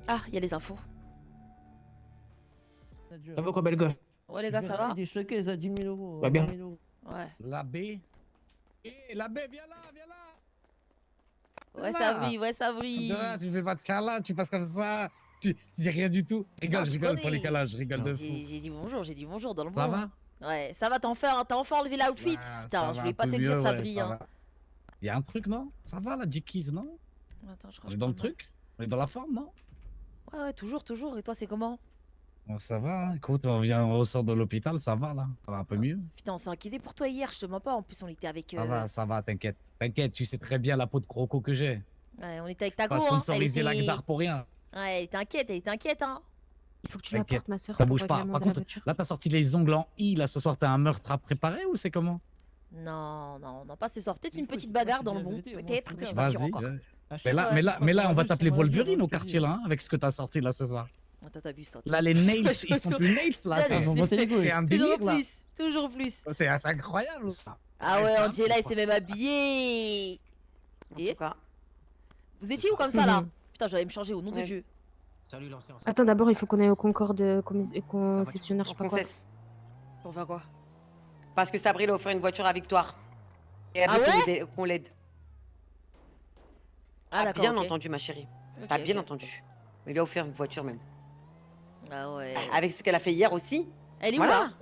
Ah, il y a les infos. Ça va quoi, belle gosse? Ouais, les gars, ça va? Des choqués à 10 000 euros. Va bien. 20 000 euros. Ouais. L'abbé. Eh, l'abbé, viens là, viens là. Ouais, Viens ça là. brille, ouais, ça brille. Ah, tu fais pas de câlin, tu passes comme ça. Tu dis rien du tout. Rigole, Non, je tu rigole pour les connais. câlins, je rigole de fou. J'ai dit bonjour dans le Ça bon. va? Ouais, ça va, t'as enfin enlevé l'outfit? Ouais, Putain, ça je va voulais un pas peu te le dire, mieux, ça ouais, brille, ça hein. va. Y a un truc, non? Ça va, la Dickies, non? Attends, je crois On que est je dans le prends le- truc? On est dans la forme, non? Ouais, toujours. Et toi, c'est comment? Bon, ça va, hein. Écoute, on ressort de l'hôpital, ça va, là. Ça va un peu mieux. Putain, on s'est inquiété pour toi hier, je te mens pas. En plus, on était avec. Ça va, t'inquiète. T'inquiète, tu sais très bien la peau de croco que j'ai. Ouais, on était avec ta Pas go, hein. Elle sponsoriser était. l'Agdar pour rien. Ouais, elle était inquiète, hein. Il faut que tu la T'inquiète, portes, ma soeur. ça bouge pas. Par De la contre, voiture. là, t'as sorti les ongles en I, là, ce soir, t'as un meurtre à préparer ou c'est comment? Non, pas ce soir. Peut-être Du une coup, petite tu bagarre dis dans la le bon. vérité, moi, Peut-être, je mais je suis te pas dis. sûre Vas-y. encore. Mais là, on va t'appeler Wolverine au quartier, là, hein, avec ce que t'as sorti, là, ce soir. Attends, t'abuses, ça. Là, les nails, ils sont plus nails, là. Là, C'est un délire, là. Toujours plus. C'est incroyable, ça. Ah ouais, ça, Angela, il pourquoi s'est même habillé. En Et tout cas. vous étiez où comme ça, là? Mhm. Putain, j'allais me changer, au nom de Ouais. Dieu. Salut l'ancien. Attends, d'abord, il faut qu'on aille au Concorde concessionnaire, je sais pas quoi. Princesse. Pour faire quoi? Parce que Sabrine a offert une voiture à Victoire. Et elle Ah veut ouais qu'on l'aide. Ah, T'as d'accord. bien ok. entendu, ma chérie. Ok, T'as bien ok. entendu. Elle lui a offert une voiture même. Ah ouais. Avec ce qu'elle a fait hier aussi. Elle est Voilà. où là?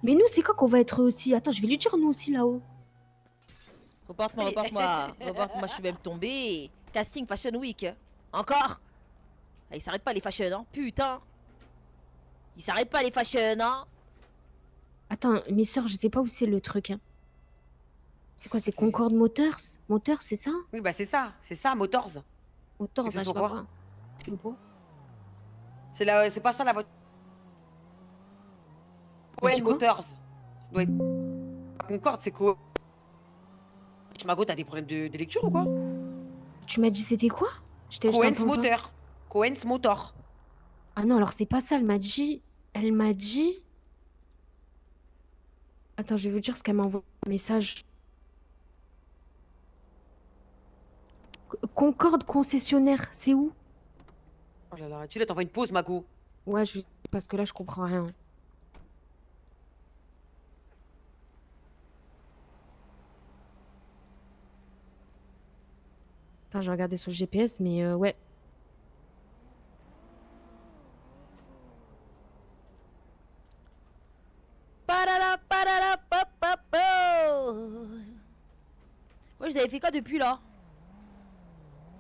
Mais nous, c'est quand qu'on va être aussi? Attends, je vais lui dire nous aussi là-haut. Reporte-moi. Je suis même tombée. Casting Fashion Week. Encore? Ah, ils s'arrêtent pas les fashion, hein. Putain. Ils s'arrêtent pas les fashion, hein. Attends, mes soeurs, je sais pas où c'est le truc. Hein. C'est quoi? C'est Concorde Motors? Motors, c'est ça? Oui, bah c'est ça, Motors. Motors, Mais ce je sais sont pas quoi quoi. Je sais pas. C'est pas ça la voiture. On dit Cohen quoi? Motors. Ça doit être. Concorde, c'est quoi? Mago, t'as des problèmes de lecture ou quoi? Tu m'as dit c'était quoi? Je t'ai Cohen's entendu pas. Motor. Cohen's Motor. Ah non, alors c'est pas ça, elle m'a dit... Elle m'a dit... Attends, je vais vous dire ce qu'elle m'a envoyé un message. Concorde concessionnaire, c'est où? Oh là là, tu là, t'envoies une pause, Mago. Ouais, parce que là, je comprends rien. Attends, je vais regarder sur le GPS, mais ouais. Ouais, vous avez fait quoi depuis là?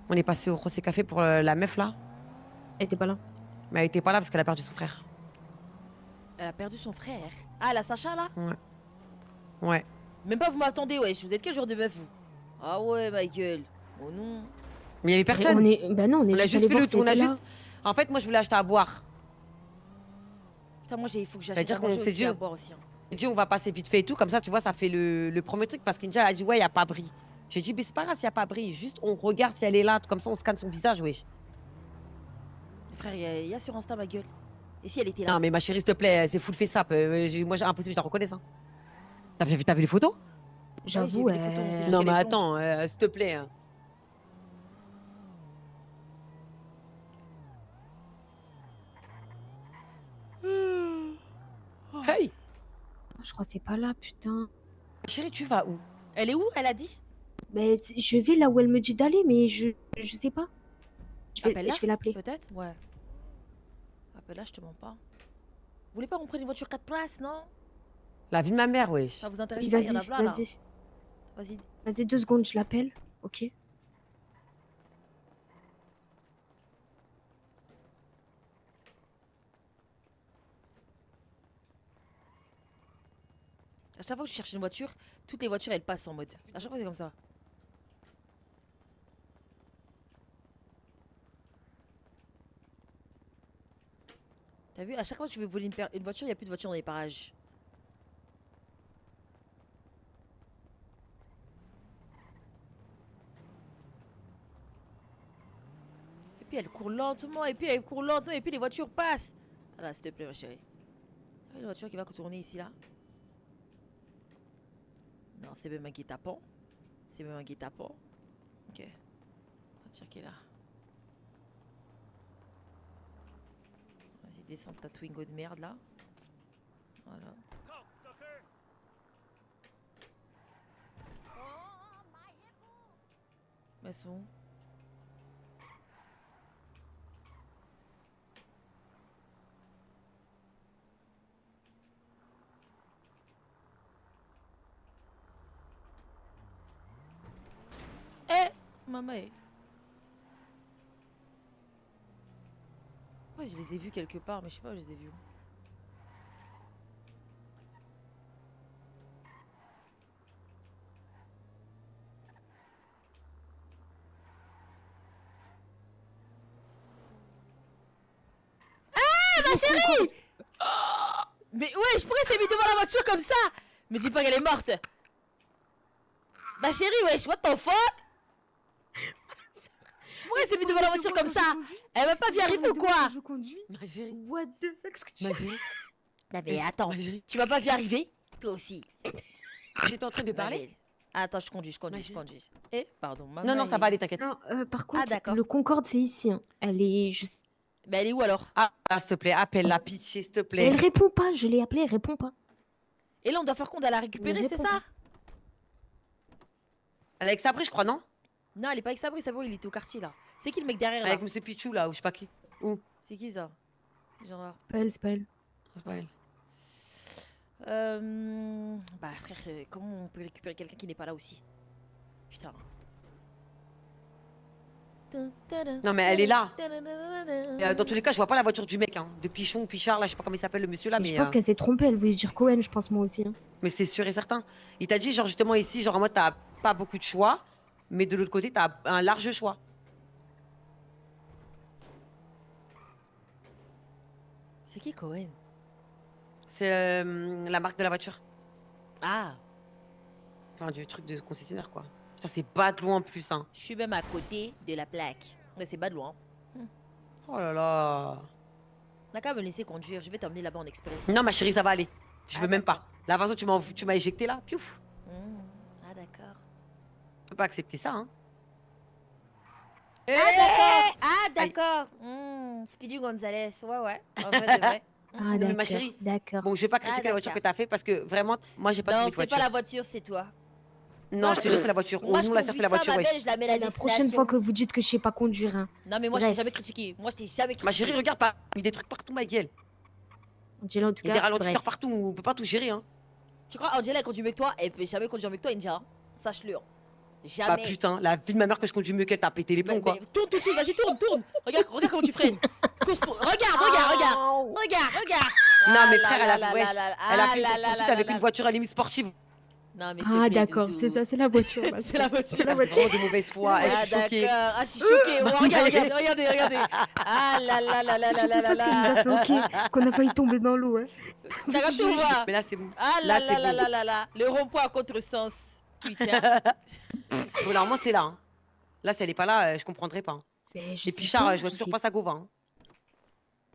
On est passé au Rosé Café pour la meuf là. Elle était pas là. Mais elle était pas là parce qu'elle a perdu son frère. Elle a perdu son frère. Ah, la Sacha là? Ouais. Même pas vous m'attendez, wesh. Vous êtes quel genre de meuf vous? Ah ouais, ma gueule. Oh non. Mais il y avait personne. Bah non, on est On a juste allé fait voir le si tour. elle était là. En fait, moi, je voulais acheter à boire. Putain, moi, il faut que j'achète C'est-à-dire à qu'on manger s'est aussi, dit- à boire aussi. Hein. J'ai dit, on va passer vite fait et tout. Comme ça, tu vois, ça fait le premier truc. Parce qu'Inja a dit, ouais, il n'y a pas Brie. J'ai dit, mais c'est pas grave s'il n'y a pas Brie. Juste, on regarde si elle est là. Comme ça, on scanne son visage, wesh. Frère, il y a sur Insta ma gueule. Et si elle était là? Non, mais ma chérie, s'il te plaît, c'est full face up. Moi, j'ai impossible, je la reconnais, ça. T'as vu les photos? J'avoue, j'ai vu les photos, c'est juste Non, qu'elle mais est attends, s'il te plaît. Hein. Hey, Je crois que c'est pas là, putain. chérie, tu vas où? Elle est où? Elle a dit? Mais je vais là où elle me dit d'aller, mais je sais pas. Appelle-la, Je vais l'appeler. peut-être? Ouais. Appelle-la, je te mens pas. Vous voulez pas qu'on prenne une voiture 4 places, non? La vie de ma mère, wesh. Ça vous intéresse Oui, pas? Il y vas-y, en a plein, là. vas-y. Vas-y. Vas-y, 2 secondes, je l'appelle. Ok. À chaque fois que je cherche une voiture, toutes les voitures elles passent en mode. À chaque fois c'est comme ça. T'as vu, à chaque fois que tu veux voler une voiture, il n'y a plus de voiture dans les parages. Et puis elle court lentement, et puis elle court lentement, et puis les voitures passent. Ah là, s'il te plaît, ma chérie. Il y a une voiture qui va tourner ici, là. Non, c'est même un guet-apens. C'est même un guet-apens. Ok. Voiture qui est là. descendre ta Twingo de merde là. Voilà. Maçon. Eh, maman. Ouais, je les ai vus quelque part, mais je sais pas où je les ai vus. Ma chérie! Mais ouais, je pourrais s'est mis devant la voiture comme ça! Me dis pas qu'elle est morte! Ma chérie, wesh, what the fuck? Pourquoi elle s'est mis devant la voiture comme ça? Elle va pas y arriver ou quoi? Je conduis. Ma chérie. What the fuck, ce que tu Ma fais? chérie. Non mais attends, Ma chérie. tu vas pas y arriver? Toi aussi. J'étais en train de parler. Attends, je conduis. Eh, pardon, maman. Non, non, ça va aller, t'inquiète. Non, par contre, d'accord. le Concorde, c'est ici. Hein. Elle est. Mais elle est où alors? Ah, s'il te plaît, appelle-la, pitié, s'il te plaît. Elle répond pas, je l'ai appelée, elle répond pas. Et là, on doit faire compte à la récupérer, Mais c'est réponds ça? Elle est avec Sabri, je crois, non? Non, elle est pas avec Sabri, c'est bon, il était au quartier là. C'est qui le mec derrière là? Avec Monsieur Pichou, là, ou je sais pas qui. Où? C'est qui ça? Ce genre là. C'est pas elle. C'est pas elle. Bah frère, comment on peut récupérer quelqu'un qui n'est pas là aussi? Putain. Non, mais elle est là. Dans tous les cas, je vois pas la voiture du mec, hein. De Pichon ou Pichard, là, je sais pas comment il s'appelle le monsieur là, Mais mais. je pense qu'elle s'est trompée, elle voulait dire Cohen, je pense moi aussi. Hein. Mais c'est sûr et certain. Il t'a dit, genre, justement, ici, genre, en mode, t'as pas beaucoup de choix, mais de l'autre côté, t'as un large choix. C'est qui Cohen? C'est la marque de la voiture. Ah, Enfin, du truc de concessionnaire, quoi. Putain, c'est pas de loin en plus, hein. je suis même à côté de la plaque. Ouais, c'est pas de loin. Oh là là. On a qu'à me laisser conduire, je vais t'emmener là-bas en express. Non, ma chérie, ça va aller. Je Ah, veux même pas. d'accord. La façon dont tu m'as éjecté là, piouf. Ah d'accord. Je peux pas accepter ça, hein. Ah d'accord. Speedy Gonzalez, ouais. En vrai de vrai. Ah, mais d'accord. ma chérie. D'accord. Bon, je vais pas critiquer la voiture que d'accord. t'as fait parce que vraiment, moi, j'ai pas Non, trouvé de c'est voiture. pas la voiture, c'est toi. Non, je te jure, c'est la voiture. Moi, Oh, je nous, la conduis c'est la ça, voiture, ma wesh. belle, je la mets à la La prochaine destination. fois que vous dites que je sais pas conduire, hein. Non mais moi je t'ai Bref. jamais critiqué. Moi je t'ai jamais critiqué. Ma chérie, regarde pas. Il y a des trucs partout, ma gueule. Dis-le en tout Il y a des cas. ralentisseurs Bref. partout. On peut pas tout gérer, hein. Tu crois Angela elle conduit mieux que toi? Elle peut jamais conduire mieux que toi, India. Hein. Sache-le. Hein. Bah Jamais. putain, la vie de ma mère que je conduis mieux qu'elle, t'as pété les plombs, quoi. Tourne tout de suite, vas-y, tourne. Regarde comment tu freines. Regarde. Non, Ah mais là frère, là elle a, là wesh, là là elle a là fait une là course là poursuite là avec là une voiture à limite sportive. Non mais s'il te Ah, plaît, d'accord, Doudou. c'est ça, c'est la voiture. bah, C'est la voiture. C'est la voiture. Vraiment de mauvaise foi. Ah Je suis choquée. d'accord. Ah je suis choquée. Oh, regardez. Ah là là là là là là là Je sais pas ce qu'elle nous a là. fait, ok, qu'on a failli tomber dans l'eau. Hein. Regarde tout voir. Mais là, c'est bon. Ah Là, là c'est là là bon. là là là. Le rond-point à contresens. Putain. Bon, normalement, c'est là. Hein. Là, si elle est pas là, je comprendrais pas. Hein. Mais je Et sais Pichard, pas, je vois je toujours sais pas sa gova. Hein.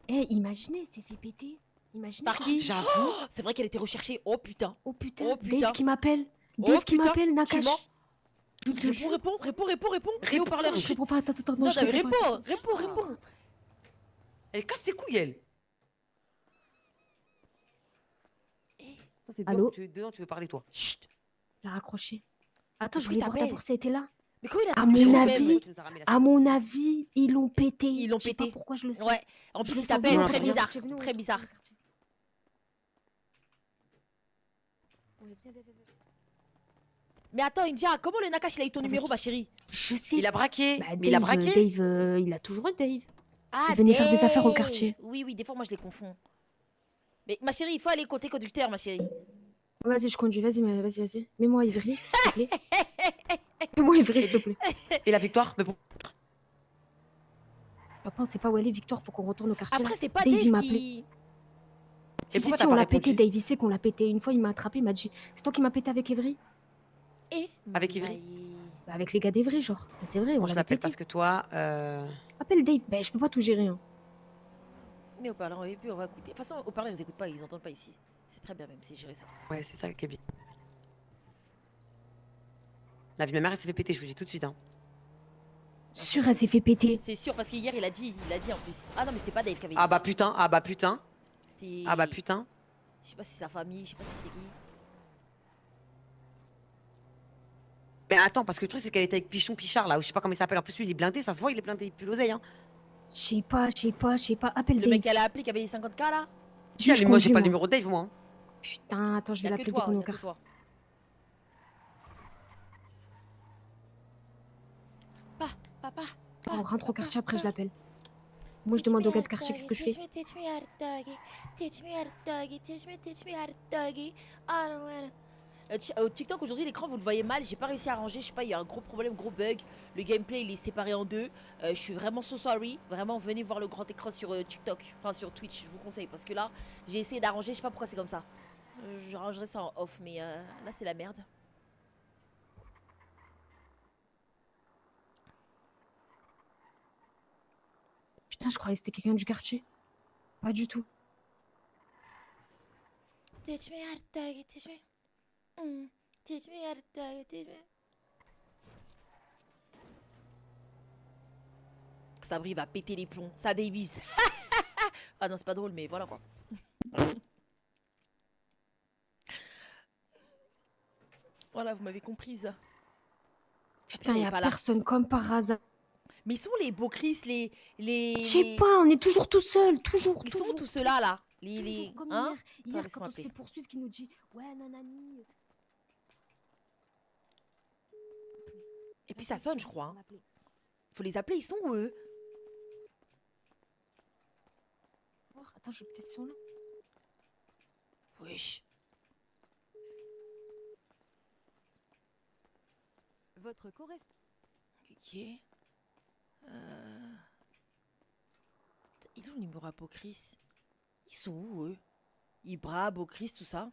Eh, imaginez, elle s'est fait péter. Imaginez. Par qui? J'avoue. Oh, c'est vrai qu'elle était recherchée. Oh putain. Oh putain, Oh, putain. Dave qui m'appelle. Oh, Dave qui putain, m'appelle, Nakash. tu mens. Je te jure. Réponds. Et au parleur. Je réponds pas, attends, Non, je mais réponds pas. réponds. Elle casse ses couilles, elle. Toi, c'est Allô dedans, tu veux parler, toi. Chut. Il a raccroché. Attends, je Pourquoi voulais il voir t'appelle d'abord si elle était là. Mais comment il a À tombé mon sur avis, même Tu nous as ramené la À mon avis, ils l'ont pété. Ils l'ont Je sais pas pété. pourquoi je le sais. Ouais. En Je plus, le il sens s'appelle bien. très On est bizarre. venu, on est Très venu. bizarre. Mais attends, India, comment le Nakash il a eu ton Avec- numéro, ma chérie? Je sais. Il a braqué. Bah, Mais il a Dave, braqué. Dave, il a toujours eu Dave. Ah, Il venait faire des affaires au Dave. quartier. Oui, des fois, moi, je les confonds. Mais ma chérie, il faut aller côté conducteur, ma chérie. Vas-y, je conduis, vas-y. Mets-moi Ivry, s'il te plaît. Mets-moi Ivry, s'il te plaît. Et la victoire. Mais bon. Papa, on sait pas où elle est, Victoire, faut qu'on retourne au quartier. Après, là. c'est pas Dave, il Dave m'a qui... Si, pourquoi si, t'as on pas l'a pété, répondu Dave, il sait qu'on l'a pété. Une fois, il m'a attrapé, il m'a dit c'est toi qui m'as pété avec Ivry Et Avec Ivry. Bah, avec les gars d'Ivry, genre. Bah, c'est vrai, on Moi, je l'avait l'appelle pété. parce que toi. Appelle Dave, bah, je peux pas tout gérer. Hein. Mais au parlant, et puis on va écouter. De toute façon, au parlant, ils écoutent pas, ils entendent pas ici. C'est très bien, même si gérer ça. Ouais, c'est ça qui est bien. La vie de ma mère, elle s'est fait péter, je vous dis tout de suite. Hein. Sûr, elle s'est fait péter. C'est sûr, parce qu'hier, il a dit en plus. Ah non, mais c'était pas Dave qui avait dit Ah ça. bah putain, ah bah putain, C'était... ah bah putain. Je sais pas si c'est sa famille, je sais pas si c'était qui. Mais attends, parce que le truc, c'est qu'elle était avec Pichon Pichard, là, ou je sais pas comment il s'appelle. En plus, lui, il est blindé, ça se voit, il est blindé, il pue l'oseille, hein. Je sais pas, je sais pas, je sais pas. Appelle Le Dave. mec qu'elle a appelé qui avait les 50K là. Tiens, Juge mais moi, j'ai conduis, pas le numéro de Dave, moi. Hein. Putain, attends, je vais Y'a que l'appeler dès toi, qu'on est au y'a que car. toi. Papa. On rentre au quartier, après je l'appelle. Moi, je demande au gars de quartier qu'est-ce que je fais. Teach me how to doggy. Teach me how to doggy. Teach me how to doggy. I don't wanna... Au TikTok aujourd'hui l'écran vous le voyez mal, j'ai pas réussi à arranger, je sais pas, il y a un gros problème, gros bug, le gameplay il est séparé en deux, je suis vraiment so sorry, vraiment venez voir le grand écran sur TikTok, enfin sur Twitch, je vous conseille parce que là j'ai essayé d'arranger, je sais pas pourquoi c'est comme ça, je rangerai ça en off mais là c'est la merde. Putain, je croyais que c'était quelqu'un du quartier. Pas du tout. Teach me how to doggy, teach me. Teach me how to doggy, teach me. Sabri va péter les plombs, ça babies. Ah non c'est pas drôle mais voilà quoi. Voilà vous m'avez comprise. Putain, il y est a pas là. personne comme par hasard. Mais ils sont les beaux Chris, Je sais pas, on est toujours tout seul, toujours. Ils sont toujours, tous ceux-là là. toujours comme Hein hier. Hier, laisse-moi quand on se appeler. fait poursuivre, qui nous dit ouais, nanani. Et puis ça sonne je crois. On Hein. va l'appeler. Faut les appeler, ils sont où eux? Oh, attends, je vais peut-être son là. Wesh. Votre correspondant. Ok. Il est où le numéro à Beau Chris? Ils sont où eux? Ibra, Beau Chris, tout ça?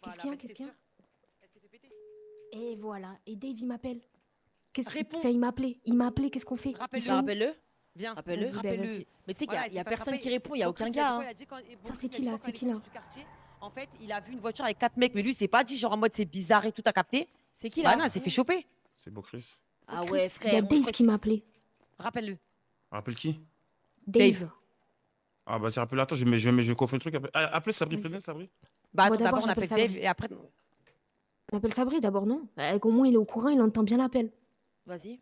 Qu'est-ce qu'il y a, qu'est-ce qu'il y a? Et voilà, et Dave il m'appelle. Qu'est-ce qu'il Réponds. fait? Il m'a appelé, qu'est-ce qu'on fait? Rappelle-le. Rappelle-le. Viens, Rappelle-le. Vas-y, bah, rappelle-le. vas-y. Mais tu sais qu'il Voilà, y a c'est pas personne frappé. qui répond, il y a Bon, aucun Chris, gars. il a Hein. dit quoi, il a dit quand- bon, c'est Chris, qui il a là, dit quoi, c'est quand qui il est là? sorti du quartier, en fait, il a vu une voiture avec 4 mecs, mais lui, c'est pas dit genre en mode c'est bizarre et tout, t'as capté? C'est qui Bah là? non, il s'est fait choper. C'est beau, Chris. Ah Chris, ouais il y a frère. moi, je Dave crois qui que- m'a appelé. Rappelle-le. Rappelle qui? Dave. Ah bah c'est rappelle, attends, je confonds le truc. Appelez Sabri, Vas-y. prévenez Sabri. Bah Bon, attends, d'abord, d'abord on appelle j'appelle Dave Sabri. et après. On appelle Sabri d'abord, non? Au moins il est au courant, il entend bien l'appel. Vas-y.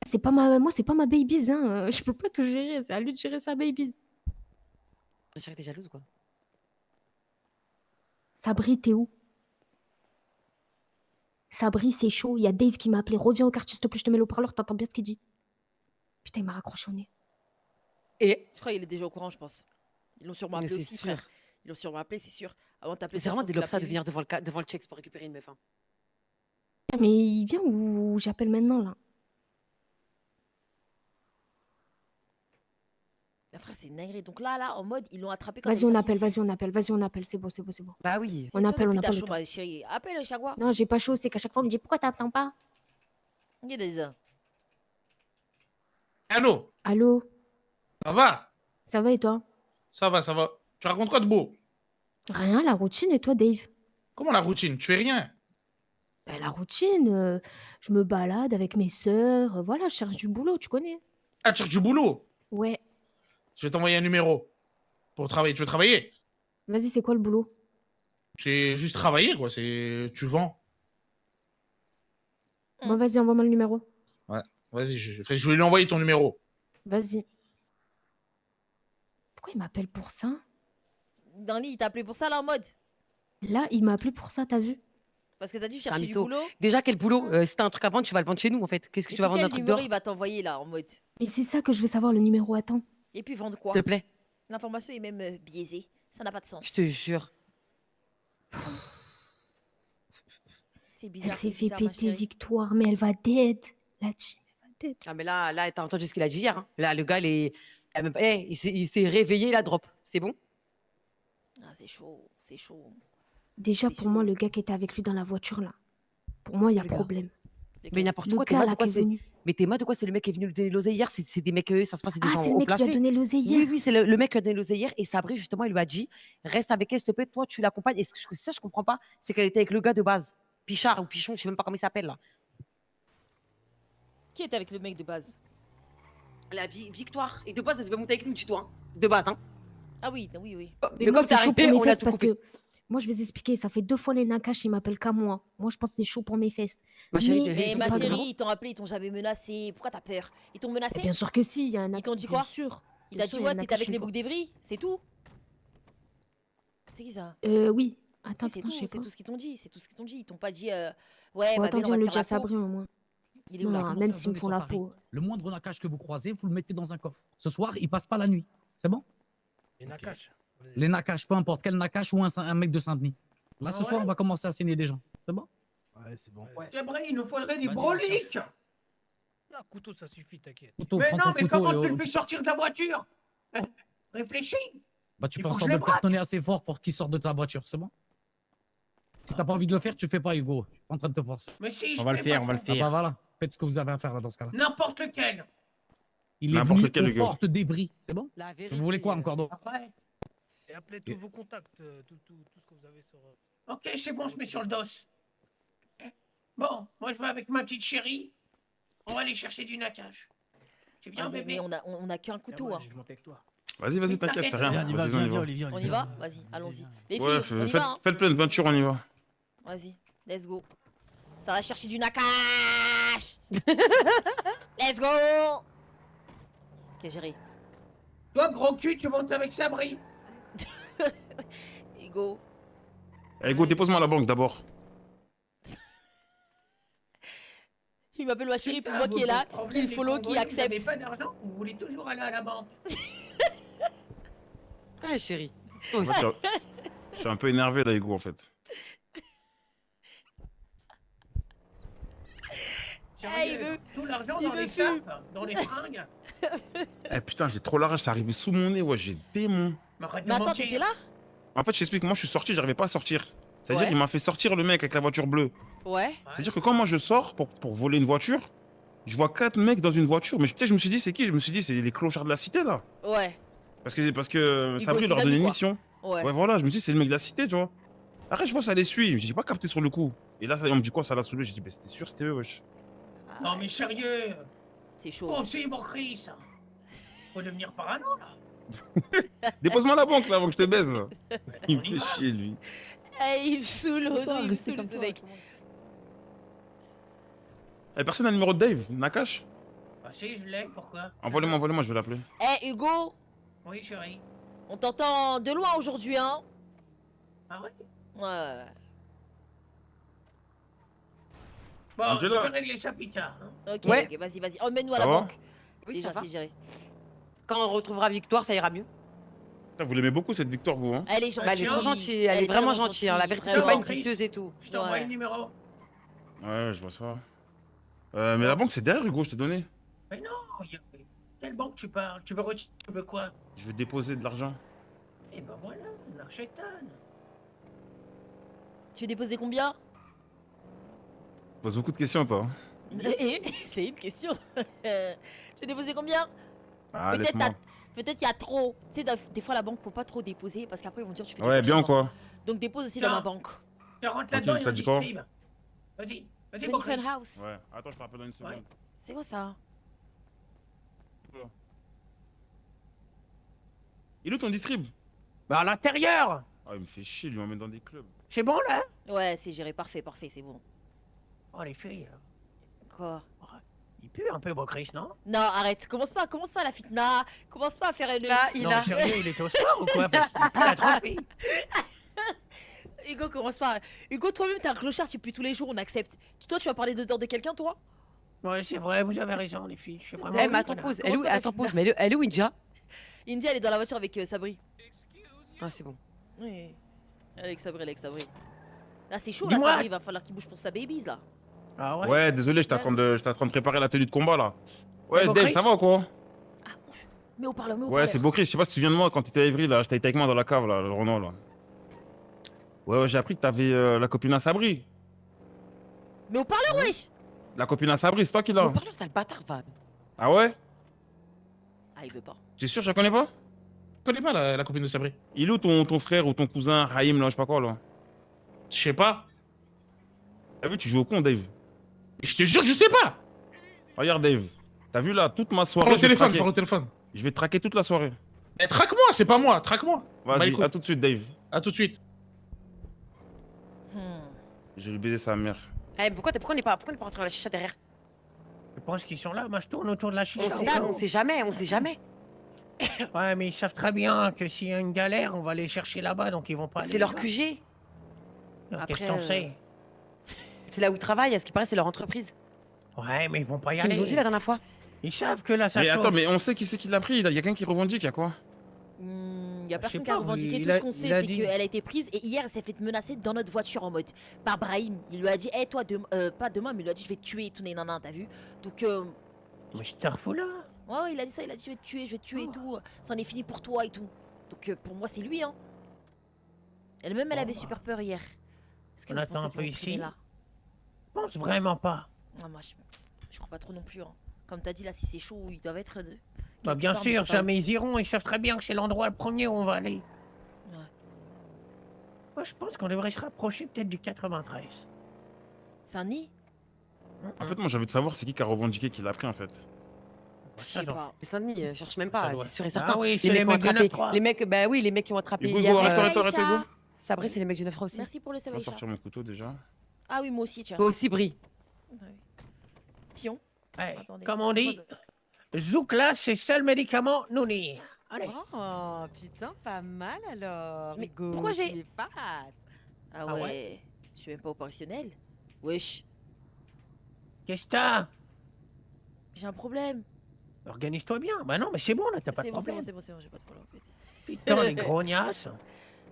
C'est pas moi, c'est pas ma baby's, hein. Je peux pas tout gérer, c'est à lui de gérer sa baby's. Je dirais que t'es jalouse quoi. Sabri, t'es où? Sabri, c'est chaud, il y a Dave qui m'a appelé. Reviens au quartier, s'il te plaît, je te mets le haut-parleur, t'entends bien ce qu'il dit. Putain, il m'a raccroché au nez. Et Je crois qu'il est déjà au courant, je pense. Ils l'ont sûrement mais appelé c'est aussi, sûr. frère. Ils l'ont sûrement appelé, c'est sûr. Avant de t'appeler C'est ça, je vraiment pense des qu'il a lobes ça de prévu. venir devant le Chex pour récupérer une meuf. Hein. Ah, mais il vient ou j'appelle maintenant, là? Mais frère, c'est une dinguerie. Donc là, en mode, ils l'ont attrapé quand Vas-y, elle est on sortie appelle, d'ici. vas-y, on appelle, c'est bon, c'est bon, c'est bon. Bah oui. On appelle, Putain, on chaud, appelle. ma chérie. Appelle chaque fois. Non, j'ai pas chaud, c'est qu'à chaque fois, on me dit pourquoi t'attends pas? Il y a des uns. Allô, Allô? ça va? Ça va et toi? Ça va, ça va. Tu racontes quoi de beau? Rien, la routine et toi, Dave? Comment la routine? Tu fais rien? Bah, la routine, je me balade avec mes sœurs, voilà, je cherche du boulot, tu connais? Ah, tu cherches du boulot? Ouais. Je vais t'envoyer un numéro pour travailler. Tu veux travailler? Vas-y, c'est quoi le boulot? C'est juste travailler, quoi. C'est... Tu vends. Bon, vas-y, envoie-moi le numéro. Vas-y, je vais lui envoyer ton numéro. Vas-y. Pourquoi il m'appelle pour ça? Dans le lit, il t'a appelé pour ça, là, en mode. Là, il m'a appelé pour ça, t'as vu? Parce que t'as dû C'est un chercher du mytho. boulot. Déjà quel boulot Si t'as un truc à vendre, tu vas le vendre chez nous en fait. Qu'est-ce que Et tu vas puis vendre un quel truc numéro dehors il va t'envoyer, là, en mode. Mais c'est ça que je veux savoir, le numéro, attends. Et puis vendre quoi? S'il te plaît. L'information est même biaisée. Ça n'a pas de sens. Je te jure. C'est bizarre. Elle s'est c'est fait bizarre, ma péter chérie. Victoire, mais elle va dead. La team, elle va dead. Ah mais là t'as entendu ce qu'il a dit hier. Hein. Là le gars il s'est réveillé, la drop. C'est bon? Ah, c'est chaud, c'est chaud. Déjà, C'est pour moi, chaud. le gars qui était avec lui dans la voiture, là, pour moi, il y a Le gars. problème. Mais n'importe Le quoi, t'es gars, malade là, ou quoi qui est venu. Mais t'es mode de quoi? C'est le mec qui est venu lui donner l'oseille hier. C'est des mecs, ça se passe, c'est des Ah, gens c'est le haut mec qui lui a placés. donné l'oseille Oui, hier. oui, c'est le mec qui a donné l'oseille hier. Et Sabri, justement, il lui a dit reste avec elle, s'il te plaît. Toi, tu l'accompagnes. Et ça, je comprends pas. C'est qu'elle était avec le gars de base. Pichard ou Pichon, je sais même pas comment il s'appelle là. Qui était avec le mec de base? Victoire. Et de base, elle devait monter avec nous, dis-toi. Hein. De base, hein. Ah oui, oui, oui. Mais Mais moi, comme c'est c'est chaud pour arrivé, mes on a fesses tout parce coupé. que moi, je vais vous expliquer. Ça fait 2 fois les Nakash, ils m'appellent qu'à moi. Moi, je pense que c'est chaud pour mes fesses. Ma chérie, Mais- Mais c'est ma pas chérie, grave. ils t'ont appelé, ils t'ont jamais menacé. Pourquoi t'as peur? Ils t'ont Et menacé? bien sûr que si, il y a un Ils t'ont dit bien quoi? sûr. Il Bien t'a sûr, dit il y a ouais, un t'étais avec Nakash les une boucs d'Evry? C'est tout? C'est qui ça? Oui. Attends, Oui, c'est attends, je sais tout, c'est pas. tout ce qu'ils t'ont dit, c'est tout ce qu'ils t'ont dit. Ils t'ont pas dit ouais, Bon, ma attends, belle, on viens va me te le faire dire la à Sabri peau. au moins. Il est où Non, là? Commencez même à s'ils me donner font sur la Paris. peau. Le moindre Nakash que vous croisez, vous le mettez dans un coffre. Ce soir, il passe pas la nuit. C'est bon? Les Nakash. Les Nakash, peu importe quel Nakash ou un mec de Saint-Denis. Là, ce Ah soir, ouais on va commencer à saigner des gens. C'est bon? Ouais, c'est bon. C'est vrai, il nous faudrait du Vas-y, brolique. Un couteau, ça suffit, t'inquiète. Couteau, Mais prends non, ton mais couteau comment et tu le fais sortir de la voiture? Réfléchis. bah, tu Il fais en faut que sorte je de les le braque. cartonner assez fort pour qu'il sorte de ta voiture. C'est bon? Si t'as pas envie de le faire, tu fais pas, Hugo. Je suis pas en train de te forcer. Mais si, On je va le fais faire, pas on va le trop. faire. Ah bah voilà. Faites ce que vous avez à faire là dans ce cas-là. N'importe lequel. Il est N'importe venu lequel, aux Hugo. portes d'Evry. C'est bon? La vérité. Vous voulez quoi encore d'autre? Après. Et appelez tous vos contacts, tout ce que vous avez sur. Ok, c'est bon, je mets sur le dos. Bon, moi je vais avec ma petite chérie. On va aller chercher du Nakash. Tu viens, Vas-y, bébé? mais on a qu'un couteau. Hein. Je monte avec toi. Vas-y, vas-y, Mais t'inquiète, c'est rien. t'inquiète, Viens, on y va, Vas-y, viens, on y viens, va. Olivier. On y va? Vas-y, allons-y. Les Ouais, filles, on y va. Hein. faites plein de voitures, on y va. Vas-y, let's go. Ça va chercher du Nakash. Let's go. Ok, géré. Toi, gros cul, tu montes avec Sabri. Hugo. Eh, Hugo, dépose-moi à la banque d'abord. Il m'appelle ma chérie pour moi Putain, qui est là, vos qui problèmes, le follow, les qui Congolais, Vous accepte. n'avez pas d'argent, vous voulez toujours aller à la banque. Ouais, chérie. Toi En aussi. fait, je suis un peu énervé là, Hugo, en fait. Sérieux, il veut- tout l'argent il dans veut les fume. sapes, dans les fringues. Eh putain, j'ai trop la rage, c'est arrivé sous mon nez, ouais, j'ai des démon. Mais arrête de Mais attends, mentir. t'étais là? En fait, je t'explique, moi je suis sorti, j'arrivais pas à sortir. C'est-à-dire, Ouais. il m'a fait sortir le mec avec la voiture bleue. Ouais. C'est-à-dire que quand moi je sors pour voler une voiture, je vois 4 mecs dans une voiture. Mais tu sais, je me suis dit, c'est qui? Je me suis dit, c'est les clochards de la cité là. Ouais. Parce que Hugo, Sabri ses leur a amis, donné une quoi. mission. Ouais. Ouais, voilà, je me suis dit, c'est le mec de la cité, tu vois. Après, je vois, ça les suit. J'ai pas capté sur le coup. Et là, on me dit quoi, ça l'a saoulé. J'ai dit, bah, c'était sûr, c'était eux, wesh. Ah, Non mais sérieux. c'est chaud. Oh, c'est mon Chris. Faut devenir parano là. Dépose-moi la banque là avant que je te baise là. Il On y me va. fait chier lui. Eh, il me saoule, Odo, il me restez saoule comme ce toi, mec. Eh, personne n'a le numéro de Dave, Nakash? Ah si, je l'ai, pourquoi? Envoie-le-moi, je vais l'appeler. Eh, Hugo, Oui, chérie. on t'entend de loin aujourd'hui, hein? Ah ouais? Ouais. Bon, Angela. je vais régler ça plus tard. hein. Ok, Ouais. ok, vas-y, vas-y. Emmène-nous à Ça la va banque. Oui, Déjà, ça va. c'est géré. Quand on retrouvera Victoire, ça ira mieux. Putain, vous l'aimez beaucoup cette victoire, vous, hein? Elle est gentille. Bah, elle est trop gentille, elle est vraiment gentille. Hein. La vérité, c'est pas vraiment. une vicieuse et tout. Je t'envoie Ouais. le numéro. Ouais, je vois ça. Mais la banque, c'est derrière, Hugo, je t'ai donné. Mais non, quelle banque tu parles? Tu veux quoi? Je vais déposer de l'argent. Eh ben voilà, l'archétane. Tu veux déposer combien? Tu poses beaucoup de questions, toi. C'est une question. Tu veux déposer combien? Ah, Peut-être laisse-moi. Peut-être il y a trop. Tu sais, des fois la banque faut pas trop déposer parce qu'après ils vont dire tu fais du Ouais, bien ou blanchiment. quoi? Donc dépose aussi Non. dans ma banque. Tu rentres Ok, là-dedans et t'as on dit quoi? distribue. Vas-y, mon Chris. Twenty House. Ouais, attends, je te rappelle dans une seconde. Ouais. C'est quoi ça? Il est où ton distrib? Bah à l'intérieur. Ah, il me fait chier, il m'emmène dans des clubs. C'est bon là? Ouais, c'est géré. Parfait, parfait, c'est bon. Oh les filles, Quoi? il pue un peu mon Chris, non? Non, arrête. Commence pas la fitna. Commence pas à faire le. Là, il Non, a. mais sérieux, il est au sport ou quoi? Parce qu'il pue la transpi. Hugo, commence pas. Hugo, toi-même, t'es un clochard, tu pues tous les jours, on accepte. Toi, tu vas parler dedans de quelqu'un, toi? Ouais, c'est vrai, vous avez raison, les filles. Je suis vraiment. Eh, un mais attends, connard. pause. Commence pas, Attends, Daphne. pause. Mais elle est où, India? India, elle est dans la voiture avec Sabri. Ah, c'est bon. Oui. Elle est avec Sabri, elle est avec Sabri. Là, c'est chaud, là, Dis-moi. Sabri. Il va falloir qu'il bouge pour sa babies, là. Ah ouais? Ouais, désolé, j'étais en train de préparer la tenue de combat là. Ouais, bon, Dave, Chris? ça va ou quoi? Mais au parle, mais au Ouais, parle. c'est beau Chris, je sais pas si tu te souviens de moi quand t'étais à Ivry là, j'étais avec moi dans la cave là, le Renault là. Ouais, j'ai appris que t'avais la copine à Sabri. Mais au parleur, wesh. La copine à Sabri, c'est toi qui Mon l'as. parleur, c'est le bâtard, va. Ah ouais? Ah, il veut pas. T'es sûr, je la connais pas? Je connais pas la copine de Sabri. Il est où ton frère ou ton cousin, Raïm, là, je sais pas quoi, là? Je sais pas. T'as vu, tu joues au con, Dave. Je te jure, je sais pas. Regarde, Dave. T'as vu, là, toute ma soirée, Prends le je vais te téléphone, traquer. prends le téléphone. Je vais te traquer toute la soirée. Eh, traque-moi, c'est pas moi, traque-moi. Bah, Vas-y, écoute, à tout de suite, Dave. à tout de suite. Hmm. Je vais lui baiser sa mère. Eh, pourquoi on n'est pas rentré dans la chicha derrière? Je pense qu'ils sont là. Moi, je tourne autour de la On chicha. sait jamais, on sait jamais. Ouais, mais ils savent très bien que s'il y a une galère, on va les chercher là-bas, donc ils vont pas aller. C'est leur là-bas. QG. Donc, Après, Qu'est-ce que t'en sais? C'est là où ils travaillent, à ce qui paraît, c'est leur entreprise. Ouais, mais ils vont pas y Ce qu'ils nous ont aller. dit la dernière fois. Ils savent que là, ça Mais chauffe. attends, mais on sait qui c'est qui l'a pris. Il y a quelqu'un qui revendique, y a quoi? Il y a Je personne sais qui a pas, revendiqué. il Tout ce a- qu'on il sait, a c'est dit. qu'elle a été prise et hier, elle s'est fait menacer dans notre voiture en mode par Brahim. Il lui a dit, hé, toi, pas demain, mais il lui a dit, je vais te tuer et tout, nanana, t'as vu? Donc, Mais je te refous là. ouais, il a dit ça, il a dit, je vais te tuer et tout. C'en est fini pour toi et tout. Donc, pour moi, c'est lui, hein. Elle-même, elle Bon, avait bah. super peur hier. Est-ce que On vous attend pensez un qu'ils peu vont traîner ici. là? Je pense vraiment pas. Non, moi, je crois pas trop non plus, hein. Comme t'as dit, là, si c'est chaud, ils doivent être. Bah, bien quelque part, mais sûr, je sais pas où. jamais ils iront. Ils savent très bien que c'est l'endroit le premier où on va aller. Ouais. Moi, je pense qu'on devrait se rapprocher peut-être du 93. C'est un nid? En fait, moi, j'ai envie de savoir c'est qui a revendiqué qui l'a pris, en fait. Je Ça, sais j'en- pas. Le Saint-Denis, cherche même Ça pas, doit- c'est sûr et Ah certain. oui, c'est les les mecs qui ont mecs du attrapé. 9-3. Les mecs, bah oui, les mecs qui ont attrapé Hugo, hier. Hugo, arrête-toi, Aïcha. arrête-toi, Hugo. Sabré, c'est les mecs du 9 aussi. Merci pour le On va sub, sortir mon couteau déjà. Ah oui, moi aussi, tiens. Toi aussi, Brie. Ouais. Pion. Ouais, Attendez, comme c'est on quoi dit, Zoukla, c'est seul médicament non nier. Allez. Oh, putain, pas mal alors. Mais Hugo, pourquoi j'ai- tu es pas rate. Ah Ah ouais. ouais Je suis même pas opérationnel. Wesh. Qu'est-ce que t'as? J'ai un problème. Organise-toi bien. Bah non, mais c'est bon là, t'as pas de C'est bon, c'est problème. bon, c'est bon, c'est bon, j'ai pas de problème en fait. Putain, les grognasses.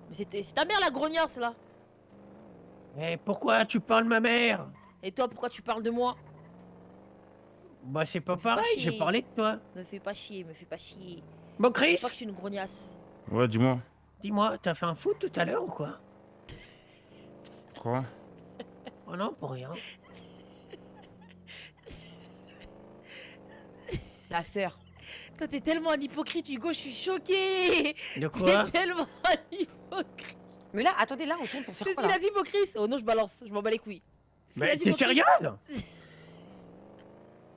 Mais c'est ta mère la grognasse là. Mais pourquoi tu parles de ma mère? Et toi, pourquoi tu parles de moi? Bah c'est pas fais pas pareil, j'ai chier. parlé de toi. Me fais pas chier, me fais pas chier. Bon Je Chris, sais pas que je suis une grognasse. Ouais, dis-moi. dis-moi, t'as fait un foot tout à l'heure ou quoi? Quoi? Oh non, pour rien. La sœur. Toi, t'es tellement un hypocrite, Hugo, je suis choquée. De quoi? T'es tellement un hypocrite. Mais là, attendez, là, on tourne pour faire Qu'est-ce quoi qu'il là? a dit, hypocrite? Oh non, je balance, je m'en bats les couilles. Qu'est-ce qu'il a Mais dit, t'es hypocrite? sérieuse?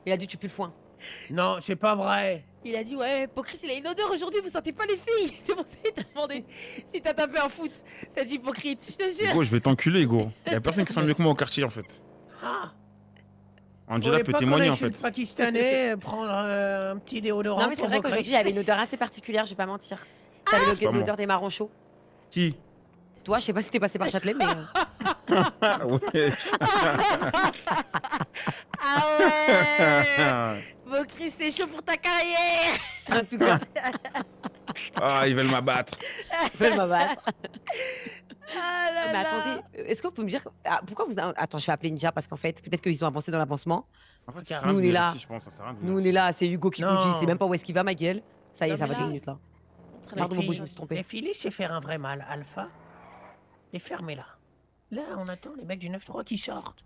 Il a dit tu pues le foin. Non, c'est pas vrai. Il a dit, ouais, hypocrite, il a une odeur aujourd'hui, vous sentez pas les filles? C'est pour ça qu'il t'a demandé si t'as tapé un foot. C'est dit hypocrite, je te jure. Hugo, je vais t'enculer, Hugo. Y a personne qui sent mieux que moi au quartier, en fait. Ah, Angela faut peut pas témoigner, qu'on en aille chez fait. le Pakistanais prendre un petit déodorant. Non, mais c'est pour vrai Bocrist. qu'aujourd'hui, il y avait une odeur assez particulière, je vais pas mentir. T'avais c'est pas moi. l'odeur des marrons chauds. Qui? Toi, je sais pas si t'es passé par Châtelet, mais. Ah ouais. Ah ouais. Hypocrite, c'est chaud pour ta carrière. En tout cas, Ah, ils veulent m'abattre. fais ma battre. Ah là Mais là. attendez, est-ce que vous pouvez me dire. Pourquoi vous. Attends, je vais appeler Ninja parce qu'en fait, peut-être qu'ils ont avancé dans l'avancement. En fait, Nous, ça sert à rien on de est venir là. ici, je pense, ça sert à rien de Nous, venir on est ici. là, c'est Hugo qui nous dit, Non. c'est même pas où est-ce qu'il va, ma gueule. Ça y est, Non, ça mais va là- 2 minutes là. Montre la Pardon, fille. Bobo, je me suis trompé. Les filles, c'est faire un vrai mal. Alpha, les fermez là. Là, on attend les mecs du 9-3 qui sortent.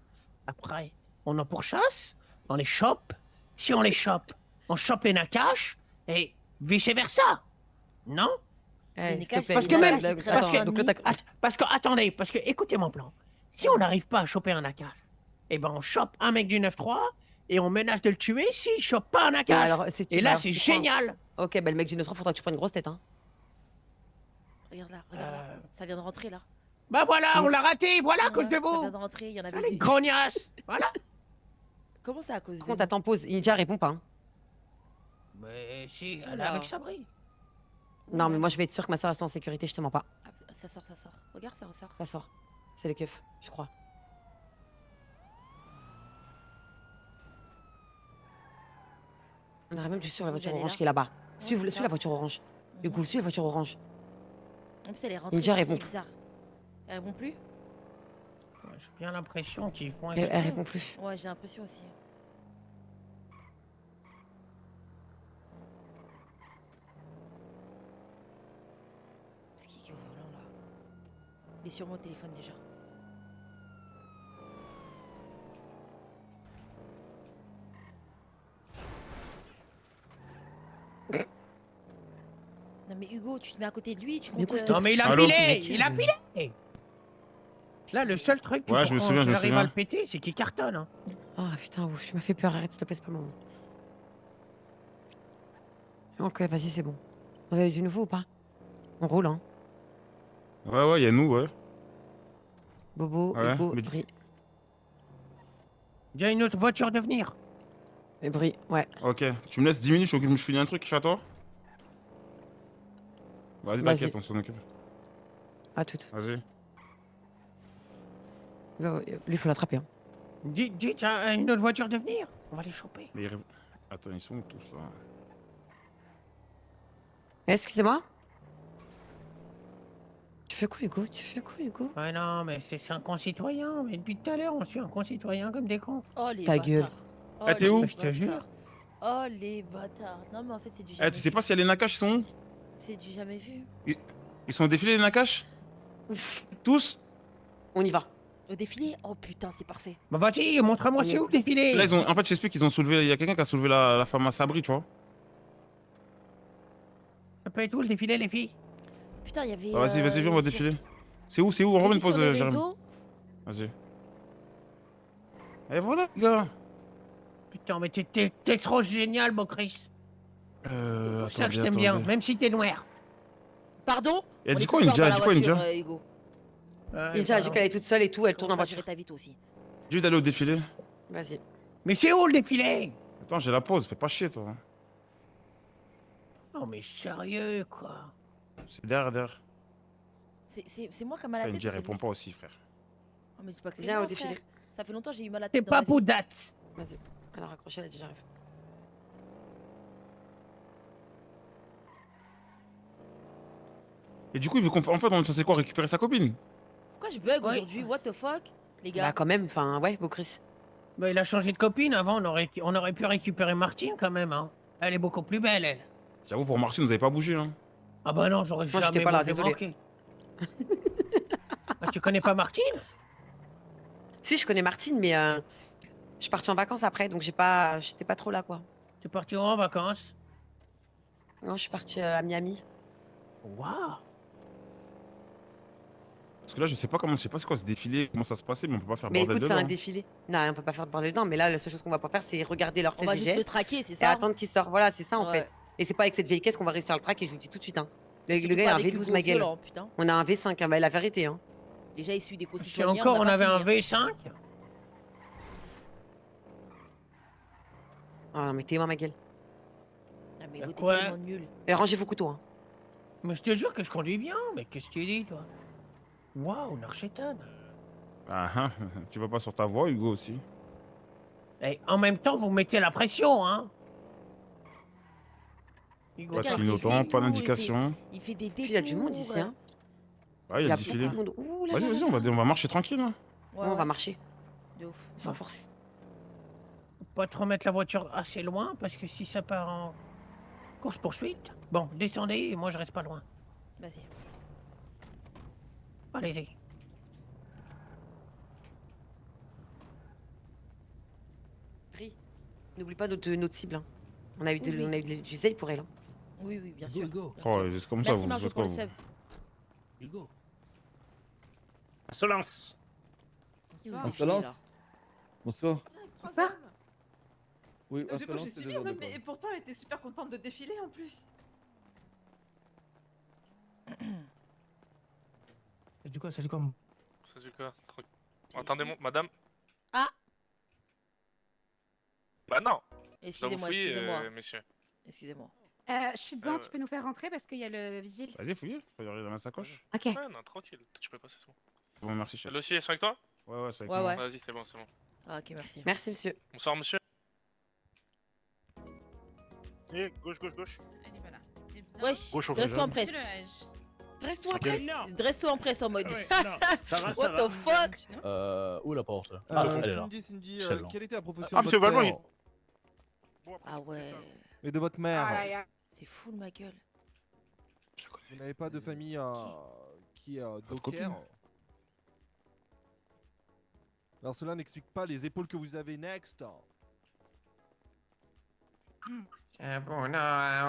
Après, on en pourchasse, on les chope. Si on les chope, on chope les nakash et vice-versa. Non? Eh, Les s'il te Nakash, plaît, Parce que Ninja, même- là, parce attends, que- donc là, t'as- Parce que, attendez, parce que, écoutez mon plan. Si on n'arrive pas à choper un nakash, eh ben on chope un mec du 9-3 et on menace de le tuer s'il chope pas un Bah, nakash. alors, c'est- Et là, alors, c'est tu prends- génial. Ok, bah le mec du 9 faudra que tu prennes une grosse tête, hein. Regarde là, regarde là. Ça vient de rentrer là. Bah voilà, on l'a raté, voilà à cause Ouais, de Ça vous. vient de rentrer, il y en avait Allez, deux. grognasse. Voilà. Comment ça à cause de Par contre, attends, pause. Ninja répond pas, hein. Mais si, elle est Oula. avec Sabri. Non, mais moi, je vais être sûr que ma soeur reste en sécurité, je te mens pas. Ah, ça sort, ça sort. Regarde, ça ressort. Ça sort. C'est les keufs, je crois. On aurait même dû suivre la Vous voiture allez orange là qui est là-bas. c'est Suis ça. la voiture orange. Hugo, suis la voiture orange. En plus, elle est rentrée. Ninja c'est répond. bizarre. Elle répond plus? J'ai bien l'impression qu'ils font Elle exprès. répond plus. Ouais, j'ai l'impression aussi. C'est qui est au volant là? Il est sur mon téléphone déjà. Hugo, tu te mets à côté de lui, tu Mais comptes. Hugo, Non, mais il a Allô pilé. Il a pilé. Là, le seul truc Ouais, je me souviens, je me arrive à souviens. le péter, c'est qu'il cartonne. Hein. Ah putain, ouf, tu m'as fait peur. Arrête, s'il te plaît, c'est pas le moment. Ok, vas-y, c'est bon. Vous avez du nouveau ou pas? On roule, hein. Ouais, y a nous, ouais. Bobo, Ouais, Hugo, mais- Brie. Il y a une autre voiture de venir. Et Brie, ouais. Ok, tu me laisses 10 minutes, je finis un truc chez toi. Vas-y, Vas-y. t'inquiète, on s'en occupe. À toutes. Vas-y. Lui, faut l'attraper. Hein. Dites, il y a une autre voiture de venir. On va les choper. Mais attends, ils sont où tous là? Excusez-moi. Tu fais quoi, Hugo? Tu fais quoi, Hugo? Ouais, non, mais c'est un concitoyen. Mais depuis tout à l'heure, on suit un concitoyen comme des cons. Oh les Ta bâtards. gueule. Oh, Eh, t'es les où? Je te jure. bâtards. Oh les bâtards. Non mais en fait c'est du Eh, jamais tu sais vu. pas si les Nakash ils sont où? C'est du jamais vu. Ils sont au défilé, les Nakash? Tous? On y va. Au défilé? Oh putain, c'est parfait. Bah vas-y, montre-moi c'est où le défilé. Là, en fait, j'explique qu'ils ont soulevé. Il y a quelqu'un qui a soulevé la femme à Sabri, tu vois. Ça peut être où le défilé, les filles? Putain, il y avait. Vas-y, viens, on va défiler. C'est où? On remet une pause, Jérémy. réseaux. Vas-y. Et voilà, les gars. Putain, mais t'es trop génial, bon Chris. C'est pour ça que je t'aime bien, même si t'es noir. Pardon? Elle On dit est quoi, tous Ninja? dans Elle dit la quoi, voiture, Ninja? Hugo. Ninja a dit qu'elle est toute seule et tout, elle tourne en Commence à gérer voiture. ta vie toi aussi. Dis d'aller au défilé. Vas-y. Mais c'est où le défilé? Attends, j'ai la pause, fais pas chier, toi. Non mais sérieux, quoi. C'est derrière. C'est moi qui ai mal à la tête. Ninja, ou c'est réponds lui pas aussi, frère. Oh, mais dis pas que c'est Viens moi, au défilé. frère. Ça fait longtemps que j'ai eu mal à la T'es tête. pas dans ma vie. Poudat. Vas-y. Elle a raccroché, elle a dit j'arrive. Et du coup, il veut en fait, on est censé quoi? Récupérer sa copine? Pourquoi je bug Ouais. aujourd'hui? What the fuck? Les Bah gars. quand même, enfin ouais, beau Chris. Bah il a changé de copine, avant on aurait pu récupérer Martine quand même, hein. Elle est beaucoup plus belle, elle. J'avoue, pour Martine, vous avez pas bougé, hein. Ah bah non, j'aurais Moi, jamais j'étais pas là, osé désolé. manquer. Ah, tu connais pas Martine? Si, je connais Martine, mais je suis partie en vacances après, donc j'étais pas trop là, quoi. T'es parti où en vacances? Non, je suis partie à Miami. Waouh. Parce que là, je sais pas c'est quoi ce défilé, comment ça se passait, mais on peut pas faire Mais bordel écoute, c'est un dedans. défilé. Non, on peut pas faire de bordel dedans, mais là, la seule chose qu'on va pas faire, c'est regarder leur On fait va du juste le geste traquer, c'est et ça? attendre qu'ils sortent. Voilà, c'est ça en Ouais. fait. Et c'est pas avec cette vieille caisse qu'on va réussir à le traquer, je vous le dis tout de suite. Hein. Le Surtout gars, il pas a un avec V12, Hugo ma gueule. violent, putain. On a un V5, hein, bah, la vérité. Hein. Déjà, il suit des Si concitoyens. encore on va avait pas un finir. V5. Ah non, mais t'es moi, ma gueule. Ah, mais Bah Hugo, t'es quoi? tellement nul. Et rangez vos couteaux. Hein. Mais je te jure que je conduis bien, mais qu'est-ce que tu dis, toi? Waouh, Narchetan. Ah, ah, tu vas pas sur ta voie, Hugo, aussi. Et en même temps, vous mettez la pression, hein? Hugo, Pas Regarde, de il fait clignotant, des pas tours, d'indication. Il fait des détours. Puis il y a du monde ici. Hein. Ah, il Il y y a a le beaucoup défilé. de monde. Ouh là Vas-y, là vas-y, là on là. va marcher tranquille, hein. Ouais, Non, on va ouais, marcher, de ouf. sans forcer. pas trop mettre la voiture assez loin, parce que si ça part en course-poursuite... Bon, descendez, et moi je reste pas loin. Vas-y. Allez-y. Brie, n'oublie pas notre cible. Hein. On a eu, Oui, oui. on a eu du zèle pour elle. Hein. Oui, oui, bien Hugo, sûr. Hugo. bien Oh, sûr. c'est comme ça, Merci vous Marjo faites pour quoi, le vous? sub. Hugo. Insolence. Bonsoir. Insolence. Bonsoir. Ça Oui, Du coup, insolence, je c'est suis deux bien, heures de même, colle. et pourtant elle était super contente de défiler en plus. Ça dit quoi? Ça dit quoi? Ça dit quoi? Attendez-moi, madame. Ah. Bah non. Je dois vous Excusez-moi, fouiller, excusez-moi. messieurs. Excusez-moi. Je suis devant, ouais. tu peux nous faire rentrer parce qu'il y a le vigile. Vas-y, fouillez, regardez dans ma sacoche. Ok. Ouais, non, tranquille. Tu peux passer, c'est bon. Bon, merci, chef. Le dossier, ils sont avec toi? Ouais, ouais, c'est avec Ouais, moi. ouais. Vas-y, c'est bon, c'est bon. Ah, ok, merci. Merci, monsieur. Bonsoir, monsieur. Eh, gauche, gauche, gauche. Wesh, Gauche au dresse-toi en front. presse. Reste-toi Tranquille. après. Dresse-toi en presse en mode. Ça va, What the fuck? Où la porte elle est là. Cindy, Celle-là. quelle était la profession Ah, de monsieur votre Valmont, père Ah ouais. et de votre mère? C'est fou ma gueule. Je la connais. Vous n'avez pas de famille qui est Votre docker? copine. Alors cela n'explique pas les épaules que vous avez. Next. Bon, non,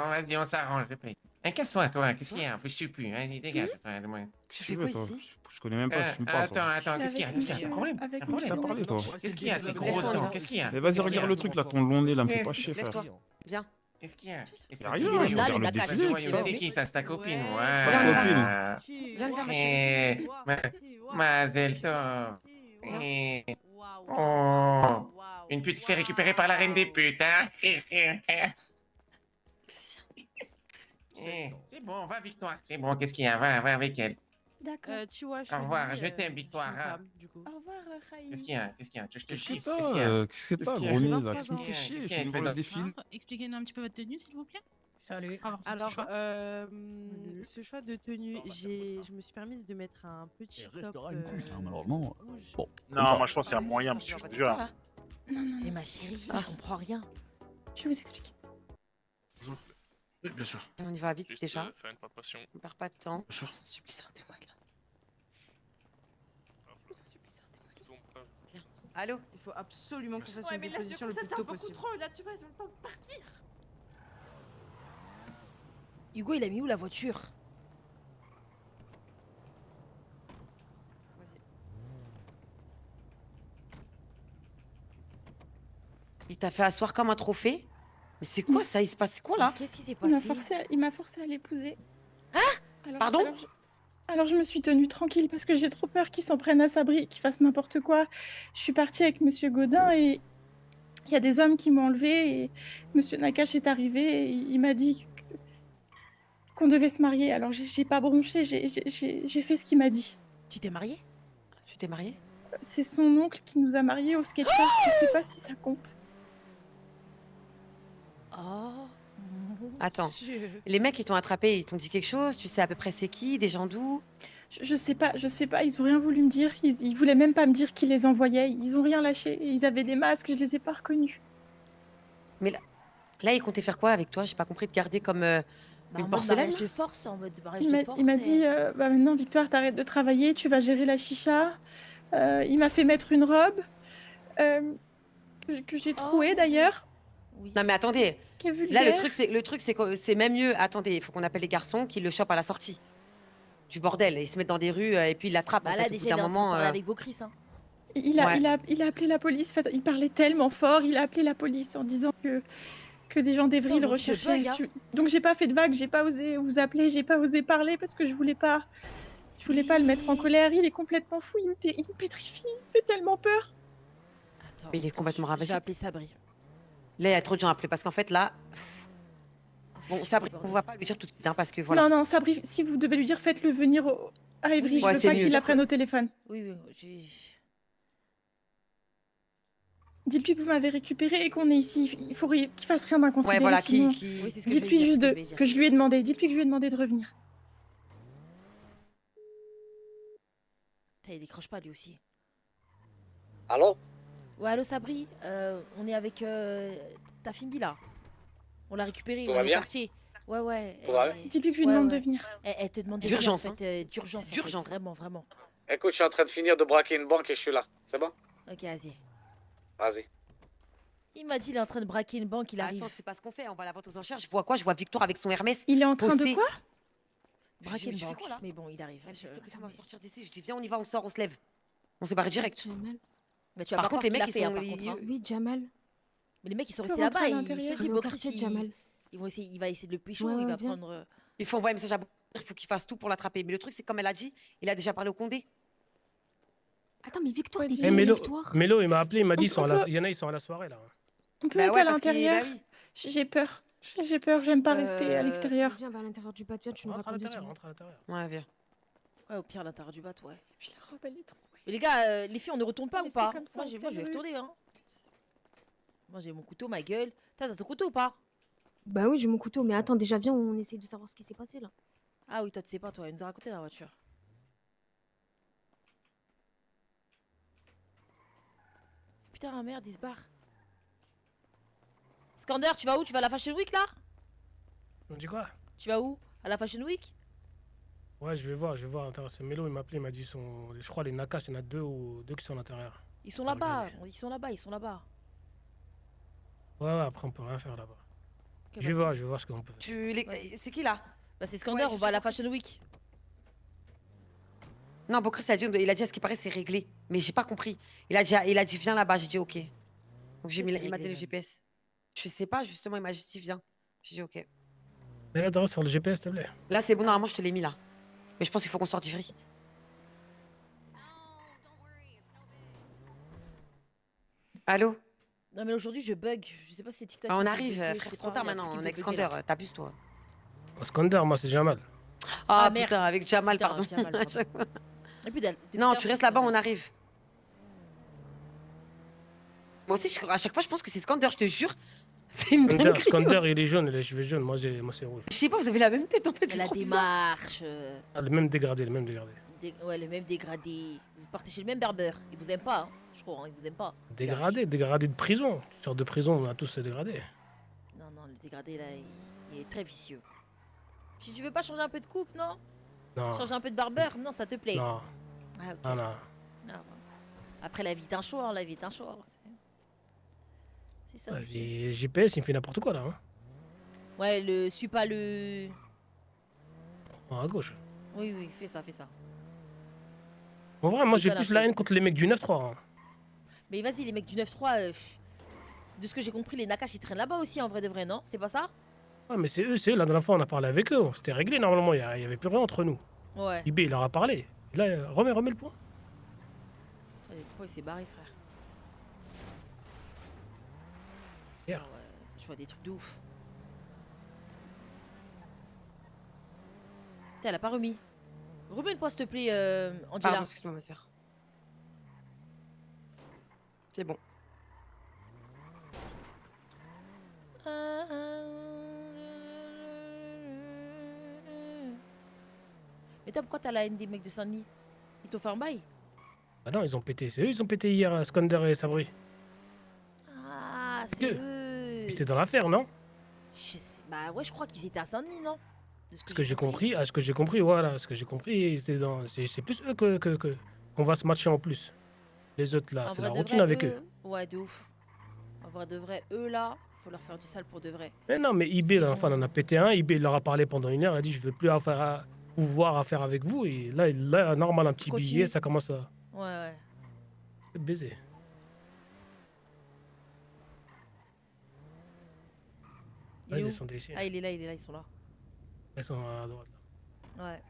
vas-y, on s'arrange, je paye. Casse-toi, toi, qu'est-ce qu'il y a? Plus tu pues, vas-y, dégage. Enfin, de moi. Qu'est-ce que Tu tu fais veux, quoi toi? ici? Je connais même pas que tu me parles, toi. Attends, qu'est-ce qu'il y a? Qu'est-ce qu'il y a? Un problème? Un Qu'est-ce que problème? t'as parlé, toi? Qu'est-ce qu'il y a? Tes Lève-toi, grosses on y dents, va. qu'est-ce qu'il y a? Mais vas-y, Qu'est-ce qu'il y a? regarde le truc là, ton long nez là, me fait Qu'est-ce pas chier, frère. Lève-toi. Viens. Qu'est-ce qu'il y a? Qu'est-ce Y'a qu'il y a? rien, Il est je là, regarde les le Nakash. défilé, Voyons, putain. c'est qui ça, c'est ta copine? Ouais. Ouais. Viens, on y va. Copine. Viens, viens, ma Eh, chérie. Mazel tov. Eh, oh, une pute se fait récupérer par la reine des putes, hein? C'est bon, va Victoire, c'est bon, qu'est-ce qu'il y a? Va avec elle. D'accord. Tu vois, Au revoir, je t'aime Victoire. Hein. du coup. Au revoir, Raïm. Qu'est-ce qu'il y a? Qu'est-ce qu'il y a? Je te Qu'est-ce que chiffre, qu'est-ce qu'il y a? t'as? Qu'est-ce que Qu'est-ce t'as, qu'il y a? gros nez J'ai là? 23 Qu'est-ce qui me ans. fait chier? Qu'est-ce Je qu'il y a, viens de voir le espèce défilé. Expliquez-nous un petit peu votre tenue, s'il vous plaît. Salut. Alors, choix. ce choix de tenue, je me suis permise de mettre un petit top malheureusement. rouge. Bon. Non, moi je pense qu'il y a moyen, monsieur, je vous jure. Non, non, Mais non. ma chérie, Ah. je comprends rien. Je vais vous expliquer. Oui, bien sûr. On y va vite Juste déjà. faire une palpation. On perd pas de temps. Bien sûr. Je vous en supplie, sortez-moi de là. Je vous en supplie, sortez-moi de là. Allô? Il faut absolument qu'on fasse Ouais, une mais là, je déposition le ça plus t'a tôt beaucoup possible. trop. Là, tu vois, ils ont le temps de partir. Hugo, il a mis où la voiture? Il t'a fait asseoir comme un trophée? Mais c'est quoi ça? Il se passe quoi là? Qu'est-ce qui s'est Il m'a passé? forcé à l'épouser. Alors, Pardon? alors je me suis tenue tranquille parce que j'ai trop peur qu'il s'en prenne à Sabri, qu'il fasse n'importe quoi. Je suis partie avec Monsieur Godin et il y a des hommes qui m'ont enlevée et Monsieur Nakash est arrivé et il m'a dit qu'on devait se marier. Alors j'ai pas bronché, j'ai fait ce qu'il m'a dit. Tu t'es mariée? Tu t'es mariée? C'est son oncle qui nous a mariés au skatepark. Je sais pas si ça compte. Oh. Attends. Les mecs, ils t'ont attrapé, ils t'ont dit quelque chose? Tu sais à peu près c'est qui? Des gens d'où? Je sais pas, ils ont rien voulu me dire. Ils voulaient même pas me dire qui les envoyait. Ils ont rien lâché. Ils avaient des masques, je les ai pas reconnus. Là, ils comptaient faire quoi avec toi? J'ai pas compris, de garder comme Bah, une en mode porcelaine? mariage de force, en mode mariage Il de m'a force. il m'a et- dit bah maintenant Victoire t'arrêtes de travailler, tu vas gérer la chicha. Il m'a fait mettre une robe que j'ai trouée d'ailleurs, Oui. Non mais attendez, qui est là vulgaire. le truc c'est que c'est même mieux. Attendez, il faut qu'on appelle les garçons qui le chopent à la sortie du bordel. Ils se mettent dans des rues et puis ils l'attrapent. Bah en là, fait, au bout déjà, il est d'un en train de moment. parler avec Beaucris, hein. Il a appelé la police. En fait, il parlait tellement fort, il a appelé la police en disant que des gens d'Evry le Attends, donc je recherchaient. bug, hein. Donc j'ai pas fait de vague, j'ai pas osé vous appeler, j'ai pas osé parler parce que je voulais pas le mettre en colère. Il est complètement fou, il me pétrifie, il me fait tellement peur. Attends, Mais il est complètement je ravagé. vais appeler Sabri. Là, il y a trop de gens appelés parce qu'en fait là. Bon, Sabri, on va pas lui dire tout de suite hein, parce que voilà. Non, Sabri, si vous devez lui dire, faites-le venir à Evry. Je Ouais, veux c'est pas mieux. qu'il la prenne au téléphone. Oui, j'ai... Dites-lui que vous m'avez récupéré et qu'on est ici. Il faut qu'il fasse rien d'inconsidéré. Ouais, voilà, sinon- qui... Oui, c'est ce que je vais Dites-lui dire, juste c'est ce que je vais dire. que je lui ai demandé. Dites-lui que je lui ai demandé de revenir. Putain, il décroche pas lui aussi. Allô? Ouais, allô Sabri, on est avec ta Fimbi là. On l'a récupérée, Tout on va est au bien quartier. Ouais. Tout va bien Dites-lui que je lui Ouais, demande ouais. de venir. Elle te demande de D'urgence, venir, en fait, d'urgence. en fait, D'urgence. Vraiment. Écoute, je suis en train de finir de braquer une banque et je suis là. C'est bon? Ok, vas-y. Vas-y. Il m'a dit il est en train de braquer une banque, il arrive. Attends, c'est pas ce qu'on fait. On va à la vente aux enchères. Je vois quoi? Je vois Victoire avec son Hermès. Il est en train de posté. quoi? Braquer une Je fais banque. quoi, là? Mais bon, il arrive. Elle me dit, s'il te plaît, on va sortir d'ici. Je dis viens, on y va, on sort, on se lève. On s'est barré direct. Jamal. Mais tu vas Par pas contre, les croire mecs, ce qu'il a ils fait, sont- hein, par contre, hein. Oui, Jamal. Mais les mecs, ils sont On peut restés là-bas. rentrer à Je l'intérieur. te dis, On est au Beaucris, quartier de Jamal. il va essayer de le pécho, Ouais, il ouais, va viens. prendre... Il faut envoyer un message à Beaucris. Il faut qu'il fasse tout pour l'attraper. Mais le truc, c'est comme elle a dit, il a déjà parlé au Condé. Attends, mais Victoire, Ouais, t'es dis- qui, Eh, Mélo, Victoire? Mélo, il m'a appelé, il m'a dit, On peut- il y en a, ils sont à la soirée là. On peut Bah être ouais, à parce qu'il- l'intérieur. bah oui. J'ai peur. J'ai peur, j'aime pas rester à l'extérieur. Viens, va à l'intérieur du patio, tu nous Rentre à racontes des l'intérieur, trucs. rentre à l'intérieur. Ouais, viens. Ouais, au pire, à l'intérieur du bat, ouais. Et puis la robe, elle est trouée. Mais les gars, les filles, on ne retourne pas Mais ou pas? c'est comme ça, Moi, en je vais pleine rue. retourner, hein. Moi, j'ai mon couteau, ma gueule. T'as ton couteau ou pas? Bah oui, j'ai mon couteau, mais attends, déjà, viens, on essaye de savoir ce qui s'est passé là. Ah oui, toi, tu sais pas, toi. Il nous a raconté dans la voiture. Putain, merde, il se barre. Skander, tu vas où? Tu vas à la Fashion Week, là? On dit quoi? Tu vas où? À la Fashion Week? Ouais, je vais voir. Attends, c'est Mélo, il m'a appelé, il m'a dit, je crois, les Nakash, il y en a deux qui sont à l'intérieur. Ils sont Ah, là-bas. regardez. Ils sont là-bas. Ouais, après, on peut rien faire là-bas. Ok, Je vais vas-y. voir ce qu'on peut faire. Tu... les- Vas-y. C'est qui là? Bah c'est Skander, on va à la Fashion Week. Non, bon, Chris, il a dit à ce qui paraît, c'est réglé. Mais j'ai pas compris. Il a dit, viens là-bas. J'ai dit, ok. Donc, il m'a donné le GPS. Je sais pas, justement, il m'a juste dit, viens. J'ai dit, ok. Mets l'adresse sur le GPS, s'il te plaît. Là, c'est bon, normalement, je te l'ai mis là. Mais je pense qu'il faut qu'on sorte du free. Allô? Non mais aujourd'hui je bug, je sais pas si c'est TikTok. Ah, on qui me arrive, fait bugger, frère, je sais c'est trop pas, tard il y a un maintenant. truc On qui est me fait bugger, Skander, là. t'abuses, toi. Skander, moi, c'est Jamal. Ah, merde. putain, avec Jamal, Putain, pardon. Jamal, pardon. Et puis, depuis Non, tard, tu je restes sais là-bas, pas. on arrive. Moi aussi, à chaque fois, je pense que c'est Skander, je te jure. C'est une dinguerie. Skander, il est jaune, il a les cheveux jaunes. Moi, c'est rouge. Je sais pas, vous avez la même tête en fait. La démarche. Ah, le même dégradé, le même dégradé. Ouais, le même dégradé. Vous partez chez le même berbère. Il vous aime pas, hein, je crois, hein, il vous aime pas. Dégradé de prison. Tu sors de prison, on a tous dégradé. Non, non, le dégradé là, il est très vicieux. Tu veux pas changer un peu de coupe, non? Non. Changer un peu de barbeur? Non, ça te plaît? Non. Ah, ok. Ah, non. Ah, bon. Après, la vie est un choix, hein, la vie est un choix. C'est ça aussi. Et GPS, il me fait n'importe quoi, là. Hein. Ouais, suis pas le... Oh, à gauche. Oui, oui, fais ça, fais ça. En vrai, moi, j'ai Déconne un plus peu. la haine contre les mecs du 9-3. Hein. Mais vas-y, les mecs du 9-3, de ce que j'ai compris, les Nakash ils traînent là-bas aussi en vrai de vrai, non? C'est pas ça? Ouais, mais c'est eux, la dernière fois, on a parlé avec eux. C'était réglé, normalement, il y avait plus rien entre nous. Ouais. IB, il leur a parlé. Et là, remets le point. Pourquoi il s'est barré, frère? Hier. Ah ouais, je vois des trucs de ouf. Putain, elle a pas remis. Remets le point, s'il te plaît, Angela. Pardon, excuse-moi, ma soeur. C'est bon. Mais toi, pourquoi t'as la haine des mecs de Saint-Denis? Ils t'ont fait un bail? Ah non, ils ont pété. C'est eux, ils ont pété hier, Skander et Sabri. Ah, c'est eux. C'était dans l'affaire, non? Bah ouais, je crois qu'ils étaient à Saint-Denis, non? De Ce que j'ai compris, voilà, ce que j'ai compris, c'était dans. C'est plus eux qu'on va se matcher en plus. Les autres là, En c'est vrai la de routine vrai, avec eux. Ouais, de ouf. En vrai de vrai, eux là, faut leur faire du sale pour de vrai. Mais non, mais IB, la fin, on en a pété un. IB, il leur a parlé pendant 1 heure. Il a dit, je veux plus pouvoir affaire avec vous. Et là, normal, un petit Continue. billet, ça commence à. Ouais, ouais. Baiser. Il est ils où? sont ici. Ah, il est là, ils sont là. Ils sont à droite. Ouais.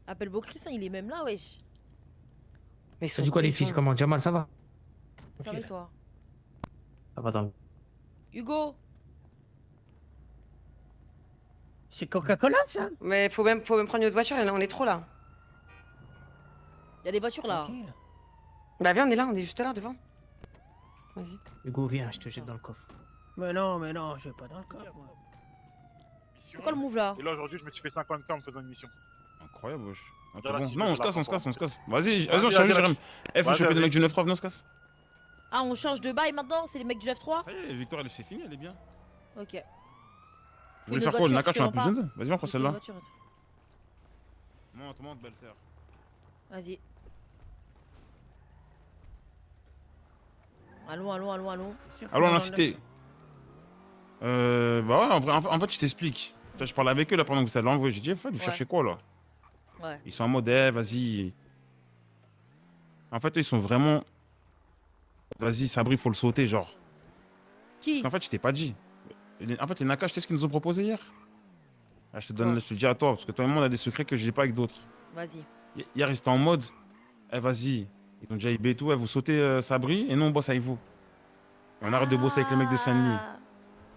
Appelle Bocris, hein, il est même là, wesh. Mais Ça dit quoi les filles, comment Jamal, ça va? Ça va et toi? Ça va dans... Hugo? C'est Coca-Cola, ça? Mais faut même prendre une autre voiture, on est trop là. Il y a des voitures là. Bah viens, on est là, on est juste là devant. Vas-y. Hugo, viens, je te jette dans le coffre. Mais non, je vais pas dans le coffre, moi. C'est quoi le move là? Et là aujourd'hui, je me suis fait 50K en me faisant une mission. Incroyable, wesh. Ah, Regarde bon. la Non, on cible, se casse, là, on se casse. Vas-y, Vas-y, on change, vas-y, Jérém. Eh, faut vas-y, choper des vas-y. mecs du 9-3, venez, on se casse. Ah, on change de bail maintenant? C'est les mecs du 9-3? Ça y est, Victoire, elle s'est finie, elle est bien. Ok. Vous voulez faire quoi? Le Nakash, on a plus besoin d'eux. Vas-y, on prend celle-là. Monte, belle sœur. Vas-y. Allons. Allons à la cité. Bah ouais, en fait, je t'explique. Je parlais avec eux là pendant que vous allez l'envoyer. J'ai dit, vous cherchez quoi là? Ouais. Ils sont en mode, vas-y. En fait, eux, ils sont vraiment. Vas-y, Sabri, faut le sauter, genre. Qui? Parce qu'en fait, je t'ai pas dit. En fait, les Nakash, tu sais ce qu'ils nous ont proposé hier? Là, je te le dis à toi, parce que toi et moi, on a des secrets que j'ai pas avec d'autres. Vas-y. Hier, ils étaient en mode, vas-y. Ils ont déjà IB et tout, vous sautez Sabri et nous, on bosse avec vous. Et on arrête de bosser avec les mecs de Saint-Denis.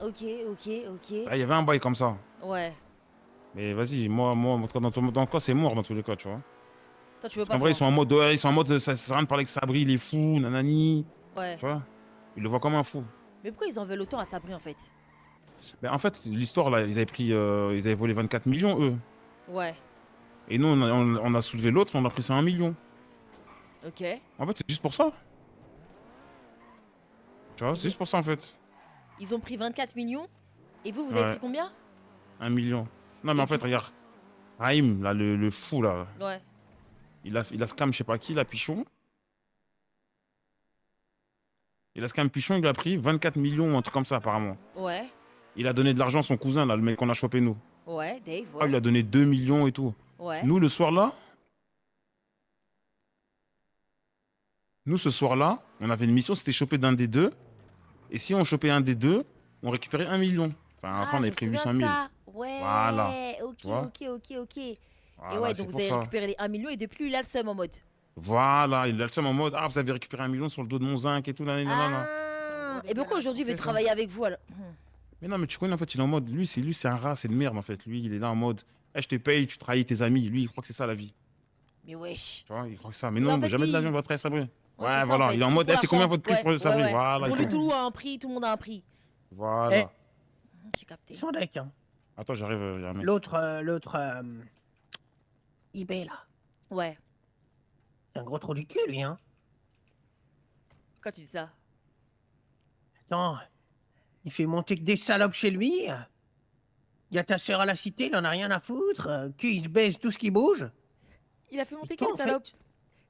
Ok. Là, il y avait un bail comme ça. Ouais. Mais vas-y, moi, en tout cas, dans le cas, c'est mort dans tous les cas, tu vois. Toi, tu veux Parce pas. qu'en vrai, toi. ils sont en mode, ça sert à rien de parler avec Sabri, il est fou, nanani. Ouais. Tu vois? Ils le voient comme un fou. Mais pourquoi ils en veulent autant à Sabri en fait? Mais en fait, l'histoire, là, ils avaient volé 24 millions, eux. Ouais. Et nous, on a soulevé l'autre, on a pris ça à 1 million. Ok. En fait, c'est juste pour ça. Tu vois, c'est juste pour ça, en fait. Ils ont pris 24 millions. Et vous Ouais. avez pris combien? 1 million. Non, mais en fait, regarde. Raïm, là, le fou, là. Ouais. Il a scam, je sais pas qui, là, Pichon. Il a scam Pichon, il lui a pris 24 millions, un truc comme ça, apparemment. Ouais. Il a donné de l'argent à son cousin, là, le mec qu'on a chopé nous. Ouais, Dave, Ah, il lui ouais. a donné 2 millions et tout. Ouais. Nous, le soir-là, ce soir-là, on avait une mission, c'était choper d'un des deux. Et si on chopait un des deux, on récupérait 1 million. Enfin, après, on avait pris 800 000. Ouais, Voilà. ok, Tu vois ok. Et Voilà, ouais, c'est donc vous pour avez ça. récupéré les 1 million et depuis, il a le seum en mode. Voilà, il a le seum en mode, ah, vous avez récupéré 1 million sur le dos de mon zinc et tout, là, Ah, et pourquoi aujourd'hui il veut C'est ça. travailler avec vous alors? Mais non, mais tu connais, en fait, il est en mode, lui, c'est un rat, c'est une merde, en fait. Lui, il est là en mode, eh, je te paye, tu trahis tes amis. Lui, il croit que c'est ça, la vie. Mais wesh. Tu vois, il croit que ça. Mais Mais non, en fait, jamais de lui- l'avion, il va trahir Sabri. Ouais, Ouais, c'est ça, voilà, en fait, il est en tout mode, pour eh, c'est combien l'argent. votre prix pour Ouais, Sabri? ouais. Voilà. Pour il lui, fait. tout a un prix, tout le monde a un prix. Voilà. J'ai capté. Son deck, hein. Attends, j'arrive, il y a un mec. L'autre, eBay, là. Ouais. C'est un gros trou du cul, lui, hein. Quand tu dis ça. Attends, il fait monter que des salopes chez lui. Il y a ta sœur à la cité, il en a rien à foutre. Il se baise tout ce qui bouge. Il a fait monter toi, quelle en fait- salope?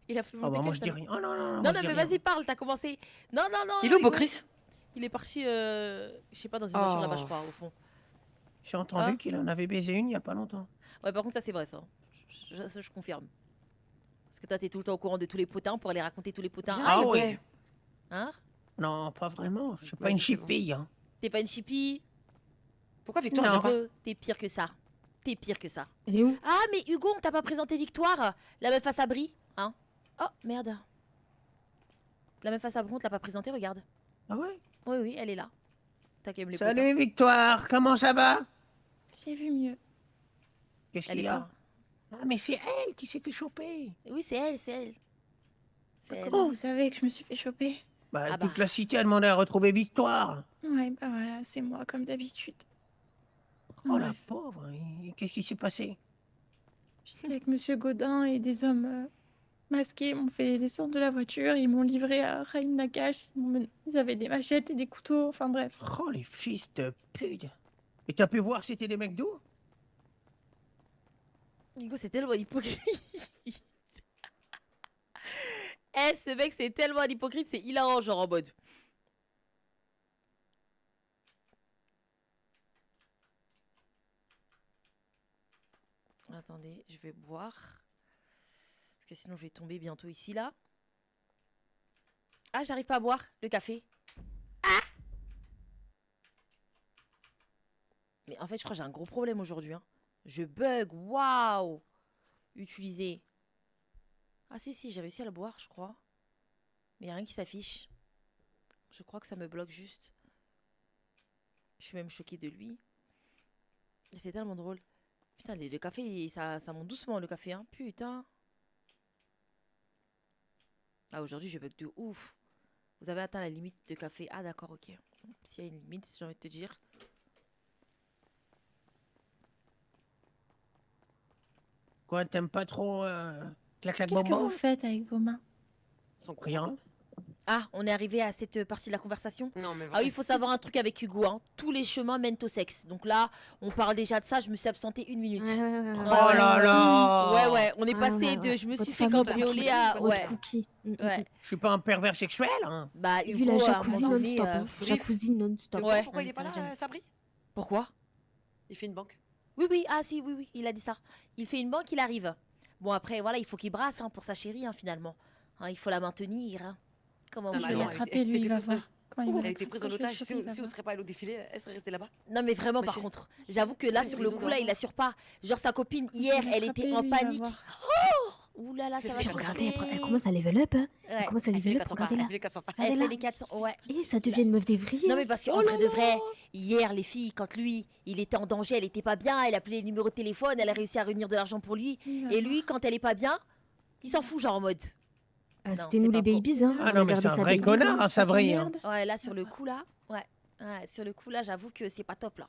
Il a fait Ah monter bah moi quelle je dis salope? rien. Oh non, non, non. Non, moi, non, je dis mais rien. vas-y, parle, t'as commencé. Non, non, non. Il est où, Hugo. Chris? Il est parti, je sais pas, dans une voiture là-bas, je crois, au fond. J'ai entendu Hein qu'il en avait baisé une il y a pas longtemps. Ouais, par contre, ça c'est vrai, ça. Je confirme. Parce que toi, t'es tout le temps au courant de tous les potins pour aller raconter tous les potins. Ah à oui. Hugo. Hein? Non, pas vraiment. Je suis pas Vas-y, une c'est bon. chippie, hein. T'es pas une chippie? Pourquoi Victoire Non. vient pas? Hugo, t'es pire que ça. T'es pire que ça. Elle est où? Ah, mais Hugo, on t'a pas présenté Victoire? La meuf face à Brie, hein? Oh, merde. La meuf face à Brie, on te l'a pas présentée, regarde. Ah ouais? Oui, oui, elle est là. T'as quand même les Salut Victoire, comment ça va? J'ai vu mieux. Qu'est-ce Elle qu'il est y a? pas. Ah mais c'est elle qui s'est fait choper. Oui, c'est elle, c'est elle. C'est elle. Comment vous savez que je me suis fait choper? Bah, Ah toute bah. la cité a demandé à retrouver Victoire. Ouais, bah voilà, c'est moi, comme d'habitude. Oh la Bref, pauvre, et qu'est-ce qui s'est passé? j'étais avec Monsieur Godin et des hommes masqués m'ont fait descendre de la voiture, ils m'ont livré à Raïm Nakash, ils avaient des machettes et des couteaux, enfin bref. Oh les fils de pute. Et t'as pu voir c'était des mecs d'où? Hugo, c'est tellement hypocrite. Eh, ce mec, c'est tellement un hypocrite, c'est hilarant, genre en mode. Attendez, je vais boire. Parce que sinon, je vais tomber bientôt ici, là. Ah, j'arrive pas à boire le café. Ah! Mais en fait, je crois que j'ai un gros problème aujourd'hui, hein. Je bug, waouh! Utiliser. Ah si, j'ai réussi à le boire, je crois. Mais il n'y a rien qui s'affiche. Je crois que ça me bloque juste. Je suis même choquée de lui. Et c'est tellement drôle. Putain, le café, ça monte doucement, le café, hein. Putain. Ah, aujourd'hui, je bug de ouf. Vous avez atteint la limite de café. Ah, d'accord, ok. S'il y a une limite, j'ai envie de te dire. Quoi, t'aimes pas trop clac-clac Qu'est-ce que bonbon? vous faites avec vos mains? Rien. Ah, on est arrivé à cette partie de la conversation. Non, mais Ah oui, il faut savoir un truc avec Hugo, hein. Tous les chemins mènent au sexe. Donc là, on parle déjà de ça, je me suis absentée 1 minute. Oh là là. Ouais, on est Ah, passé ouais, de ouais. je me Votre suis fait fameux cambrioler cookie, à... votre Ouais, cookie. ouais. Je suis pas un pervers sexuel, hein. Bah, Lui, Hugo, la à un jacuzzi moment donné, non-stop. Hein. Brief. Jacuzzi non-stop. Ouais. Pourquoi il est ça pas va jamais. là, Sabri? Pourquoi? Il fait une banque. Oui, ah si, oui, il a dit ça. Il fait une banque, il arrive. Bon, après, voilà, il faut qu'il brasse hein, pour sa chérie, hein, finalement. Hein, il faut la maintenir. Hein. Comment Non, vous mais Je dire vais attends, l'attraper, lui, il va voir. Quand il va Elle a été l'attraper, prise quand en je vais le otage. choper, Si il va on voir. serait pas allé au défilé, elle serait restée là-bas. Non, mais vraiment, Ma par chérie. contre, j'avoue que là, Oui, sur mais le ils ont coup, là, il droit. assure pas. Genre, sa copine, Je vais hier, elle l'attraper, était en lui, il va panique. voir. Ouh là là, ça va Fais se les Regardez, regarder. elle commence à level up. Hein. Elle Ouais. commence à Elle fait level les up. 400 pas. Regardez Elle là. fait les 400 pas. Elle Regardez fait là. les 400, ouais. Et ça devient une meuf d'évrier. Non hein. mais parce qu'en Oh vrai là de vrai, là. hier les filles, quand lui, il était en danger, elle était pas bien, elle appelait les numéros de téléphone, elle a réussi à réunir de l'argent pour lui. Il va Et voir. lui, quand elle est pas bien, il s'en fout genre en mode. Ah, Non, c'était c'est nous pas les beau. babies. Hein. Ah On non, mais regardait c'est un sa vrai babies, connard, hein. hein, Sabri. Hein. Merde. Ouais, là sur le coup là, ouais, sur le coup là, j'avoue que c'est pas top là.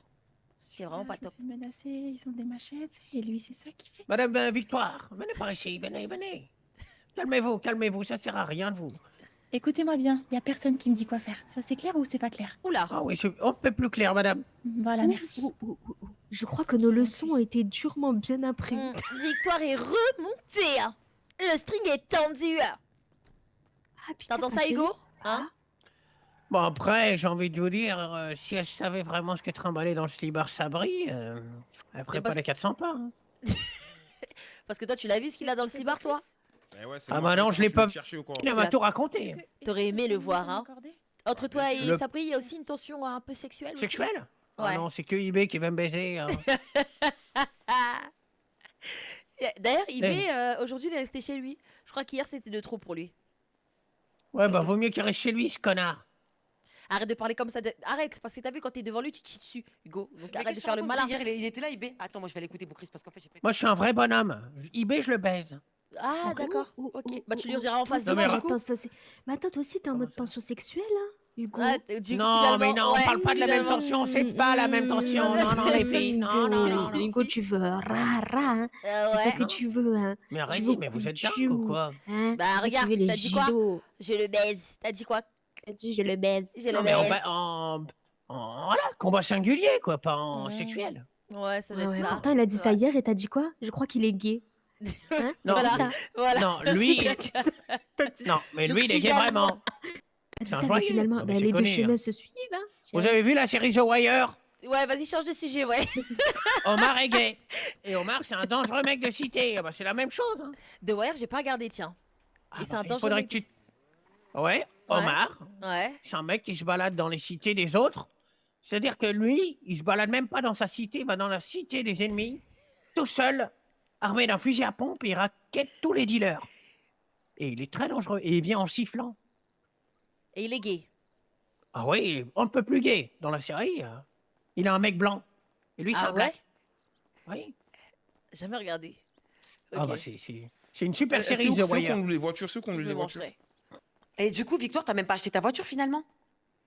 C'est vraiment Là, pas je me top. fais menacer, ils ont des machettes, et lui, c'est ça qu'il fait. Madame Victoire, venez par ici, venez. Calmez-vous, ça sert à rien de vous. Écoutez-moi bien, il y a personne qui me dit quoi faire. Ça, c'est clair ou c'est pas clair? Oula. Ah oui, on peut plus clair, madame. Voilà, merci. Je crois que nos leçons ont été durement bien apprises. Victoire est remontée. Hein. Le string est tendu. Ah putain, T'entends ma ça chérie. Hugo? Hein? Bon, après, j'ai envie de vous dire, si elle savait vraiment ce qu'est trimballé dans le slibard Sabri, elle ferait pas les 400 pas. Hein. Parce que toi, tu l'as vu ce qu'il a dans le slibard, toi? Eh ouais, c'est Ah moi bah qui non, je l'ai vais pas te vu. chercher ou quoi Il m'a tout raconté. T'aurais aimé le voir, hein? Entre toi et Le- Sabri, il y a aussi une tension un peu sexuelle aussi? Sexuel Ah Ouais. non, c'est que eBay qui va me baiser. hein. D'ailleurs, eBay, aujourd'hui, il est resté chez lui. Je crois qu'hier, c'était de trop pour lui. Ouais, bah vaut mieux qu'il reste chez lui, ce connard. Arrête de parler comme ça. Arrête, parce que t'as vu, quand t'es devant lui, tu te chies dessus, Hugo. Donc Mais arrête de qu'est-ce que faire tu le racontes? malin. Hier, il était là, IB. Attends, moi je vais aller écouter Boukris parce qu'en fait j'ai pas. Moi, je suis un vrai bonhomme. eBay, je le baise. Ah, d'accord. Ok. Bah, tu lui diras en face Toi de aussi, moi, mais du coup. attends, ça, mais attends, toi aussi, t'es en mode tension sexuelle, hein, Hugo? Ouais, Non, mais non, on ouais, parle pas de la même finalement. tension, c'est pas la même tension. Non, non, les filles, non, non, non. non. Hugo, tu veux hein. C'est ça que Non. tu veux, hein. Mais Tu arrêtez, veux mais vous êtes qu'on dingue ou tue, quoi hein. Bah, C'est ça que tu regarde, veux, les t'as dit quoi? judo. Je le baise. T'as dit quoi? T'as dit, je le baise. Je le Non, mais baise. voilà, combat singulier, quoi, pas en Ouais. sexuel. Ouais, ça doit Ah être ouais, ça. pourtant, il a dit ça Ouais. hier et t'as dit quoi? Je crois qu'il est gay. Hein? Non, T'as dit Voilà. ça? Voilà. Non, Ça, lui- c'est que- Non, mais Donc, lui, il est gay finalement- vraiment. T'as dit C'est un ça, mais joyeux. finalement, Non, mais bah, c'est les deux connu, chemins hein. se suivent, hein. Vous avez vu la série The Wire? Ouais, vas-y, change de sujet, ouais. Omar est gay. Et Omar, c'est un dangereux mec de cité. Ah bah, c'est la même chose. Hein. The Wire, j'ai pas regardé, tiens. Ah Et c'est bah, un il danger. faudrait que tu... Ouais, Omar, Ouais. c'est un mec qui se balade dans les cités des autres. C'est-à-dire que lui, il se balade même pas dans sa cité, il va dans la cité des ennemis, tout seul, armé d'un fusil à pompe, et il raquette tous les dealers. Et il est très dangereux. Et il vient en sifflant. Et il est gay. Ah oui, on ne peut plus gay. Dans la série, il a un mec blanc. Et lui, c'est Ah un ouais? black. Oui. Jamais regardé. Ah Ok. bah, c'est une super C'est série, où The qu'on Wire. loue les voitures? C'est où qu'on Je loue me les voitures? mangerai. Et du coup, Victoire, t'as même pas acheté ta voiture finalement?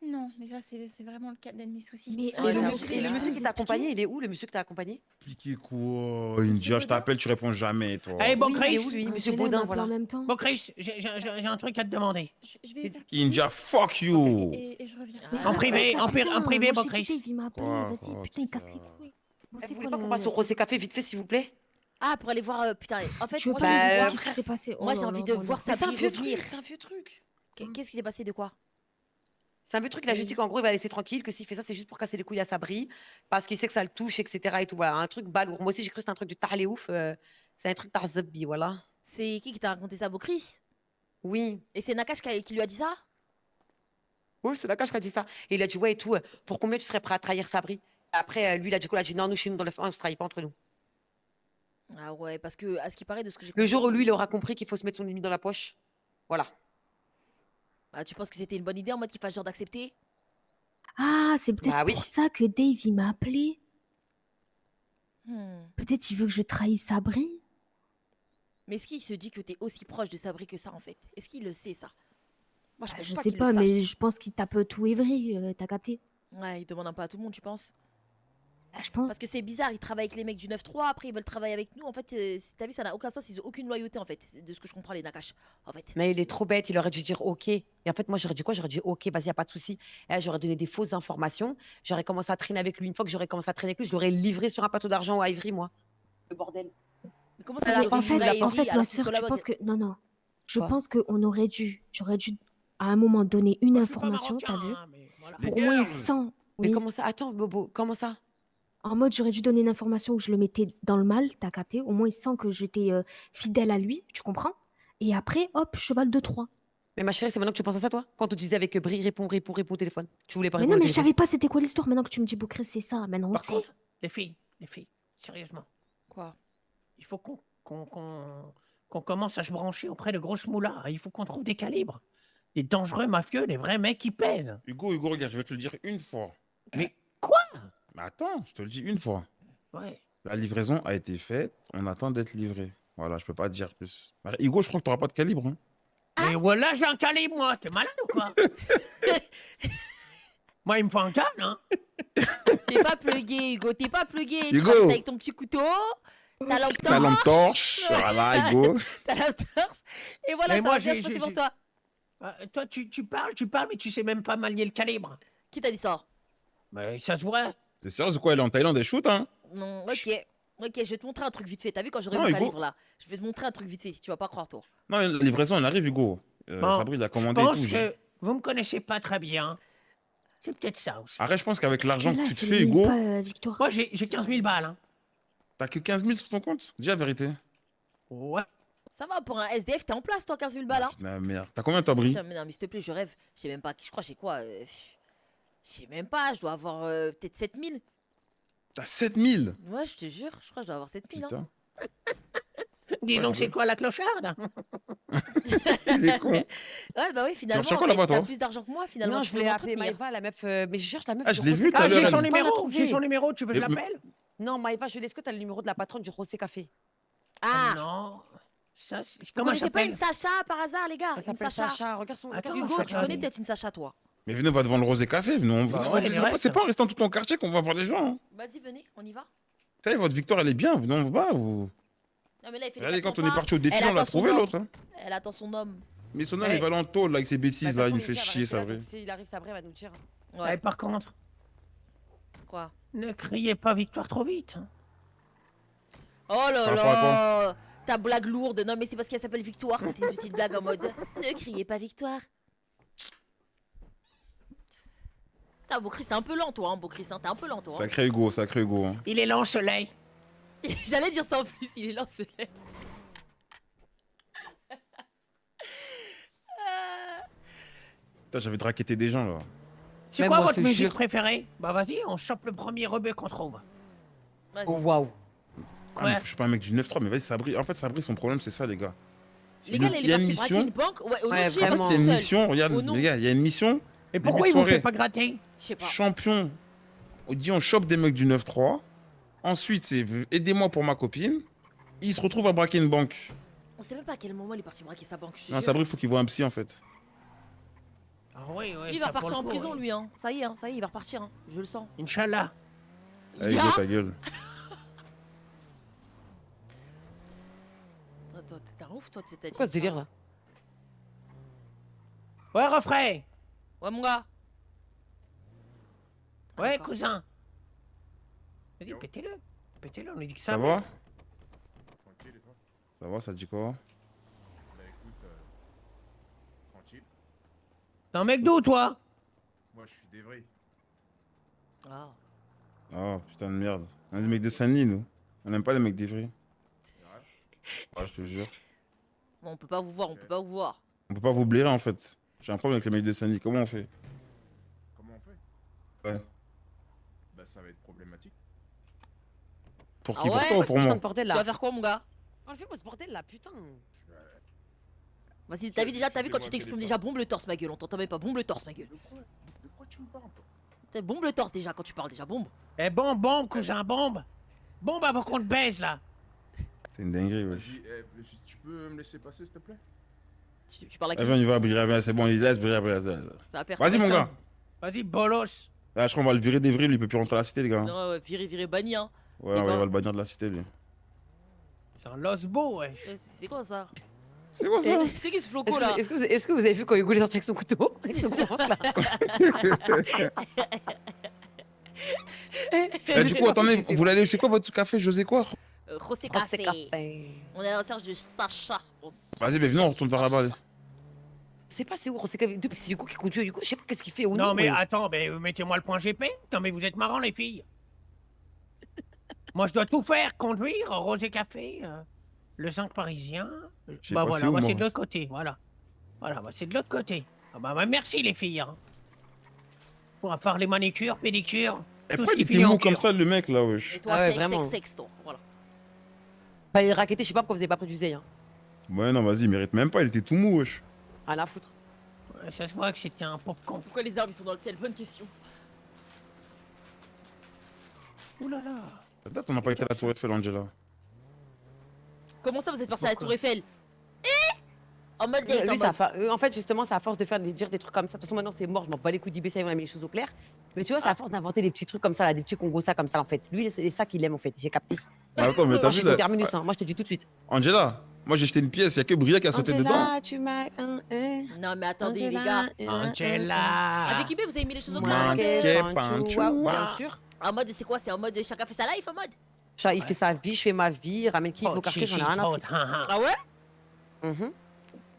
Non, mais ça, c'est vraiment le cas de mes soucis. Mais Et le j'avoue, monsieur, c'est et le là. monsieur Vous qui t'a expliquez accompagné, il est où le monsieur qui t'a accompagné? Expliquer quoi? India, je t'appelle, tu réponds jamais, toi. Allez, bon, Oui, il est Chris. où lui? Ah, Monsieur je l'ai Baudin, appelé voilà. en même temps. Bon, Chris, j'ai un truc à te demander. Je vais faire pipi India, fuck you! et je reviens. Mais En privé, arrête, en putain, privé, moi, bon, je t'ai dit, Chris. Dave, il m'a appelé, Quoi, vas-y, quoi, putain, il casse les putain. couilles. Bon, Vous c'est voulez quoi pas qu'on le- passe au Rosé Café vite fait, s'il vous plaît? Ah, pour aller voir. Putain, en fait, Tu veux moi, pas j'ai nous envie de dire voir- qu'est-ce qui s'est passé? Moi, Oh j'ai là envie là de là voir là. Mais c'est un Sabri vieux revenir. truc, c'est un vieux truc. Qu'est-ce qui s'est passé de quoi? C'est un vieux truc, il a juste dit qu'en gros, il va laisser tranquille, que s'il fait ça, c'est juste pour casser les couilles à Sabri, parce qu'il sait que ça le touche, etc. Et tout, voilà, un truc balourd. Moi aussi, j'ai cru que c'était un truc de tarlé ouf. C'est un truc tarzabbi, voilà. C'est qui t'a raconté ça, Chris? Oui. Et c'est Nakash qui lui a dit ça? Oui, c'est Nakash qui a dit ça. Et il a dit, ouais, et tout, pour combien tu serais prêt à trahir Sabri? Après, lui, il a dit quoi? Il a dit, non, nous, chez nous, dans le F1, on se trahit pas entre nous. Ah ouais, parce que, à ce qui paraît de ce que j'ai Le compris. jour où lui, il aura compris qu'il faut se mettre son ennemi dans la poche. Voilà. Ah, tu penses que c'était une bonne idée en mode qu'il fasse genre d'accepter? Ah, c'est peut-être Bah oui. pour ça que Dave, il m'a appelé. Hmm. Peut-être il veut que je trahisse Sabri. Mais est-ce qu'il se dit que t'es aussi proche de Sabri que ça en fait? Est-ce qu'il le sait ça? Moi je Bah, pense je pas sais qu'il pas, le mais sache. je pense qu'il tape tout Evry, t'as capté? Ouais, il demande un peu à tout le monde, tu penses? Bah, je pense. Parce que c'est bizarre, ils travaillent avec les mecs du 9-3, après ils veulent travailler avec nous. En fait, t'as vu, ça n'a aucun sens, ils ont aucune loyauté en fait, de ce que je comprends, les Nakash. En fait. Mais il est trop bête, il aurait dû dire OK. Et en fait, moi, j'aurais dit quoi? J'aurais dit OK, vas-y, y a pas de souci. Et j'aurais donné des fausses informations. J'aurais commencé à traîner avec lui. Une fois que j'aurais commencé à traîner avec lui, je l'aurais livré sur un plateau d'argent à Ivry, moi. Le bordel. Mais comment Ah, ça, mais tu en aurais fait- livré à En Evry fait, alors ma qu'il soeur, tu collabore penses avec- que. Non, non. Je Quoi pense qu'on aurait dû. J'aurais dû, à un moment, donner une Moi, je suis pas information, t'as marocain, vu? hein, mais voilà. Pour au moins 100. Mais Oui. comment ça? Attends, Bobo, comment ça? En mode, j'aurais dû donner une information où je le mettais dans le mal, t'as capté? Au moins, il sent que j'étais fidèle à lui, tu comprends? Et après, hop, cheval de 3. Mais ma chérie, c'est maintenant que tu penses à ça, toi? Quand tu disais avec Brie, réponds au téléphone. Tu voulais pas Mais répondre non, au mais je téléphone. savais pas c'était quoi l'histoire. Maintenant que tu me dis, Boucré, c'est ça. Maintenant, on Par sait. contre, les filles, sérieusement, Quoi? il faut qu'on commence à se brancher auprès de gros schmoulards. Il faut qu'on trouve des calibres. Des dangereux mafieux, des vrais mecs qui pèsent. Hugo, regarde, je vais te le dire une fois. Mais quoi? Mais attends, je te le dis une fois. Ouais. La livraison a été faite, on attend d'être livré. Voilà, je peux pas te dire plus. Bah, Hugo, je crois que t'auras pas de calibre. Hein. Mais voilà, j'ai un calibre, moi. T'es malade ou quoi? Moi, il me faut un câble, hein. T'es pas plugué, Hugo, t'es pas plugué. Tu Hugo. restes avec ton petit couteau, ta lampe Ta lampe torche. torche, voilà, Hugo. Ta lampe torche. Et voilà, Mais ça moi, va bien se j'ai- passer j'ai- pour toi. Toi, tu parles, mais tu sais même pas manier le calibre. Qui t'a dit ça? Mais ça se voit. C'est sérieux, quoi, elle est en Thaïlande et shoot, hein? Non, ok. Ok, je vais te montrer un truc vite fait. T'as vu quand j'aurai Non, mon Hugo. calibre là? Je vais te montrer un truc vite fait. Tu vas pas croire, toi. Non, la livraison, elle arrive, Hugo. Bon, Sabri l'a Je commandé et pense tout. que vous me connaissez pas très bien. C'est peut-être ça aussi. Après, je pense qu'avavec l'argent que là, tu te c'est fais, le Hugo, pas, Victoire. Moi, j'ai 15 000 balles. Hein. t'as que 15 000 sur ton compte. Dis la vérité. Ouais. Ça va, pour un SDF, t'es en place, toi, 15 000 balles. Hein. La merde. T'as combien, toi, Brie? Putain, mais non, mais s'il te plaît, je rêve. Je sais même pas, je crois, j'ai quoi je sais même pas, je dois avoir peut-être 7 000. T'as 7 000? Ouais, je te jure, je crois que je dois avoir 7 000. Hein. Putain. Dis donc, c'est quoi la clocharde? Il est con. Ouais, bah oui, finalement, cherches quoi là-bas, t'as toi? plus d'argent que moi, finalement. Non, tu je peux voulais appeler m'entretenir. Maëva, la meuf, mais je cherche la meuf. Ah, du je l'ai Rosé vu tout à Café. l'heure, J'ai elle son a- numéro, j'ai son numéro, tu veux que je Mais- l'appelle? Non, Maëva, je l'ai, est-ce que t'as le numéro de la patronne du Rosé Café? Ah, Non. Ça, vous comment elle connaissez pas une s'appelle? Sacha par hasard, les gars? Elle Une s'appelle Sacha. Regarde son. Attends, regarde son Hugo, Instagram. tu connais peut-être une Sacha, toi? Mais venez, on va devant le Rosé Café. Venez, Bah ouais, direct. c'est pas en restant tout ton quartier qu'on va voir les gens. Hein. Vas-y, venez, on y va. Vous savez, votre victoire, elle est bien. Venez, on va. Vous... Non, mais là, il fait les Regardez, 400 quand on est pas. parti au défi, Elle on l'a attend son trouvé, homme. l'autre. Hein. Elle attend son homme. Mais son homme, Eh. il va aller en tôle, là, avec ses Bah, bêtises, de toute là. façon, Il me fait va chier, rester ça là, vrai. donc s'il arrive, Sabré va nous le dire. Eh, par contre, Quoi? ne criez pas victoire trop vite. Oh là Par rapport à là! Ta blague lourde. Non, mais c'est parce qu'elle s'appelle Victoire. C'était une petite blague en mode ne criez pas Victoire. Putain, beau Christ, t'es un peu lent, toi, hein, beau Christ. Hein, t'es un peu lent, toi. Hein. Sacré Hugo, sacré Hugo. Hein. Il est lent, soleil. J'allais dire ça en plus, il est lent, ce lait. Putain, j'avais draquetté des gens, là. C'est Même quoi moi, votre je te musique jure. préférée? Bah vas-y, on chope le premier rebeu qu'on trouve. Vas-y. Oh, waouh. Ah, Ouais. mais je suis pas un mec du 9-3, mais vas-y, Sabri. En fait, Sabri, son problème, c'est ça, les gars. Les gars, là, il Il y est a une parti braquer mission. une banque. Ouais, au nom Ouais, de Jésus, En fait, vraiment. il y a une seul. mission. Regarde, Au nom- les gars, il y a une mission. Et pourquoi Début ils de vous fait soirée. pas gratter? Je sais pas. Champion. On dit, on chope des mecs du 9-3. Ensuite, c'est aidez-moi pour ma copine. Il se retrouve à braquer une banque. On sait même pas à quel moment il est parti braquer sa banque. je te Non, jure. Sabri, il faut qu'il voit un psy, en fait. Ah oui, oui. Lui, il va ça, pour repartir le en coup, prison, oui. lui. Hein. Ça y est, il va repartir. Hein. Je le sens. Inch'Allah. Allez, Ya go, ta gueule. Attends, t'es un ouf, toi, t'as dit. C'est quoi ce délire là? Ouais, refrain. Ouais, mon gars. Ah, Ouais, d'accord. cousin. Vas-y, pétez-le. Pétez-le, on lui dit que ça. Ça va? Ça va, ça te dit quoi? Tranquille. T'es un mec d'où, toi? Moi, je suis d'Evry. Ah. Oh, putain de merde. On est des mecs de Saint-Denis, nous. On n'aime pas les mecs d'Ivry. Ah, je te jure. Bon, on peut pas vous voir, on peut pas vous voir. On peut pas vous blairer, en fait. J'ai un problème avec les mecs de Saint-Denis. Comment on fait? Comment on fait? Ouais. Bah, ça va être problématique. Pour Ah qui? Pour ouais? toi ou Quoi, ce pour putain moi? de bordel Tu là? vas faire quoi, mon gars? Enlevez-moi ce bordel là, putain. Vas-y, t'as vu déjà, t'as vu quand tu Excusez-moi, t'exprimes téléphone. déjà, bombe le torse, ma gueule. On t'entend même pas, bombe le torse, ma gueule. De quoi tu me parles, toi? T'as bombe le torse déjà quand tu parles, déjà, bombe. Eh, bombe, cousin, bombe. Bombe avant qu'on te baise, là. C'est une dinguerie, wesh. Vas-y, tu peux me laisser passer, s'il te plaît? Tu parles à qui? Ah, viens, on y va, Brilla, c'est bon, il laisse Brilla. Ça va perdre. Vas-y, mon gars. Vas-y, bolos. Là, je crois qu'on va le virer d'Evry, lui, il peut plus rentrer à la cité, les gars. Non, ouais, viré, banni, hein. Ouais, Et on ben- va le bannir de la cité, lui. C'est un losbo, wesh. C'est quoi ça? C'est quoi ça? C'est qui ce floco Est-ce là? est-ce que vous avez vu quand Hugo est sorti avec son couteau? Avec son gros ventre, là. Eh, du coup, attendez, vous voulez aller, c'est quoi votre café, José quoi? José Oh, c'est Café. café. On est à la recherche de Sacha. Vas-y, mais venez, on retourne vers là-bas. allez. Je sais pas c'est où, c'est café. Depuis que c'est Hugo qui conduit, Hugo, je sais pas qu'est-ce qu'il fait au Non, nom, mais wesh. attends, mais mettez-moi le point GP. Non, mais vous êtes marrants, les filles. Moi, je dois tout faire. Conduire, Rosé Café, le 5 parisien. sais Bah pas voilà, c'est où, bah, moi. c'est de l'autre côté, voilà. Voilà, bah, c'est de l'autre côté. Ah bah, merci, les filles. Hein. Bon, à part les manicures, pédicures, Et tout ce pourquoi qui il était finit en mou comme cure. ça, le mec, là, wesh? Et toi, Ah ouais, sexe, vraiment. sexe, sexe, toi. Voilà. Bah, il est raquetté, je sais pas pourquoi vous avez pas pris du Zay, hein. Ouais, non, vas-y, il mérite même pas, il était tout mou, wesh. Rien à foutre. Ouais, ça se voit que c'était un pauvre con. Pourquoi les arbres ils sont dans le ciel? Bonne question. Ouh là là. Ça date, on n'a pas été à la Tour Eiffel, Angela. Comment ça vous êtes parti à la Pourquoi Tour Eiffel? En mode date, en Lui, ça mode... en fait, justement, c'est à force de dire des trucs comme ça. De toute façon, maintenant, c'est mort, je m'en bats les couilles d'IB, ça, on a mis les choses au clair. Mais tu vois, c'est à force d'inventer des petits trucs comme ça, là, des petits congos ça comme ça, en fait. Lui, c'est ça qu'il aime, en fait, j'ai capté. Mais attends, mais t'as Moi, je vu suis là? au terminus, hein. Moi, je te dis tout de suite. Angela, moi j'ai jeté une pièce, il y a que Bria qui a sauté dedans. Angela, tu m'as Non mais attendez les Angela, gars. Angela. Avec IB vous avez mis les choses au clair. Manqué, Panchou, Panchou, waouh, waouh. bien sûr. En mode c'est quoi? C'est en mode chacun fait sa life en mode? Chat, il fait sa vie, je fais ma vie, ramène qui Oh, au quartier, j'en ai chichi, rien à trop, foutre. Ah ouais? Mhm.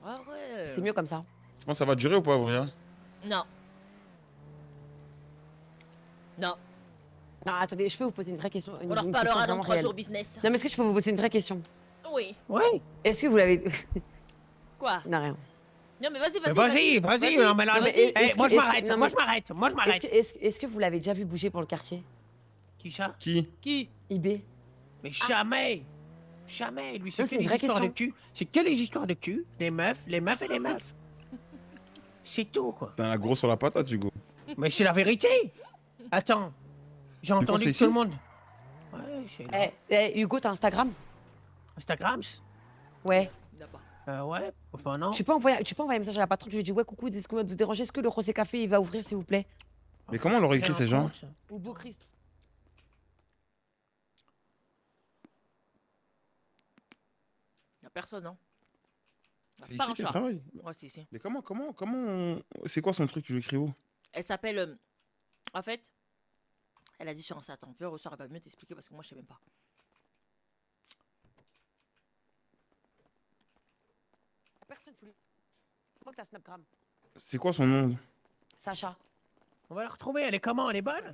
Ah ouais. C'est mieux comme ça. Je pense que ça va durer ou pas, Bria? Non. Non. Non, attendez, je peux vous poser une vraie question. On en reparlera dans 3 jours business. Non, mais est-ce que je peux vous poser une vraie question? Oui. Oui. Est-ce que vous l'avez. Quoi? Non, rien. Non, mais vas-y, vas-y. Vas-y, non, mais là, moi je m'arrête. Est-ce que vous l'avez déjà vu bouger pour le quartier? Qui ça? Qui? IB. Mais jamais. Jamais. Lui, c'est Non, c'est que une les vraie histoires de question. cul. C'est que les histoires de cul. Les meufs et les meufs. C'est tout, quoi. T'as un gros sur la patate, Hugo. Mais c'est la vérité. Attends. J'ai penses entendu que ici tout le monde. Ouais, c'est là. Hugo, t'as Instagram? Instagrams? Ouais. Ouais. Enfin, non. Tu peux envoyer un message à la patronne, tu lui dis ouais, coucou, excusez-moi de vous déranger, est-ce que le José Café il va ouvrir s'il vous plaît? Mais comment on leur écrit ces gens? Ou Beau Christ. Y'a personne, hein. C'est Pas ici un qu'elle chat. travaille. Ouais, c'est ici. Mais c'est quoi son truc? Tu l'écris où? Elle s'appelle. En fait, elle a dit sur Insta. Attends, viens au soir, elle va mieux t'expliquer parce que moi je sais même pas. Personne ne Pourquoi t'as Snapgram? C'est quoi son nom? Sacha. On va la retrouver. Elle est comment? Elle est bonne?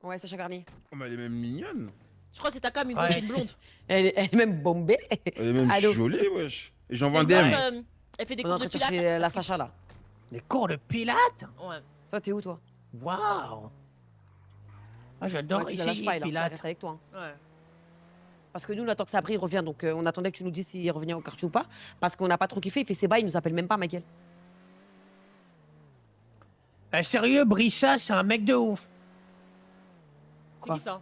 Ouais, Sacha Garnier. Oh, mais elle est même mignonne. Je crois que c'est ta cam, Hugo, Ouais. c'est une blonde. Elle est même bombée. Elle est même Allô. jolie, wesh. Et j'envoie un C'est une DM. meuf, elle fait des On est cours en de train de pilates. chercher la Sacha là. Des cours de pilates? Ouais. Toi, t'es où toi? Waouh. Ah, j'adore Ouais, tu la lâches ici, pas, il pilates. reste avec toi. Hein. Ouais. Parce que nous, on attend que Sabri revienne, donc on attendait que tu nous dises s'il revient au quartier ou pas. Parce qu'on n'a pas trop kiffé, il fait ses bails, il nous appelle même pas, ma gueule. Sérieux, Brissa, c'est un mec de ouf. C'est qui ça?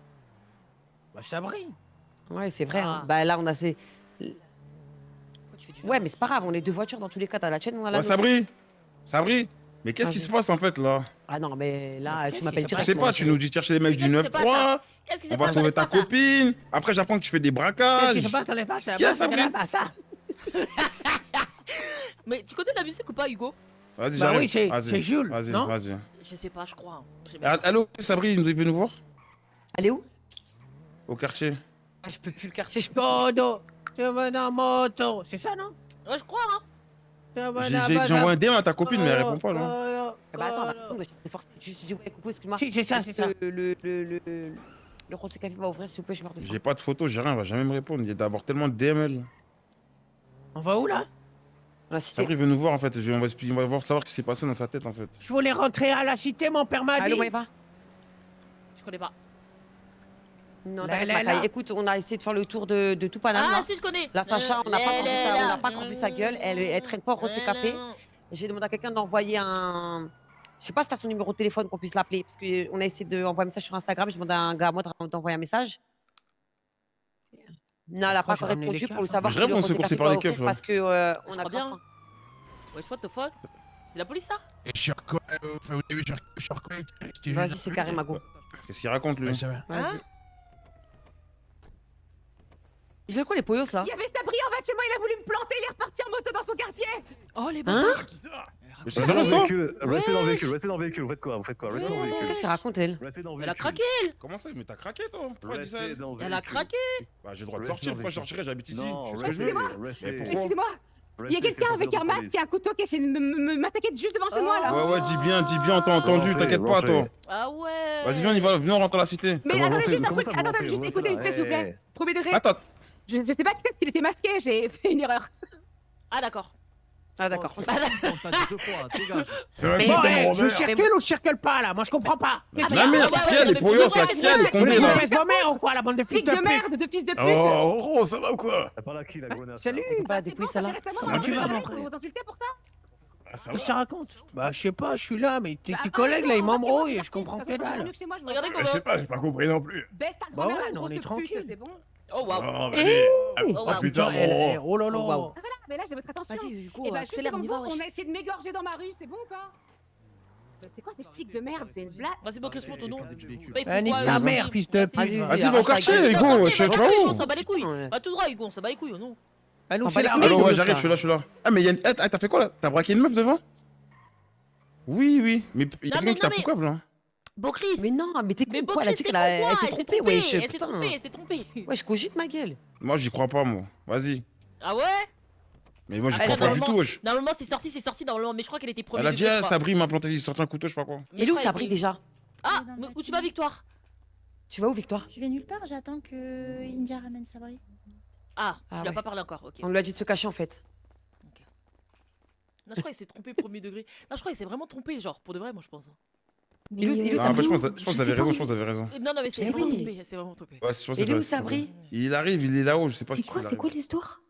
Bah, Sabri. Ouais, c'est vrai. Ah. Hein. Bah là, on a ces. Pourquoi tu fais du Ouais, mais c'est pas grave, on est deux voitures dans tous les cas. T'as la tienne, on a la Ouais, nôtre. Sabri. Mais qu'est-ce qui Vas-y. se passe en fait là? Ah non, mais là, Mais tu qu'est-ce m'appelles qui se direct. Je sais moi, pas, tu nous dis de chercher les mecs Mais du qu'est-ce qui se passe, 9-3. Qu'est-ce qui se On va passe? sauver ta copine. Après, j'apprends que tu fais des Qu'est-ce braquages. qui se passe dans les pattes? Qu'est-ce qu'il y a, Sabri? Ça. Mais tu connais la musique ou pas, Hugo? Vas-y, Bah j'arrive. oui, c'est Vas-y, Jules, Vas-y, non? vas-y. Je sais pas, je crois. Hein. J'ai même Ah, pas. allô, Sabri, il veut nous voir? Elle est où? Au quartier. Ah, je peux plus le quartier, je peux. Dodo, je veux dans moto. C'est ça, non? Ouais, je crois, hein. J'ai envoyé un DM à ta copine, mais elle répond pas là. Eh bah attends, c'est forcé. Je te dis, ouais, coucou, excuse-moi. Si, c'est ça, Est-ce c'est ça. que le José Café va ouvrir, s'il vous plaît, je meurs de faim. J'ai pas de photo, j'ai rien, elle va jamais me répondre. Il y a d'avoir tellement de DML. On va où, là? La cité. Sabri veut nous voir en fait. On va voir savoir ce qui s'est passé dans sa tête en fait. Je voulais rentrer à la cité, mon père m'a dit. Allô, Maëva? Je connais pas. Non, Là, t'inquiète, là, Macaille. là. Écoute, on a essayé de faire le tour de tout Paname. Ah, là. si, je connais. La Sacha, on n'a là, pas encore vu sa gueule. Elle traîne pas au Rosé Café. J'ai demandé à quelqu'un d'envoyer un. Je sais pas si t'as son numéro de téléphone qu'on puisse l'appeler. Parce qu'on a essayé d'envoyer un message sur Instagram. J'ai demandé à un gars à moi d'envoyer un message. Non, elle n'a pas Pourquoi encore j'ai ramené répondu les pour keufs, savoir hein. si Je le réponds, Rosé c'est qu'on Café s'est parlé va keufs, ouvrir là. parce que on a crois bien. grave faim. Wesh, what the fuck? C'est la police, ça? Et je suis reconnecté. Vas-y, c'est carré, Mago. Qu'est-ce qu'il raconte lui? ça va. Vas-y. Il fait quoi les poyos là? Il y avait Sabri en fait chez moi, il a voulu me planter, il est reparti en moto dans son quartier. Oh, les Hein? bâtards! Mais c'est sérieux, toi? Restez dans le véhicule, restez dans le véhicule, vous faites quoi? Vous faites quoi? Restez dans le véhicule. Qu'est-ce qu'il raconte elle? Restez dans le Elle a véhicule. craqué, elle! Comment ça? Mais t'as craqué toi? Pourquoi tu dis ça? Restez dans le Elle a véhicule. craqué! Bah j'ai le droit de Restez sortir, dans pourquoi le je sortirais? J'habite ici. Non, Je fais ce que je veux. restez, restez. Mais pourquoi? Excusez-moi, il y a Restez, quelqu'un c'est avec pour un la masque qui est à couteau qui essaie de m'attaquer juste devant chez moi là. Ouais, ouais, dis bien, on t'a entendu, Rentrez, t'inquiète pas toi. rentrez. Ah ouais! Vas-y, viens, on y va, viens, on rentre à la cité. Mais Comment attendez vous juste un faites? truc, Comment ça, vous attendez rentrez? juste Vous écoutez restez vite fait s'il vous là. plaît. Premier degré. Attends, Je sais pas peut-être qu'il était masqué, j'ai fait une erreur. Ah, d'accord. Ah d'accord. On t'a dit 2 fois, dégage. c'est vrai que Bon, c'est je circule ou je circule pas, là? Moi, je comprends pas. Mais la merde, qu'est-ce qu'il y a, les poyos là? Qu'est-ce qu'il y a, les Vous condés vous là? faites vos mères ou quoi, la bande de fils Flic de de pute? merde, de fils de pute. Oh, Roro, ça va ou quoi? T'as pas la qui, la grenasse? Salut. Pas des C'est couilles bon, ça là. ça reste à moi, Comment tu vous vas, m'insultez, vous m'insultez pour ça? Ah, ça Qu'est-ce que ça raconte? Bah, je sais pas, je suis là, mais tes Bah, collègues là, ils attends, m'embrouillent et attends, je comprends ça que se passe dalle. mieux que chez moi, je me Regardez rends comment. Je sais pas, j'ai pas compris non plus. Baisse ta Bah grand-mère, ouais, la non, on est grosse tranquille. pute, c'est bon. Oh, waouh! Oh, vas-y. Oh, Ah putain, Roro. Oh là là. Oh, waouh. Ah, voilà, mais là j'ai votre attention. Vas-y, Hugo, Et bah, juste accélère, devant on y va, vous, wesh. on a essayé de m'égorger dans ma rue, c'est bon ou pas? C'est quoi ces flics de merde? C'est une blague? Vas-y, bon, qu'est-ce ton nom? Bah, il faut Nique quoi, ta Hugo? mère, fils de pute. Vas-y, Vas-y, arrache va au ta quartier, gueule. Hugo, Va au je suis quartier, ciao. on s'en bat les couilles. Putain, ouais. Va tout droit, Hugo, on s'en bat les couilles, non? Elle nous On fait va la les Allô, couilles, ouais, Hugo, j'arrive, là. je suis là. Ah, mais t'as fait quoi là? T'as braqué une meuf devant? Oui, oui, mais il y a Non, quelqu'un mais qui t'a non, pris quoi là? Bon, Chris! Mais non, mais t'es con Mais quoi? bon, Elle a Chris, dit t'es qu'elle a- con, elle quoi? s'est trompée, wesh. Elle s'est Putain. trompée, elle s'est trompée. Ouais, je cogite ma gueule. Moi, j'y crois pas, moi. Vas-y. Ah ouais? Mais moi, j'y Ah, crois pas du normalement- tout, wesh. Normalement, c'est sorti normalement, mais je crois qu'elle était première. Elle a dit, ah, Sabri m'a planté, il sorti un couteau, je sais pas quoi. Il est où Sabri déjà? Ah, dans le mais où tu bâtiment. vas, Victoire? Tu vas où, Victoire? Je vais nulle part, j'attends que India ramène Sabri. Ah, tu Ah lui as ouais. pas parlé encore, ok. On lui a dit de se cacher en fait. Non, je crois qu'il s'est trompé premier degré. Non, je crois qu'il s'est vraiment trompé, genre, pour de vrai, moi, je pense. Il est où- il est où Non, en fait, Sabri? je pense que vous avez raison, je pense que vous avez raison. Non, non, mais c'est Eh vraiment oui. trompé, c'est vraiment trompé. Ouais, je pense Il que est où, ça va, Sabri? Il arrive, il est là-haut, je sais pas C'est si quoi, c'est quoi l'histoire?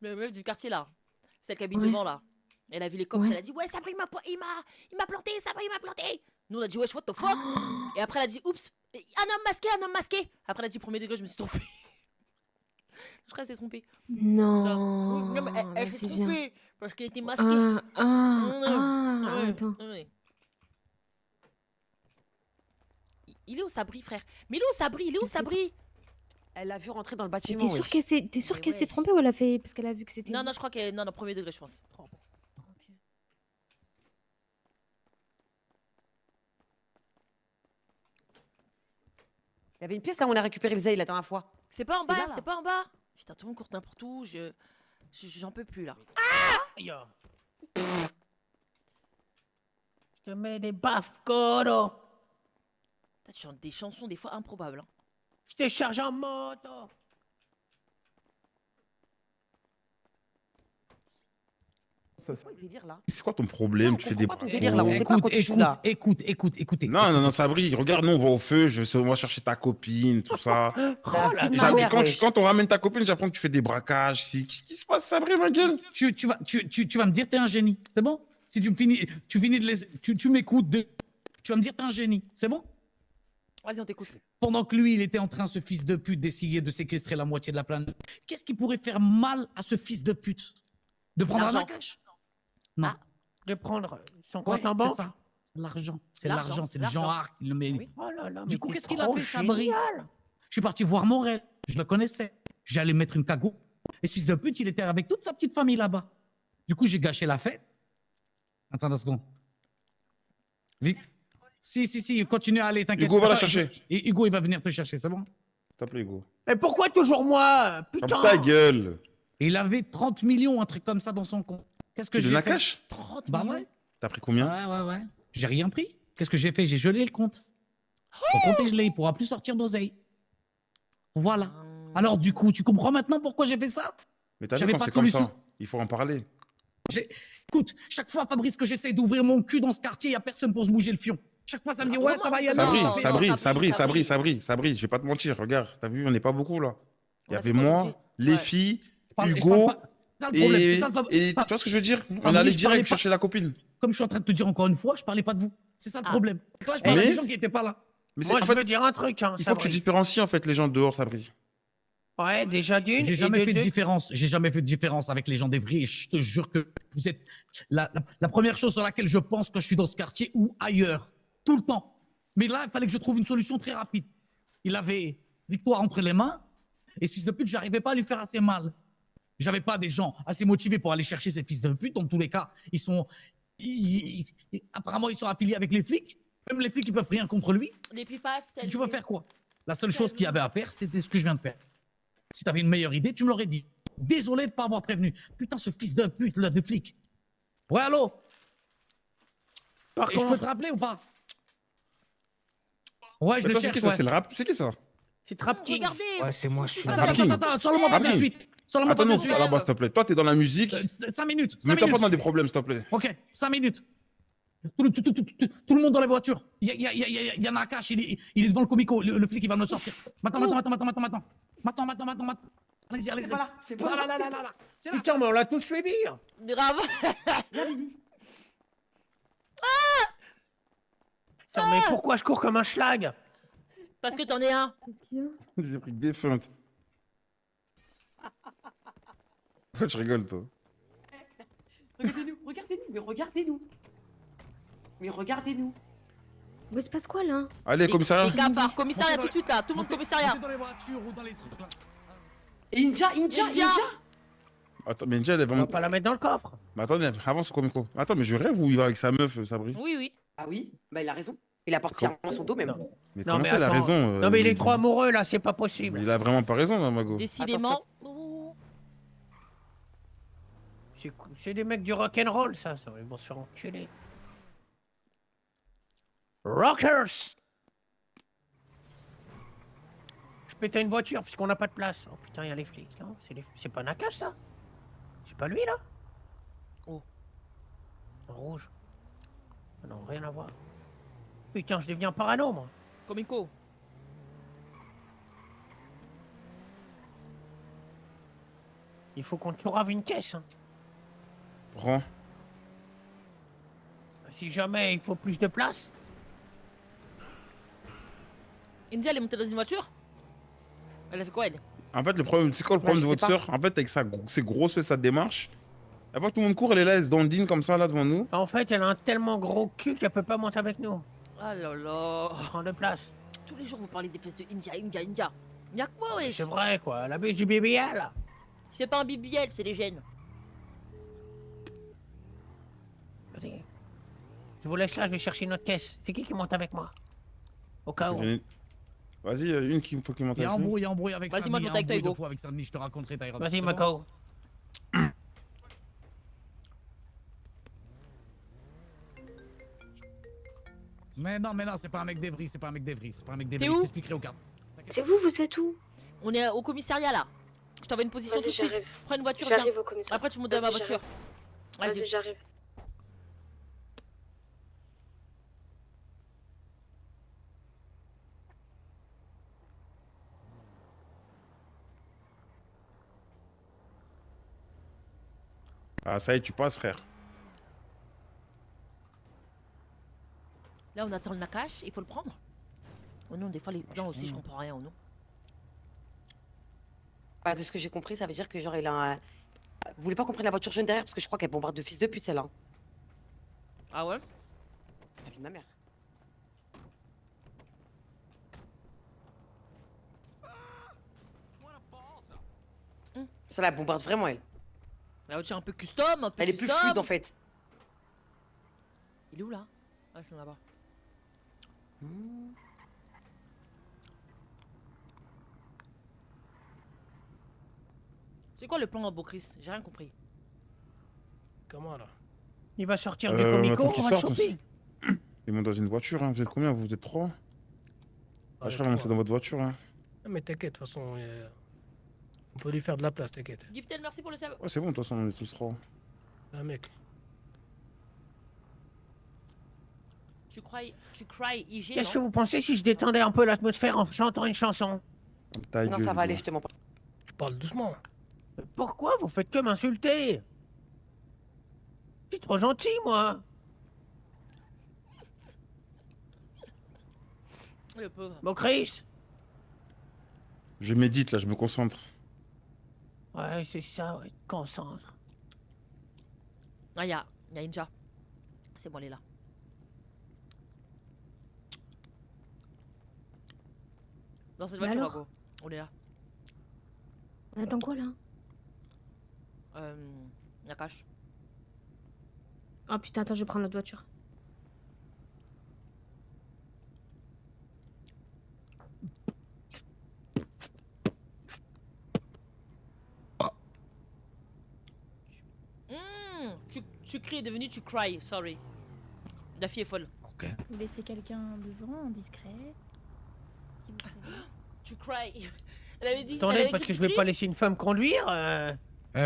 Le meuf du quartier, là. Celle qui habite devant, là. Elle a vu les cops, Ouais. elle a dit, ouais, Sabri il m'a planté, Sabri il m'a planté. Nous, on a dit, wesh, what the fuck? Et après, elle a dit, oups, un homme masqué, un homme masqué. Après, elle a dit, premier degré, je me suis trompée. Je crois qu'elle s'est trompée. Non, Non, mais elle s'est vas-y, viens. trompée. Parce qu'elle était masquée. Attends. Ouais. Il est où Sabri, frère? Mais il est où Sabri? Il est où Sabri? Elle l'a vu rentrer dans le Mais bâtiment. t'es sûr qu'elle s'est trompée ou elle a fait parce qu'elle a vu que c'était. Non, non, je crois qu'elle. Non, non, premier degré, je pense. Il y avait une pièce là où on a récupéré le Zay la dernière fois. C'est pas en C'est bas, là, là. c'est pas en bas. Putain, tout le monde court n'importe où. J'en peux plus là. Aïe. Je te mets des baffes, Coro. Tu chantes des chansons des fois improbables. Hein. Je te charge en moto. C'est quoi ton problème? Tu fais des. ton délire, là, on sait pas quoi tu joues, là. Écoutez. Non, non, non, Sabri, regarde, nous on va au feu, on va chercher ta copine, tout ça. Et Sabri, quand on ramène ta copine, j'apprends que tu fais des braquages. Qu'est-ce qui se passe, Sabri, ma gueule? Tu vas me dire t'es un génie, c'est bon? Si tu finis de les, tu m'écoutes, tu vas me dire t'es un génie, c'est bon? Vas-y, on t'écoute. Pendant que lui, il était en train, ce fils de pute, d'essayer de séquestrer la moitié de la planète, qu'est-ce qui pourrait faire mal à ce fils de pute? De prendre un L'argent. cash? Non. De prendre son Ouais, compte en c'est banque. ça. C'est l'argent. C'est L'argent, l'argent. C'est le l'argent. genre arc. Il le met. Oh là là, Du mais coup, t'es qu'est-ce qu'il a trop fait, Sabri? génial. Je suis parti voir Morel. Je le connaissais. J'allais mettre une cagoule. Et ce fils de pute, il était avec toute sa petite famille là-bas. Du coup, j'ai gâché la fête. Attends 2 secondes. Vite. Si, continue à aller, t'inquiète. Hugo va la Attends, chercher. Et Hugo, il va venir te chercher, c'est bon? S'il te plaît, Hugo. Mais pourquoi toujours moi? Putain. Ferme ta gueule. Il avait 30 millions, un truc comme ça dans son compte. Qu'est-ce que Tu j'ai donnes la fait? cash? 30 Bah millions. ouais. T'as pris combien? Ouais. J'ai rien pris. Qu'est-ce que j'ai fait? J'ai gelé le compte. Son compte est gelé, il pourra plus sortir d'oseille. Voilà. Alors du coup, tu comprends maintenant pourquoi j'ai fait ça? Mais t'as vu J'avais quand pas c'est de comme solution. ça. Il faut en parler. Écoute, chaque fois, Fabrice, que j'essaie d'ouvrir mon cul dans ce quartier, il n'y a personne pour se bouger le fion. Chaque fois, ça me dit, ouais, ça va y aller. Sabri, je vais pas te mentir, regarde, t'as vu, on n'est pas beaucoup là. Il y On a avait fait quoi moi, aujourd'hui? les Ouais. filles, Je parle Hugo, pas- c'est ça le problème, c'est ça le et tu vois ce que je veux dire? On Fabrice, allait je parlais direct pas- chercher la copine. Comme je suis en train de te dire encore une fois, je parlais pas de vous. C'est ça le Ah. problème. C'est que là, je parlais à Mais- des gens qui n'étaient pas là. Mais Moi, en je fait, veux dire un truc, hein, il faut que tu Sabri. différencies en fait les gens dehors, Sabri. Ouais, déjà d'une. J'ai et jamais de fait de deux. différence. J'ai jamais fait de différence avec les gens d'Evry et je te jure que vous êtes la première chose sur laquelle je pense quand je suis dans ce quartier ou ailleurs. Tout le temps. Mais là, il fallait que je trouve une solution très rapide. Il avait Victoire entre les mains et fils de pute, j'arrivais pas à lui faire assez mal. J'avais pas des gens assez motivés pour aller chercher ces fils de pute. Dans tous les cas, apparemment, ils sont affiliés avec les flics. Même les flics, ils peuvent rien contre lui. Les pipas, Tu vas faire quoi? La seule chose qu'il y avait à faire, c'était ce que je viens de faire. Si tu avais une meilleure idée, tu me l'aurais dit. Désolé de ne pas avoir prévenu. Putain, ce fils de pute, là, de flic. Ouais, allô? Par Et je peux contre, te rappeler ou pas? Ouais, je le Attends, c'est cherche, qui ça? ouais. C'est le rap? C'est qui ça? c'est Trap King. Regardez. Ouais, c'est moi, je suis Attends, Trap King. attends, sors-le-moi pas de Trap King. suite. Sors-le-moi pas Attends, de non, suite. là-bas, s'il te plaît. Toi, t'es dans la musique. 5 minutes. Ne mets-toi pas dans des problèmes, s'il te plaît. Ok, 5 minutes. Tout le monde dans la voiture. Il y a Nakash, il est devant le comico. Le flic, il va me sortir. Attends. Allez-y. C'est pas là. Là. C'est là. Putain, mais on l'a tous suivi. Grave. Putain, mais pourquoi je cours comme un schlag? Parce que t'en es un. J'ai pris des feintes. Pourquoi tu rigoles, toi? Regardez-nous. Mais se passe quoi là? Allez, commissariat. Les cafards, commissariat tout de suite là. Tout le monde Montez commissariat. dans les voitures ou dans les trucs là. Et India. Attends, mais Ninja, elle est On vraiment. va pas la mettre dans le coffre. Mais attendez, avance au comico. Attends, mais je rêve ou il va avec sa meuf, Sabri? Oui, oui. Ah oui, bah il a raison. Il a porté à son dos même. Mais Non, comment mais ça, il a attends. raison? Non, mais il est trop amoureux là, c'est pas possible. Il a vraiment pas raison, hein, Mago. Décidément. C'est des mecs du rock'n'roll, ça. Ils vont se faire enculer. Rockers! Je pétais une voiture puisqu'on n'a pas de place. Oh putain, il y a les flics, non? C'est pas Nakash, ça? C'est pas lui, là? Oh. En rouge. Ah non, rien à voir. Putain, je deviens parano, moi. Comico. Il faut qu'on te rave une caisse. Hein. Prends. Si jamais il faut plus de place. India, elle est montée dans une voiture? Elle a fait quoi, elle? En fait, le problème, c'est quoi le problème de votre sœur? En fait, avec ses grosses sa démarche, avant que tout le monde court, elle est là, elle se dandine comme ça, là, devant nous. En fait, elle a un tellement gros cul qu'elle peut pas monter avec nous. Ah là là. Prends de place. Tous les jours, vous parlez des fesses de India, India, India. Y'a que moi, wesh. C'est vrai, quoi. La buse du BBL. C'est pas un BBL, c'est des gènes. Vas-y. Je vous laisse là, je vais chercher une autre caisse. C'est qui monte avec moi? Au cas où. Vas-y, une qui faut qu'il monte avec nous. Il y a embrouille avec Vas-y, Samy. moi, Il je y a monte avec toi, embrouille deux Hugo. fois avec Samy, je te raconterai, Tyrone. Vas-y, C'est bon Mako. Mais non, c'est pas un mec d'Evry, c'est pas un mec d'Evry, c'est pas un mec T'es d'Evry, où? je t'expliquerai au cartes. C'est vous êtes où? On est au commissariat, là. Je t'envoie une position tout de Vas-y, suite. j'arrive. Prends une voiture, viens. J'arrive au commissariat. Après, tu montes dans ma Vas-y, voiture. Vas-y, j'arrive. Ah, ça y est, tu passes, frère. Là, on attend le Nakash, il faut le prendre. Oh non, des fois, les plans aussi, je comprends rien, oh non. Bah, de ce que j'ai compris, ça veut dire que genre il a un... Vous voulez pas qu'on prenne la voiture jaune derrière parce que je crois qu'elle bombarde de fils de pute celle-là. Ah ouais? La vie de ma mère. Ça la bombarde vraiment elle. La voiture un peu custom, un peu Elle est plus fluide en fait. Il est où là? Ah, je suis là-bas. C'est quoi le plan en beau Chris? J'ai rien compris. Comment là? Il va sortir du comico, attends on qu'il va le sorte. choper. Ils montent dans une voiture, hein. Vous êtes combien? Vous êtes 3? Ah, je crois monter dans votre voiture, là. Ah, mais t'inquiète, de toute façon, on peut lui faire de la place, t'inquiète. Gifted, merci pour le serveur. Ouais, c'est bon, de toute façon, on est tous 3. Ah, mec. Tu crois IG, Qu'est-ce que vous pensez si je détendais un peu l'atmosphère en chantant une chanson? Non, ça va aller, je te mens pas. Je parle doucement. Pourquoi vous faites que m'insulter? Je suis trop gentil, moi. Le pauvre. Bon, Chris? Je médite, là, je me concentre. Ouais, c'est ça, ouais, concentre. Ah, y'a Inja. C'est bon, elle est là. Dans cette Mais voiture, alors Mago. On est là. On attend quoi là? Nakash. Oh putain, attends, je vais prendre l'autre voiture. Tu cries est devenu tu cry, sorry. La fille est folle. Ok. Vous laissez quelqu'un devant, discret. Qui vous prévient. Tu cry. Elle avait dit. Attendez, parce que je vais pas laisser une femme conduire.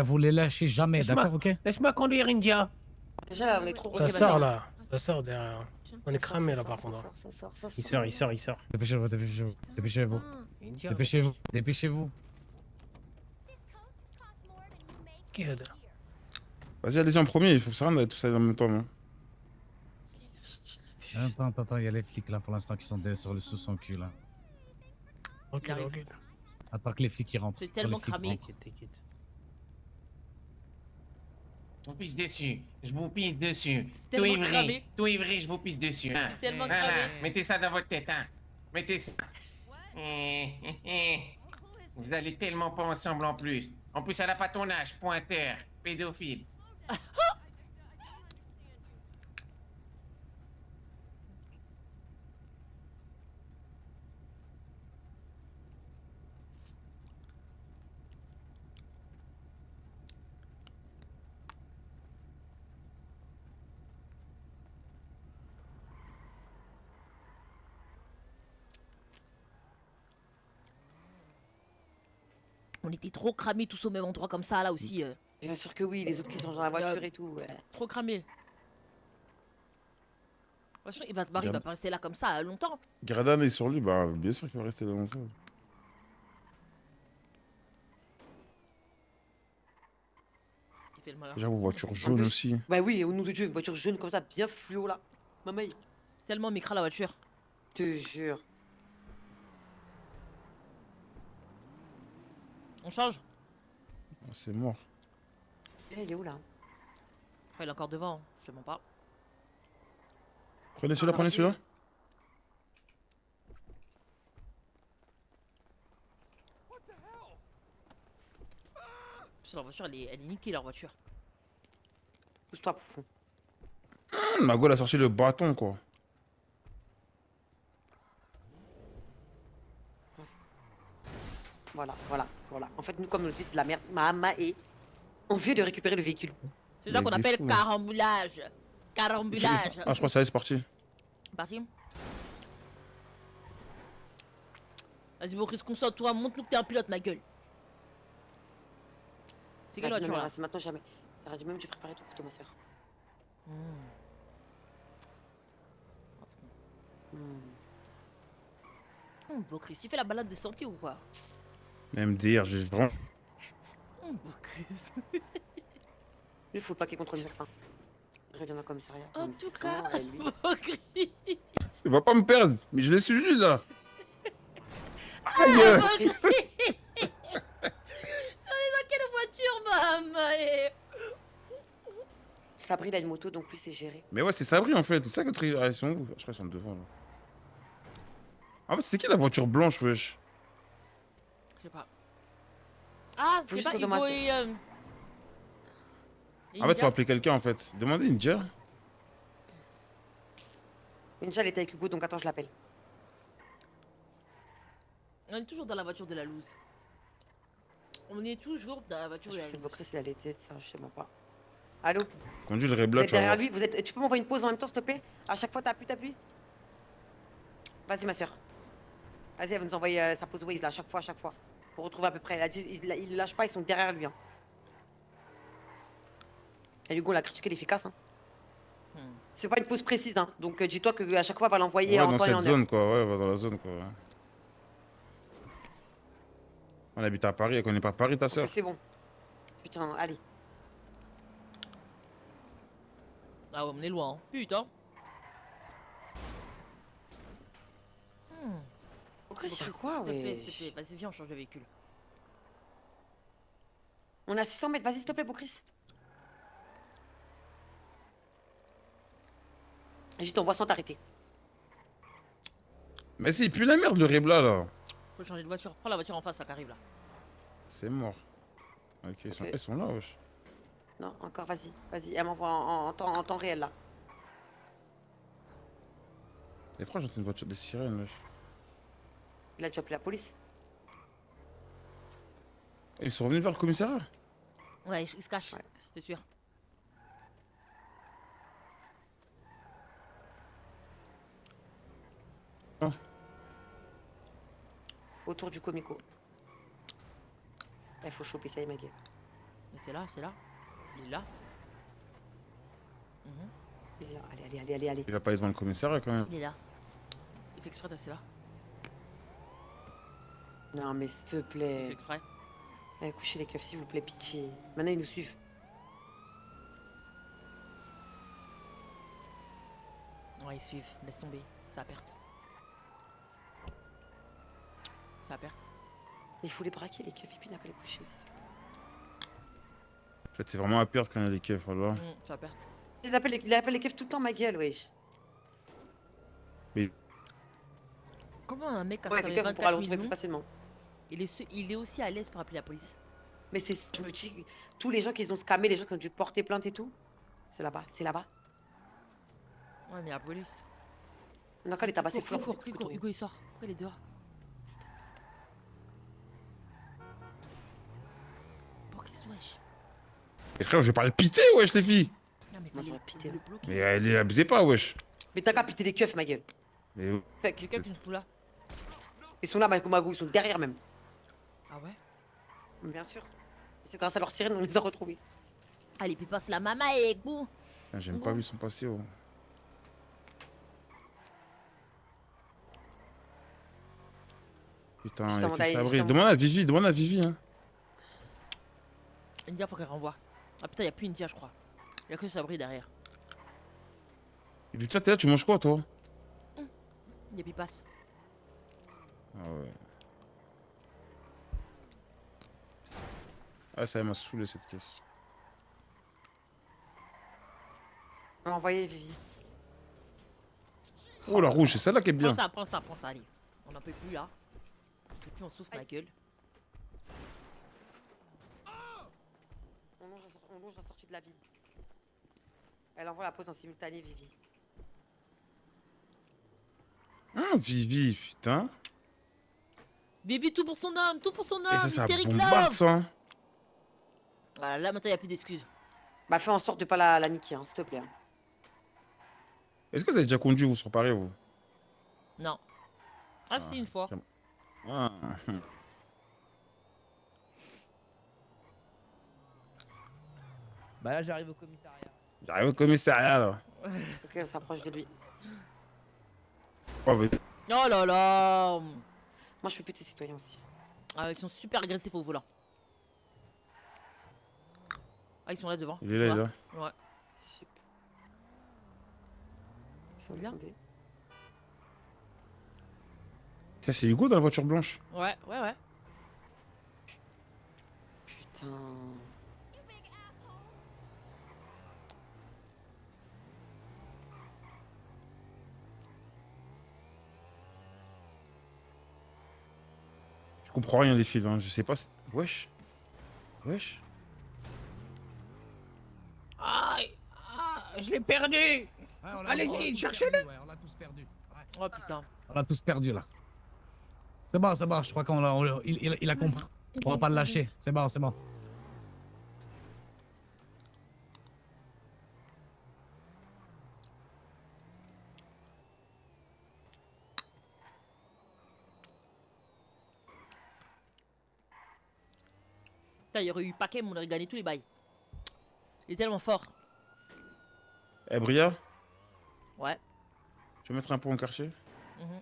Vous les lâchez jamais, Laisse-moi- d'accord, ok? Laisse-moi conduire, India. Déjà là, on est trop. Ça sort là. Ça sort derrière. On est cramé là par contre. hein. Il sort. Dépêchez-vous, dépêchez-vous. India. Dépêchez-vous. Kid. Vas-y, allez-y en premier, il faut que ça rentre tout ça en même temps. Hein. Attends, il y a les flics là pour l'instant qui sont sur le sous son cul là. Ok, Il arrive. ok. Attends que les flics ils rentrent. C'est Quand tellement les flics cramé. rentrent. T'inquiète. Je vous pisse dessus. Je vous pisse dessus. C'est tellement cramé. Tout ivry, je vous pisse dessus. Hein. C'est tellement Voilà, cramé. mettez ça dans votre tête, hein. Mettez ça. Vous allez tellement pas ensemble en plus. En plus, elle a pas ton âge, pointeur, pédophile. On était trop cramés tous au même endroit comme ça là aussi. Bien sûr que oui, les autres qui sont dans la voiture et tout. Ouais. Trop cramés. Franchement, il va se barrer, il va pas rester là comme ça longtemps. Gradan est sur lui, bah bien sûr qu'il va rester là longtemps. Il fait le malin. J'avoue, voiture jaune aussi. Bah oui, au nom de Dieu, une voiture jaune comme ça, bien fluo là. Maman, Tellement micra la voiture. te jure. On change. Ah, c'est mort. Il est où là? Il est encore devant, je te mens pas. Prenez celui-là, prenez celui-là. La voiture, elle est niquée, leur voiture. Pousse-toi, poufon. Mago, elle a sorti le bâton, quoi. Voilà. En fait, nous, comme on le dit, c'est de la merde. Maman et on vient de récupérer le véhicule. C'est ça qu'on appelle carambolage. Carambolage. Ah, je crois que ça y est, c'est parti. Parti. Vas-y, Maurice, concentre-toi, montre-nous que t'es un pilote, ma gueule. C'est quelle voiture là? C'est maintenant jamais. Ça aurait dû même j'ai préparé tout pour toi, ma soeur. Beau Chris, tu fais la balade de santé ou quoi? MDR, j'ai vraiment. Beau Chris. Il faut pas qu'il contrôle la fin. Je reviens dans le commissariat. En tout cas, Beau Chris. Il va pas me perdre, mais je l'ai su lui là. Aïe! Beau Chris. On est dans quelle voiture, maman? Sabri, il a une moto, donc lui, c'est géré. Mais ouais, c'est Sabri en fait. C'est ça que ils sont où? Je crois qu'ils sont devant là. En fait, c'était qui la voiture blanche, wesh? Je sais pas. Ah, c'est pas Hugo et... En fait, faut appeler quelqu'un en fait. Demandez Ninja. Ninja, elle était avec Hugo, donc attends, je l'appelle. On est toujours dans la voiture de la loose. On est toujours dans la voiture de la loose. C'est le Bocris, il a l'été de ça, je sais même pas. Allô? Conduis le Vous reblock. êtes derrière lui, vous êtes... Tu peux m'envoyer une pause en même temps, s'il te plaît? À chaque fois, t'appuies. Vas-y, ma soeur. Vas-y, elle va nous envoyer sa pause Waze là, à chaque fois. Pour retrouver à peu près. Elle a dit, il lâche pas, ils sont derrière lui. Hein. Et Hugo l'a critiqué l'efficace. Hein. C'est pas une pause précise, hein. Donc dis-toi qu'à chaque fois, elle va l'envoyer Ouais, en dans temps et en cette heure. zone quoi, ouais, va dans la zone quoi. Ouais. On habite à Paris, elle connaît pas Paris ta soeur. C'est bon. Putain, allez. Ah ouais, on est loin. Hein. Putain. Pourquoi c'est S'il quoi, te plaît, ouais? s'il te plaît. Vas-y, viens, on change de véhicule. On est à 600 mètres, vas-y, s'il te plaît, Bocris. Je t'envoie sans t'arrêter. Mais c'est plus la merde le rebla là. Faut changer de voiture. Prends la voiture en face, ça qui arrive là. C'est mort. Ok, ils sont là, wesh. Non, encore, vas-y. Elle m'envoie en temps réel là. Et pourquoi j'entends une voiture des sirènes, wesh? Il a dû appeler la police. Ils sont revenus vers le commissariat? Ouais, ils se cachent, c'est sûr. Ah. Autour du comico. Il faut choper ça, ma gueule. Mais c'est là. Il est là. Il est là, allez. Il va pas aller devant le commissariat quand même. Il est là. Il fait exprès d'être là. Non, mais s'il te Il plaît. fait exprès. Allez, couchez les keufs, s'il vous plaît, pitié. Maintenant, ils nous suivent. Ouais, ils suivent. Laisse tomber. C'est à perte. C'est à perte. Il faut les braquer, les keufs, et puis il n'a pas les coucher aussi. En fait, c'est vraiment à perdre quand il y a les keufs, voilà. C'est à perte. Il appelle les keufs tout le temps, ma gueule, wesh. Mais Comment un mec a Ouais, les keufs, on pourra le retrouver plus millions, facilement. il est aussi à l'aise pour appeler la police. Mais c'est, je me dis, tous les gens qui ont scammé, les gens qui ont dû porter plainte et tout, c'est là-bas. Ouais, mais la police. On a qu'à les tabasser Hugo, Hugo, il sort. Pourquoi il est dehors? Pour qu'il se wesh. Et frère, je vais pas le piter, wesh, les filles. Non, mais Moi, j'aurais pité. Mais elle abusez pas, wesh. Mais t'as qu'à piter les keufs, ma gueule. Mais Fait que- Les keufs, ils sont là. Ils sont là, Magou, ils sont derrière même. Ah ouais? Bien sûr. C'est grâce à leur sirène on les a retrouvés. Allez, puis passe la maman avec vous. J'aime pas vu son passé. Oh. Putain, il y a que Sabri. Demande à Vivi, demande à Vivi. Hein. India, faut qu'elle renvoie. Ah putain, y'a plus India, je crois. Y'a que Sabri derrière. Et puis toi, t'es là, tu manges quoi, toi? India, puis passe. Ah ouais. Ah, ça m'a saoulé cette caisse. On va envoyer Vivi. Oh, la rouge, c'est celle-là qui est bien. Prends ça, allez. On n'en peut plus là. On peut plus, on souffle ma gueule. On longe la sortie de la ville. Elle envoie la pause en simultané, Vivi. Ah, Vivi, putain. Vivi, tout pour son homme, tout pour son Et homme, ça hystérique bombarde, love. ça. Voilà, là maintenant y'a plus d'excuses. Bah fais en sorte de pas la niquer, hein, s'il te plaît. Hein. Est-ce que vous avez déjà conduit, vous, sur Paris, vous? Non. Ah, si, une fois. Ah. Bah là, j'arrive au commissariat. J'arrive au commissariat, là. Ok, on s'approche de lui. Oh, mais... Oh là là. Moi, je fais péter citoyens aussi. Ah, ils sont super agressifs au volant. Ah, ils sont là devant. Il est là, il est là. Ouais. Super. Ils sont bien. Ça, c'est Hugo dans la voiture blanche. Ouais. Putain. Je comprends rien des fils, hein. Je sais pas. Wesh. Aïe, je l'ai perdu. Allez-y, cherchez-le. Ouais, on l'a tous perdu. Ouais. Oh putain. On l'a tous perdu là. C'est bon, je crois il a compris. On va pas le lâcher. C'est bon. Putain, il y aurait eu Paquet, on aurait gagné tous les bails. Il est tellement fort. Eh, Bria, Ouais. tu veux mettre un pont au quartier? Mhm.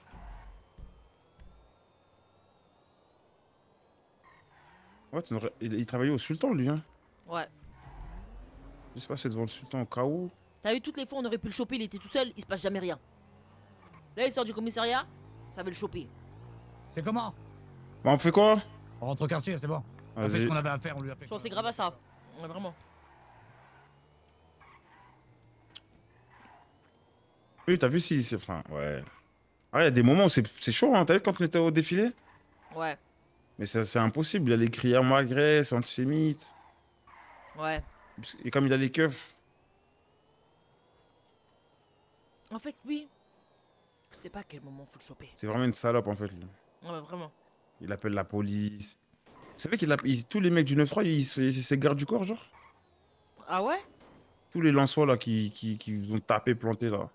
Ouais, il travaillait au sultan, lui, hein. Ouais. Je sais pas, c'est devant le sultan au cas où. T'as vu toutes les fois on aurait pu le choper, il était tout seul, il se passe jamais rien. Là il sort du commissariat, ça veut le choper. C'est comment? Bah, on fait quoi? On rentre au quartier, c'est bon. On a fait ce qu'on avait à faire, on lui a fait. Je pensais grave à ça. Ouais, vraiment. Oui, t'as vu si c'est. Enfin, ouais. Ah, il y a des moments où c'est chaud, hein. T'as vu quand on était au défilé? Ouais. Mais c'est impossible. Il y a les crières malgré, c'est antisémite. Ouais. Et comme il a les keufs. En fait, oui. Je sais pas à quel moment faut le choper. C'est vraiment une salope, en fait, lui. Ouais, mais vraiment. Il appelle la police. Vous savez tous les mecs du 9-3, c'est garde du corps, genre? Ah ouais? Tous les Lensois, là, qui vous ont tapé, planté, là.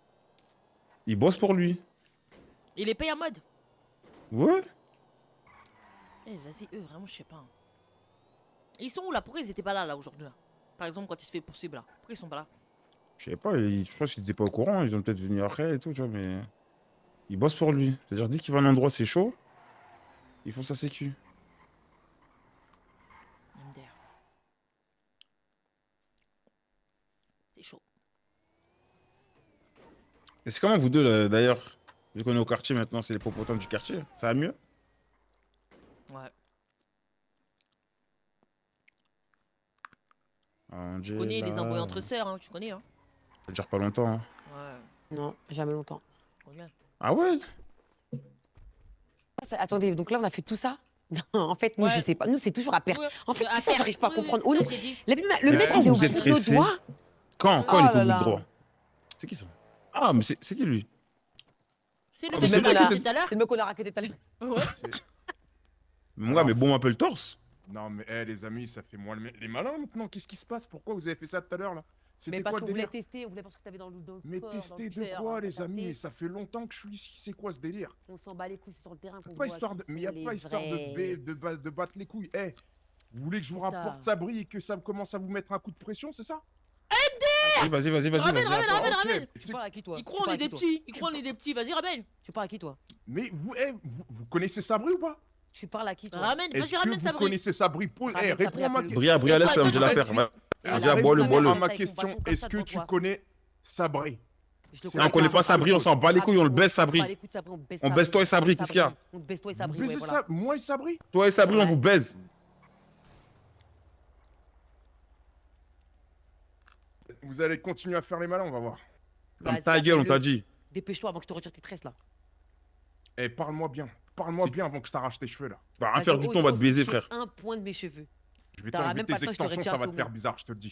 Ils bossent pour lui. Il les paye en mode. Ouais. Eh, vas-y, eux, vraiment, je sais pas. Hein. Ils sont où là? Pourquoi ils étaient pas là aujourd'hui là? Par exemple, quand il se fait poursuivre là. Pourquoi ils sont pas là? Je sais pas, je pense qu'ils étaient pas au courant. Ils ont peut-être venu après et tout, tu vois, mais. Ils bossent pour lui. C'est-à-dire, dès qu'il va à un endroit, c'est chaud. Ils font sa sécu. MDR. C'est chaud. Et c'est comment vous deux, là, d'ailleurs? Vu qu'on est au quartier maintenant, c'est les popotins du quartier. Ça va mieux? Ouais. Tu connais les embrouilles entre sœurs, hein, tu connais, hein. Ça dure pas longtemps, hein. Ouais. Non, jamais longtemps. Regarde. Ah ouais? Attendez, donc là on a fait tout ça? Non, en fait, nous, je sais pas. Nous, c'est toujours à perdre. Ouais. En fait, À c'est ça, perdre. j'arrive pas à Oui, comprendre. c'est Oh, ça non. que j'ai dit. Le mec, il est au Vous bout de nos êtes pressé. doigts. Quand Oh il est là au bout là. de droit? C'est qui ça? Ah, mais c'est qui lui? C'est Ah, le mais mec c'est qu'on a le mec raconté qui tout à l'heure. C'est le mec qu'on a raconté tout à l'heure. Ouais. Mais mon gars, mais bon, un peu le torse. Non mais les amis, ça fait moins les malins maintenant. Qu'est-ce qui se passe? Pourquoi vous avez fait ça tout à l'heure là? Mais C'était parce quoi qu'on le voulait délire? tester, on voulait voir ce que t'avais dans le Mais corps, tester dans le de cœur, quoi hein, les amis? regarder. Mais ça fait longtemps que je suis ici, c'est quoi ce délire? On s'en bat les couilles, c'est sur le terrain qu'on Pas voit histoire de... qui Mais sont y a pas les histoire vrais. de battre les couilles. Eh, Vous voulez que je vous Putain. rapporte Sabri et que ça commence à vous mettre un coup de pression, c'est ça? Vas-y, vas-y. Ramène, ramène, attends, ramène, ok. ramène. Tu parles à qui, toi? Ils Tu croient on parles est à des qui, toi? petits. Ils croient on est des petits. Vas-y, ramène. Tu parles à qui, toi? Mais vous connaissez Sabri ou pas? Tu parles à qui, toi? Ramène, Est-ce vas-y, que ramène vous Sabri. connaissez Sabri? Ramène Sabri, Réponds à ma appelle-le. question. Bria, laisse Toi, me de toi, la tu faire. vas Viens, bois-le, Réponds à bois-le. ma Avec ton question. bâton comme Est-ce ça que devant tu toi. connais Sabri? Je le C'est on connaît pas Sabri, on s'en bat les couilles, on le baisse, Sabri. On bat les couilles de Sabri, on baisse On baisse toi et Sabri, Sabri. qu'est-ce qu'il y a? On te baisse toi et Vous Sabri, ouais, baisez voilà. ça, moi et Sabri? Toi et Sabri, on Ouais. vous baise. Vous allez continuer à faire les malins, on va voir. Comme Vas-y, ta gueule, on appelle-le. t'a dit. Dépêche-toi avant que je te retire tes tresses, là. Eh, parle-moi bien. Parle-moi bien avant que je t'arrache tes cheveux, là. Tu vas rien Vas-y, faire du tout, on va te ose baiser, toucher frère. un point de mes cheveux. Je vais T'auras t'enlever même pas tes le temps, je t'aurais extensions, déjà ça va te assommé. faire bizarre, je te le dis.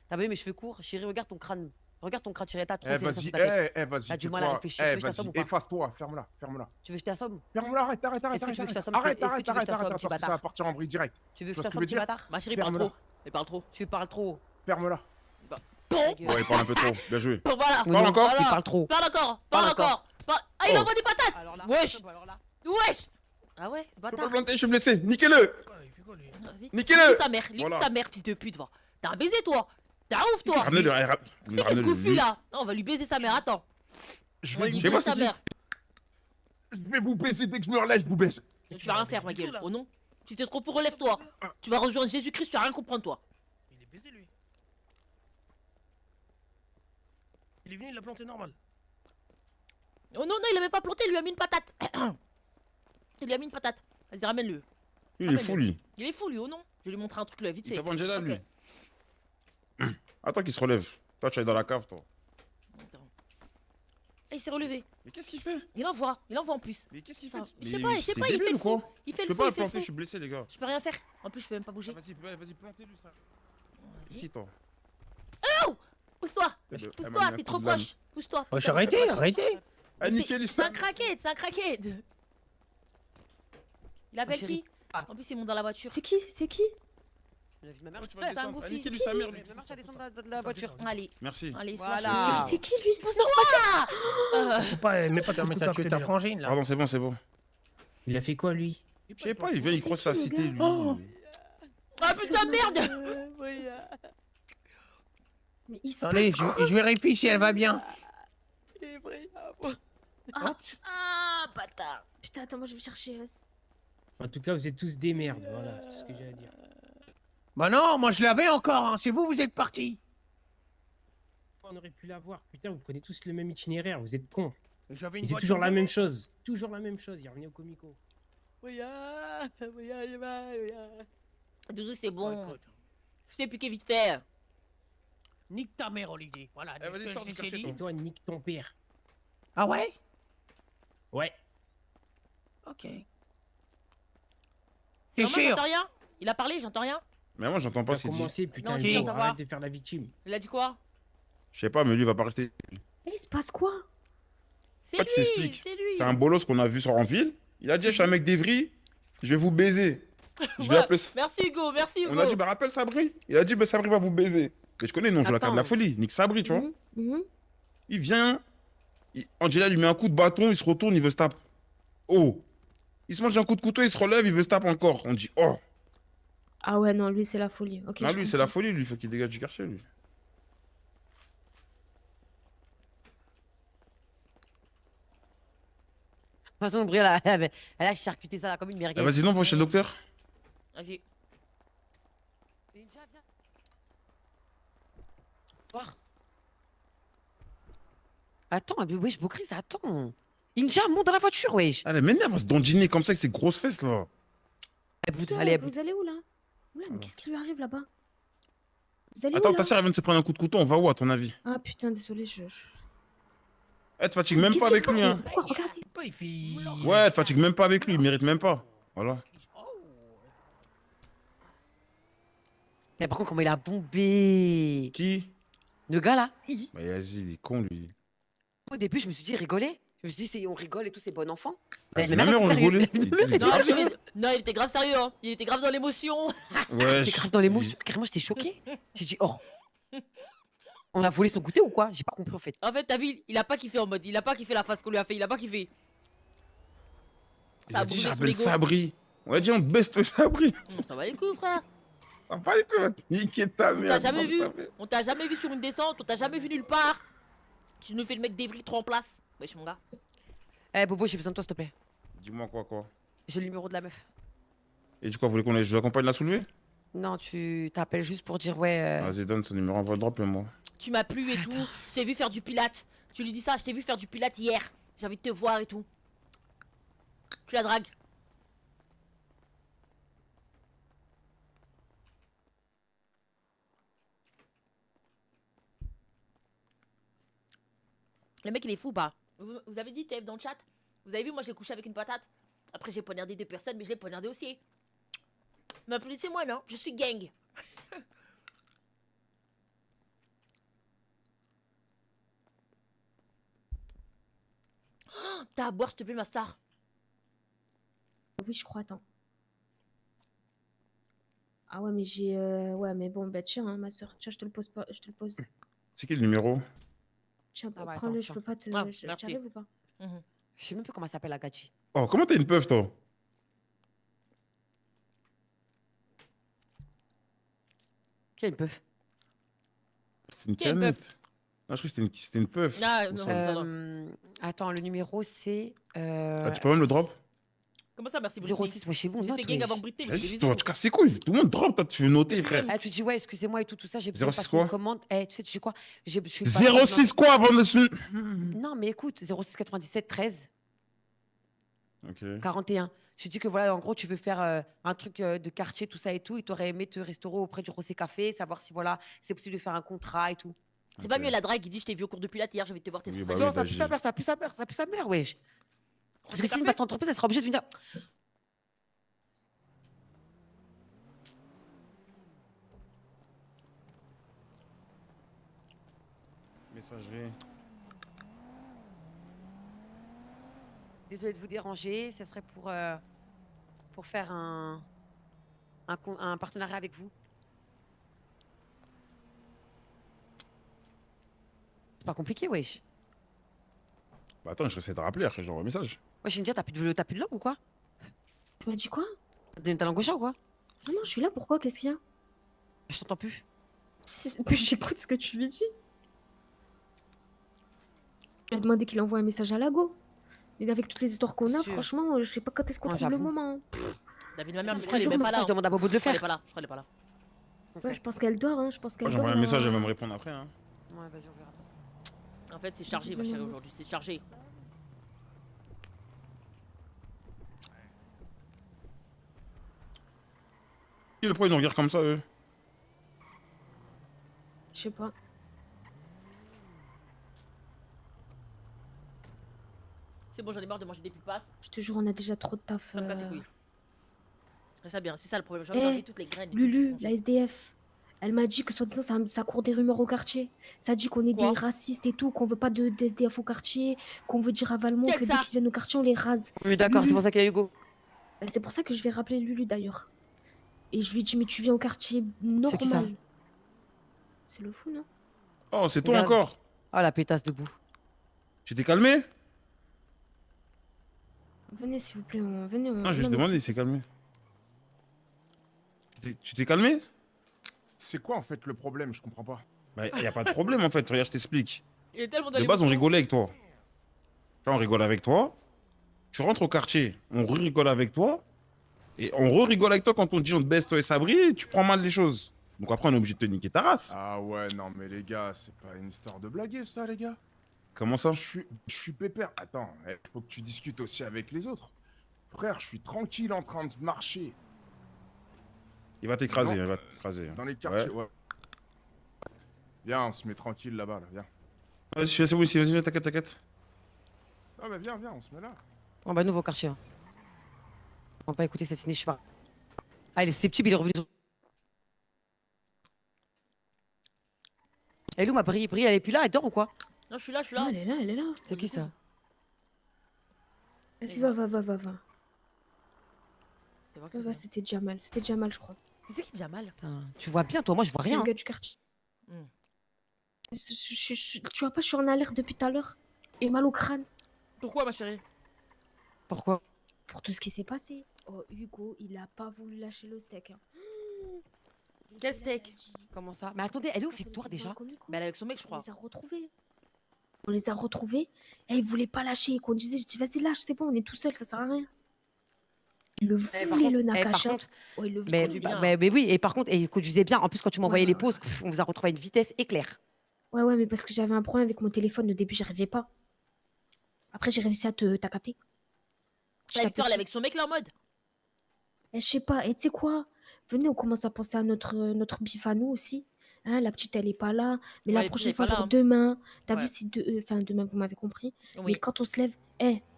T'as vu mes cheveux courts? Chérie, regarde ton crâne. Regarde ton crâne, chérie. T'as trop Eh, serré ça vas-y, sur ta tête. vas-y. T'as du tu mal à crois- réfléchir. Eh, Tu veux que je t'assomme ou vas-y, pas? efface-toi, ferme-la, ferme-la. Tu veux que je t'assomme? Ferme-la, arrête. Est-ce que tu veux que je t'assomme? Arrête, Est-ce que tu veux que je t'assomme, petit parce que ça va bâtard? partir en vrille direct. Tu veux que Tu je vois ce que t'assomme, je veux petit dire? bâtard? Ma chérie parle Ferme-la. trop. Elle parle trop. Tu parles trop. Ferme-la. Bon. Ta gueule. Ouais, il parle un peu trop. Bien joué. Bon, voilà. Parle encore. Tu parles trop. Parle encore. Parle Parle encore. Ah, il Oh. envoie des patates. Alors là, Wesh. alors là. Wesh. Ah ouais, c'est Je peux pas bâtard. planter, je suis blessé. Niquez-le. Il fait quoi, lui? Vas-y. Niquez-le. Nique sa mère. Nique Voilà. sa mère, fils de pute, va. T'as un baiser, toi. T'as un ouf, toi. Ramenez-le. C'est qu'est-ce qu'on fait là? Non, on va lui baiser sa mère. Attends. Je On va vais lui vous sais pas baiser sa si- mère. Je vais vous baiser dès que je me relève, je vous baise. Tu vas rien faire, ma gueule. Oh non. Si t'es trop fou, relève-toi. Tu vas rejoindre Jésus-Christ, tu vas rien comprendre, toi. Il est baisé, lui. Il est venu, il l'a planté normal. Oh non, non, il a même pas planté, il lui a mis une patate. Il lui a mis une patate. Vas-y, ramène-le. Il est fou, lui. Il est fou, lui, oh non. Je vais lui montrer un truc, là, vite Il fait. tape Angela, Ok. lui. Attends qu'il se relève. Toi, tu es dans la cave, toi. Attends. Ah, il s'est relevé. Mais qu'est-ce qu'il fait? Il envoie en plus. Mais qu'est-ce qu'il fait? Attends, je sais pas, il c'est fait débile le ou quoi? fou. Il fait Je le peux fou, pas il le fait le planter, je fou. suis blessé, les gars. Je peux rien faire. En plus, je peux même pas bouger. Vas-y, plantez-lui ça. Vas-y. Ici, toi. Oh! Pousse-toi! Eh ben, Pousse-toi, elle m'a mis t'es un trop coup de lame. proche. Pousse-toi. Wesh, pousse-toi, arrêtez, t'es trop proche. arrêtez. Ah, Mais nickel, c'est un craquette, c'est un craquette. Il appelle chérie. qui? En plus, il monte dans la voiture. C'est qui? C'est qui? La vie de ma mère, Tu vas c'est un descendre. Ah, goofy. niquez-lui sa mère, lui. Ma mère, ça descend de la voiture. Allez, Merci. allez, Voilà. C'est qui lui? Pousse-toi! Faut pas, mets pas de Putain, mais couteau t'as à tué côté ta de lui. frangine, là. Pardon, c'est bon, c'est bon. Il a fait quoi, lui? Je sais pas, il vient, il croit sa qui, le cité, gars lui. Oh. Ah putain, merde! Mais il se Attendez, passe je vérifie si elle va bien. Ah, bâtard. Putain, attends, moi je vais chercher. En tout cas, vous êtes tous des merdes, voilà, c'est tout ce que j'ai à dire. Bah non, moi je l'avais encore, hein. C'est vous, vous êtes partis. On aurait pu l'avoir, putain, vous prenez tous le même itinéraire, vous êtes cons. J'avais Et une c'est voiture toujours la de même mec. chose, toujours la même chose, il revenait au comico. Doudou, c'est bon. Je t'ai piqué vite fait. Nique ta mère, Olivier. Voilà, Eh, vas-y, dis ce que sors du je t'ai quartier, dit. Et toi, nique ton père. Ah ouais? Ouais. Ok. C'est C'est normal, sûr. j'entends rien? Il a parlé, j'entends rien? Mais moi, j'entends pas Pas ce qu'il dit. commencer, putain, Non, si, Joe, t'entends arrête pas. de faire la victime. Il a dit quoi? Je sais pas, mais lui, il va pas rester. Eh, il se passe quoi? C'est Pas que je lui, t'explique. c'est lui. C'est un bolos qu'on a vu en ville. Il a dit, je suis un mec d'Evry, je vais vous baiser. Je vais Ouais. appeler ça. Merci Hugo, merci Hugo. On a dit, bah rappelle Sabri. Il a dit, bah Sabri va vous baiser. Et je connais, non, je joue la carte de la Attends. folie. Nique Sabri, tu vois. Mhm. Il vient. Angela lui met un coup de bâton, il se retourne, il veut se taper. Oh. Il se mange un coup de couteau, il se relève, il veut se taper encore. On dit, oh. Ah ouais, non, lui c'est la folie. Ok. Ah, je lui, c'est la comprends. folie, lui, il faut qu'il dégage du quartier, lui. De toute façon, Bria, elle a charcuté ça là comme une merguez. Ah, vas-y, non, va chez le docteur. Vas-y. Ninja, viens. Toi. Attends, mais wesh, Bokris, attends. Ninja, monte dans la voiture, wesh. Elle m'énerve, elle se dandiner comme ça avec ses grosses fesses, là. Putain, Allez, vous allez où là? Oula, mais qu'est-ce qui lui arrive là-bas? Vous allez Attends, où ta là? soeur, elle vient de se prendre un coup de couteau, on va où, à ton avis? Ah putain, désolé, Elle te fatigue même Qu'est-ce pas qui avec se passe, lui, hein. mais pourquoi? Regardez. Pas, il fait... Ouais, elle te fatigue même pas avec lui, il mérite même pas. Voilà. Mais par contre, comment il a bombé. Qui? Le gars là, Bah, vas-y, il est con, lui. au début, je me suis dit rigoler. Je me suis dit, on rigole et tout, c'est bon enfant. Ah, Mais c'est ma ma mère mère, était on sérieux. rigolait. Ma Il mère était était Non, sérieux. non, il était grave sérieux, hein. Il était grave dans l'émotion. Ouais. J'étais grave dans l'émotion. Carrément, j'étais choqué. J'ai dit, oh. On a volé son goûter ou quoi? J'ai pas compris en fait. En fait, t'as vu, il a pas kiffé en mode. Il a pas kiffé la face qu'on lui a fait, il a pas kiffé. Il Ça a a dit, brûlé son j'appelle ego. Sabri. On a dit, on te baisse, toi, Sabri. Ça va les coups, frère. Ah, pas les couilles, va te niquer ta On t'a mère. jamais vu. ça fait. On t'a jamais vu sur une descente. On t'a jamais vu nulle part. Tu nous fais le mec d'Evry trop en place. Wesh, mon gars. Eh, Bobo, j'ai besoin de toi, s'il te plaît. Dis-moi quoi. J'ai le numéro de la meuf. Et du coup, vous voulez qu'on je l'accompagne la soulever? Non, tu t'appelles juste pour dire ouais. Vas-y, donne son numéro, envoie le drop et moi. Tu m'as plu et tout. Je t'ai vu faire du pilate. Tu lui dis ça, je t'ai vu faire du pilate hier. J'ai envie de te voir et tout. Tu la dragues. Le mec il est fou pas. Vous avez dit TF dans le chat. Vous avez vu moi j'ai couché avec une patate. Après j'ai poignardé 2 personnes mais je l'ai poignardé aussi. Mais applaudissez moi non, je suis gang. Oh, t'as à boire s'il te plaît ma star. Oui, je crois, attends. Ah ouais, mais j'ai... Ouais, mais bon, bah tiens, hein, ma soeur. Tiens, je te le pose pas. Je te le pose. C'est quel numéro? Tiens, Ah bah, prends-le, attends, je peux tiens. pas te... Ah, tu merci. arrives ou pas? Je sais même plus comment elle s'appelle la Gachi. Oh, comment t'as une peuf, toi? Qui a une peuf? C'est une Qui a une canette. Ah, je crois que c'était une peuf. Ah, Il me non, semble. non. Attends, le numéro c'est. Ah, tu peux même le drop? Comment ça merci Britney? 06, ouais, chez bon, J'étais note, gang wesh. avant Britney, mais je Vas-y, l'ai toi, vu. tu casses ses couilles. Tout le monde drop, toi, tu veux noter, frère. Eh, tu dis ouais, excusez-moi et tout ça, j'ai besoin de 06 passer quoi une commande. Eh, tu sais, tu dis quoi? Je suis 06 quoi avant de se. Non, mais écoute, 06 97 13 Ok. 41. Je te dis que voilà, en gros, tu veux faire un truc de quartier, tout ça et tout. Et t'aurais aimé te restaurer auprès du Rosé Café, savoir si voilà, c'est possible de faire un contrat et tout. C'est pas mieux la drague, il dit je t'ai vu au cours de pilates hier, j'ai envie de te voir tes Oui, trucs. bah non, oui, ça bah, pue sa mère, ça pue sa mère, ça pue sa mère, wesh. Parce que Rosé si Café votre entreprise, elle sera obligée de venir. Messagerie. Désolée de vous déranger, ça serait pour faire un partenariat avec vous. C'est pas compliqué, wesh. Bah attends, je essaie de rappeler, après j'envoie un message. Wesh, India, t'as plus de langue ou quoi? Tu m'as dit quoi? Donne ta langue au chat ou quoi? Non, je suis là, pourquoi? Qu'est-ce qu'il y a? Je t'entends plus. J'écoute ce que tu lui dis. Il a demandé qu'il envoie un message à Lago. Et avec toutes les histoires qu'on a, Sûr. franchement, je sais pas quand est-ce qu'on Non, trouve le j'avoue. moment. David, ma mère, C'est elle est toujours même comme pas ça, là. je demande à Bobo de le Je crois qu'elle est faire. pas là, je crois qu'elle est pas là. Ouais, je pense qu'elle dort, hein. Je pense qu'elle Moi dort. j'envoie un là. message, elle va me répondre après. Hein. Ouais, vas-y, on verra. de toute façon. En fait, c'est chargé, ma chérie, aujourd'hui, c'est chargé. Pourquoi ils nous regardent comme ça, eux? Je sais pas. C'est bon, j'en ai marre de manger des pipasses. Je te jure, on a déjà trop de taf. Ça me casse les couilles. C'est ça bien, c'est ça le problème. J'ai envie Eh, d'enlever toutes les graines. Lulu, la SDF, elle m'a dit que soi-disant ça court des rumeurs au quartier. Ça dit qu'on est Quoi des racistes et tout, qu'on veut pas de SDF au quartier, qu'on veut dire à Valmont Qui a que dit dès ça qu'ils viennent au quartier, on les rase. Oui, d'accord, Lulu. c'est pour ça qu'il y a Hugo. C'est pour ça que je vais rappeler Lulu d'ailleurs. Et je lui ai dit, mais tu viens au quartier C'est qui ça? normal. C'est le fou, non? Oh, c'est toi Regarde. encore? Ah, la pétasse debout. Tu t'es calmé? Venez s'il vous plaît, venez. Ah, j'ai non, mais demandé, il s'est calmé. Tu t'es calmé? C'est quoi en fait le problème? Je comprends pas. Bah, y a pas de problème en fait, regarde, je t'explique. Il est tellement De base, on rigolait avec toi. Tu vois, on rigole avec toi. Tu rentres au quartier, on rigole avec toi. Et on rigole avec toi quand on dit on te baisse toi et Sabri, et tu prends mal les choses. Donc après, on est obligé de te niquer ta race. Ah ouais, non mais les gars, c'est pas une histoire de blaguer ça, les gars. Comment ça? Je suis pépère. Attends, faut que tu discutes aussi avec les autres. Frère, je suis tranquille en train de marcher. Il va t'écraser, Non. il va t'écraser. Dans les quartiers, ouais. Viens, on se met tranquille là-bas, là, viens. Vas-y, c'est bon ici, vas-y, t'inquiète, t'inquiète. Ah mais viens, on se met là. Oh bah nouveau quartier. Hein. On va pas écouter cette ciné, je sais pas. Ah, il est susceptible, il est revenu. Elle est où ma Brie? Brie, elle est plus là, elle dort ou quoi? Non, je suis là, je suis Non, là. elle est là, elle est là. C'est qui ça? Vas-y, va. C'est vrai que Va, c'était Jamal, je crois. Mais c'est qui Jamal? Putain, tu vois bien, toi, moi je vois C'est rien. le gars du quartier. Hmm. Tu vois pas, je suis en alerte depuis tout à l'heure. Et mal au crâne. Pourquoi, ma chérie? Pourquoi? Pour tout ce qui s'est passé. Oh, Hugo, il a pas voulu lâcher le steak. Hein. Quel steak? Comment ça? Mais attendez, elle est où Victoire déjà? Bah, elle est avec son mec, je On crois. les a retrouvés. On les a retrouvés. Et ils voulaient pas lâcher. Ils conduisaient. Je dis, vas-y, lâche, c'est bon, on est tout seul, ça sert à rien. Il le par voulait, le contre- par Nakacha. contre- Ouais, il le Mais, voulait. mais oui, et par contre, et il conduisait bien. En plus, quand tu m'envoyais les pauses, on vous a retrouvé à une vitesse éclair. Ouais, mais parce que j'avais un problème avec mon téléphone. Au début, j'arrivais pas. Après, j'ai réussi à t'as capté. La Victoire, elle est avec son mec là en mode. Je sais pas. Et tu sais quoi? Venez, on commence à penser à notre bif à nous aussi. Hein, la petite, elle est pas là. Mais Ouais, la la petite, prochaine elle est fois, pas là, genre hein. demain. T'as Ouais. vu, si enfin, demain, vous m'avez compris. Mais Oui. quand on se lève,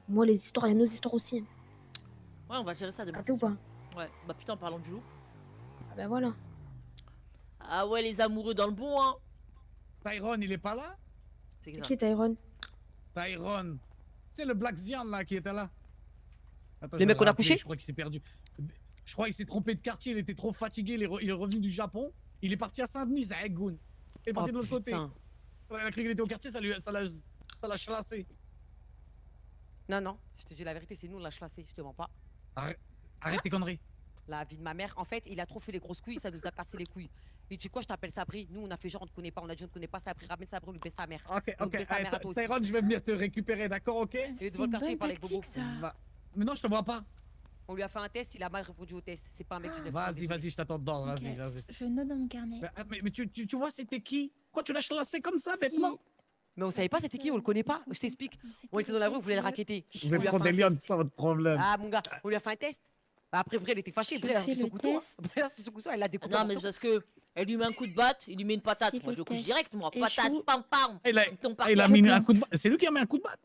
moi, les histoires, il y a nos histoires aussi. Hein. Ouais, on va gérer ça demain. Capté ou pas? Ouais, bah putain, parlons du loup. Ah bah voilà. Ah ouais, les amoureux dans le bon, hein. Tyrone, il est pas là? C'est C'est qui, Tyrone? Tyrone. C'est le Black Zian là qui était là. Attends, Le je vais mec qu'on a rappeler, couché? Je crois qu'il s'est perdu. Je crois qu'il s'est trompé de quartier, il était trop fatigué, il est revenu du Japon. Il est parti à Saint-Denis, à Egoun. Il est parti de l'autre côté. putain. Il a cru qu'il était au quartier, ça l'a chlassé. Non, je te dis la vérité, c'est nous, on l'a chlassé, je te mens pas. Arrête tes conneries. La vie de ma mère, en fait, il a trop fait les grosses couilles, ça nous a cassé les couilles. Il dit quoi, je t'appelle Sabri. Nous, on a fait genre, on te connaît pas, on a dit on te connaît pas, Sabri, ramène Sabri, on lui fait sa mère. Ok, On lui ok. fait sa mère à toi aussi. Tyrone, je vais venir te récupérer, d'accord, ok? Il est devant le quartier, il parle avec Bobo. Mais non, je te vois pas. On lui a fait un test, il a mal répondu au test. C'est pas un mec du 9. Vas-y, je t'attends dedans, vas-y. Je note dans mon carnet. Mais tu vois, c'était qui? Quoi, tu l'as chlassé comme ça, bêtement? Mais on savait pas c'était qui, on le connaît pas. Je t'explique. On était dans la rue, on voulait le raqueter. Vous êtes trop des lions, c'est ça votre problème. Ah mon gars, on lui a fait un test. Bah, après, Bré, elle était fâchée. Bré, elle a sorti son couteau. Bré, elle a sorti son couteau, elle l'a découpé. Non, mais c'est parce que elle lui met un coup de batte, il lui met une patate. Moi, je le couche direct, moi. Patate, pam, pam. Il a mis un coup de batte. C'est lui qui a mis un coup de batte.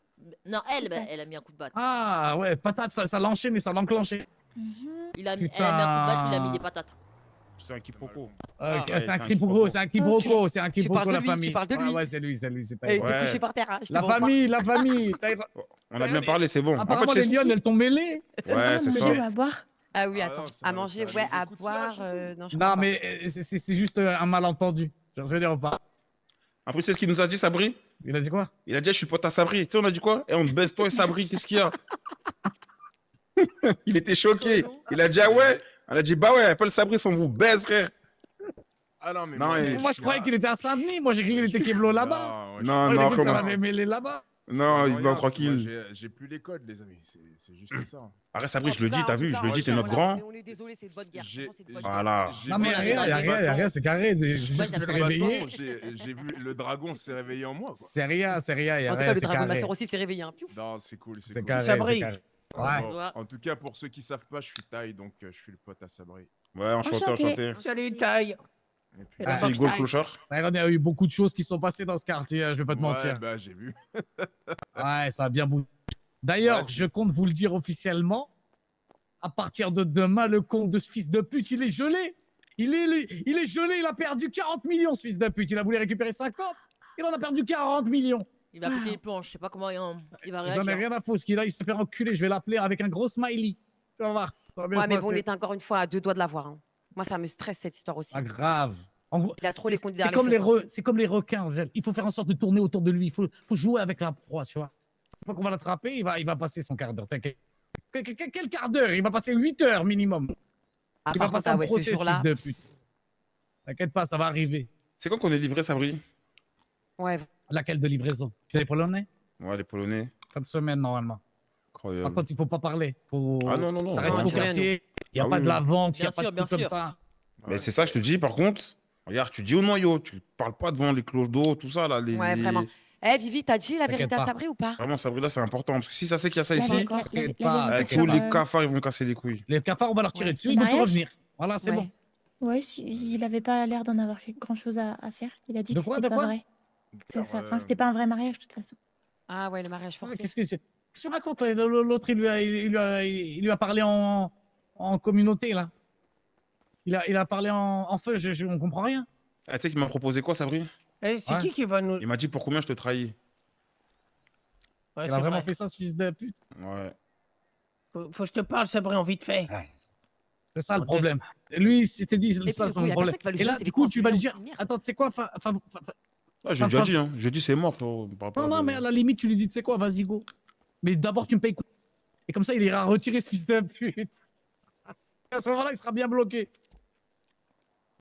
Non, elle a mis un coup de batte. Ah ouais, patate, ça l'enchaîne et ça l'enclenché. Elle a mis un coup de batte, il a mis des patates. C'est un quiproquo. C'est un quiproquo, c'est un quiproquo, c'est un quiproquo, la famille. Tu parles de lui. Ouais, c'est lui, c'est Elle était Ouais. couchée par terre. Hein, je te La mens pas. famille. On a bien parlé, c'est bon. Apparemment, les lions, elles t'ont mêlé. Ouais, c'est ça. À boire. Ah oui, attends. À manger, ouais, à boire. Non, je crois Non, pas. mais c'est juste un malentendu. Je veux dire pas. Après, c'est ce qu'il nous a dit, Sabri? Il a dit quoi? Il a dit, je suis pote à Sabri. Tu sais, on a dit quoi? Et on te baisse, toi et Sabri, qu'est-ce qu'il y a? Il était choqué. Il a dit, ah ouais? On a dit, bah ouais, appelle Sabri, on vous baise, frère. Ah non, mais Moi, je croyais qu'il était à Saint-Denis. Moi, j'ai cru qu'il était Keblo là-bas. Non, J'ai non, cru que ça comment? l'avait mêlé là-bas. Non, Rien, non, tranquille. moi, j'ai plus les codes, les amis. C'est juste ça. Arrête, Sabri, je le dis, t'as vu? Je le dis, t'es notre grand. On est désolé, c'est une bonne guerre. Franchement, c'est une bonne Voilà. Non, mais il n'y a rien, c'est carré. C'est juste qu'il s'est réveillé. J'ai vu le dragon s'est réveillé en moi. Quoi. C'est rien, il y a En tout cas, rien, le c'est dragon de ma carré. soeur aussi s'est réveillé. Hein. Piouf. Non, c'est cool. C'est cool. carré, Sabri. c'est carré. Bon, Ouais. en tout cas, pour ceux qui savent pas, je suis taille, donc je suis le pote à Sabri. Ouais, enchanté. Salut, taille. Et puis, Ah, Merci, Hugo le clochard. Tyrone, il y a eu beaucoup de choses qui sont passées dans ce quartier, je vais pas te mentir. bah, j'ai vu. Ouais, ça a bien bougé. D'ailleurs, Ouais, je compte vous le dire officiellement. À partir de demain, le compte de ce fils de pute, il est gelé. Il est gelé, il a perdu 40 millions, ce fils de pute. Il a voulu récupérer 50. Il en a perdu 40 millions. Il va péter les plombs, je sais pas comment il va J'en ai réagir. rien à foutre. Ce qu'il a, il se fait enculer. Je vais l'appeler avec un gros smiley. Tu vas voir. Ça va bien Ouais, se mais bon, on passer. était encore une fois à 2 doigts de l'avoir. Hein. Moi, ça me stresse cette histoire aussi. Pas grave. En gros, Il a trop les c'est comptes c'est derrière comme les les fesses, hein. c'est comme les requins. Il faut faire en sorte de tourner autour de lui. Il faut jouer avec la proie, tu vois. Une fois qu'on va l'attraper, il va passer son quart d'heure. T'inquiète. Quel quart d'heure? Il va passer 8 heures minimum. Ah, Il par va passer contre, un ouais, ce procès, ce jour-là. fils de pute. T'inquiète pas, ça va arriver. C'est quand qu'on est livré, Sabri? Ouais. Laquelle de livraison? Tu les Polonais? Ouais, les Polonais. Fin de semaine, normalement. Incroyable. Par contre, il faut pas parler. Ah non, non, non. Ça reste Non, au je dirais quartier. Il n'y a Ah pas oui, de oui. la vente, il n'y a Bien pas sûr, de bien trucs comme sûr. ça. Mais c'est ça, je te dis, par contre, regarde, tu dis au noyau, tu parles pas devant les cloches d'eau, tout ça, là. Ouais, vraiment. Eh, Vivi, t'as dit la T'inquiète vérité à pas. Sabri ou pas? Vraiment, Sabri, là, c'est important. Parce que si ça sait qu'il y a ça La- ici, la- la- t'inquiète la pas, vérité tous sur, les cafards, ils vont casser les couilles. Les cafards, on va leur tirer Ouais. dessus, Le ils vont tout mariage revenir. Voilà, c'est Ouais. bon. Ouais, il avait pas l'air d'en avoir grand chose à faire. Il a dit De que quoi, c'était de pas quoi vrai. C'est ça. Enfin, c'était pas un vrai mariage, de toute façon. Ah ouais, le mariage forcé. Qu'est-ce que c'est? Qu'est-ce que tu racontes? L'autre, il lui a parlé en communauté, là. Il a parlé en feu, on comprend rien. Ah, tu sais qu'il m'a proposé quoi, Sabri? Eh, c'est Ouais. qui va nous. Il m'a dit pour combien je te trahis. Ouais, Il c'est a vraiment vrai. fait ça, ce fils de pute. Ouais. Faut que je te parle, Sabri, en vite fait. C'est ça le On te- problème. Lui, il s'était dit, puis, ça, le son coup, il y a problème. personne qui va lui Et là, dire, c'est du des coup, tu vas lui dire, coïncidences, merde. attends, tu sais quoi, Ah, j'ai déjà dit, hein. J'ai dit, c'est mort, frérot. On parle pas non, de- mais à la limite, tu lui dis, tu sais quoi, vas-y, go. Mais d'abord, tu me payes. Et comme ça, il ira retirer ce fils de pute. À ce moment-là, il sera bien bloqué.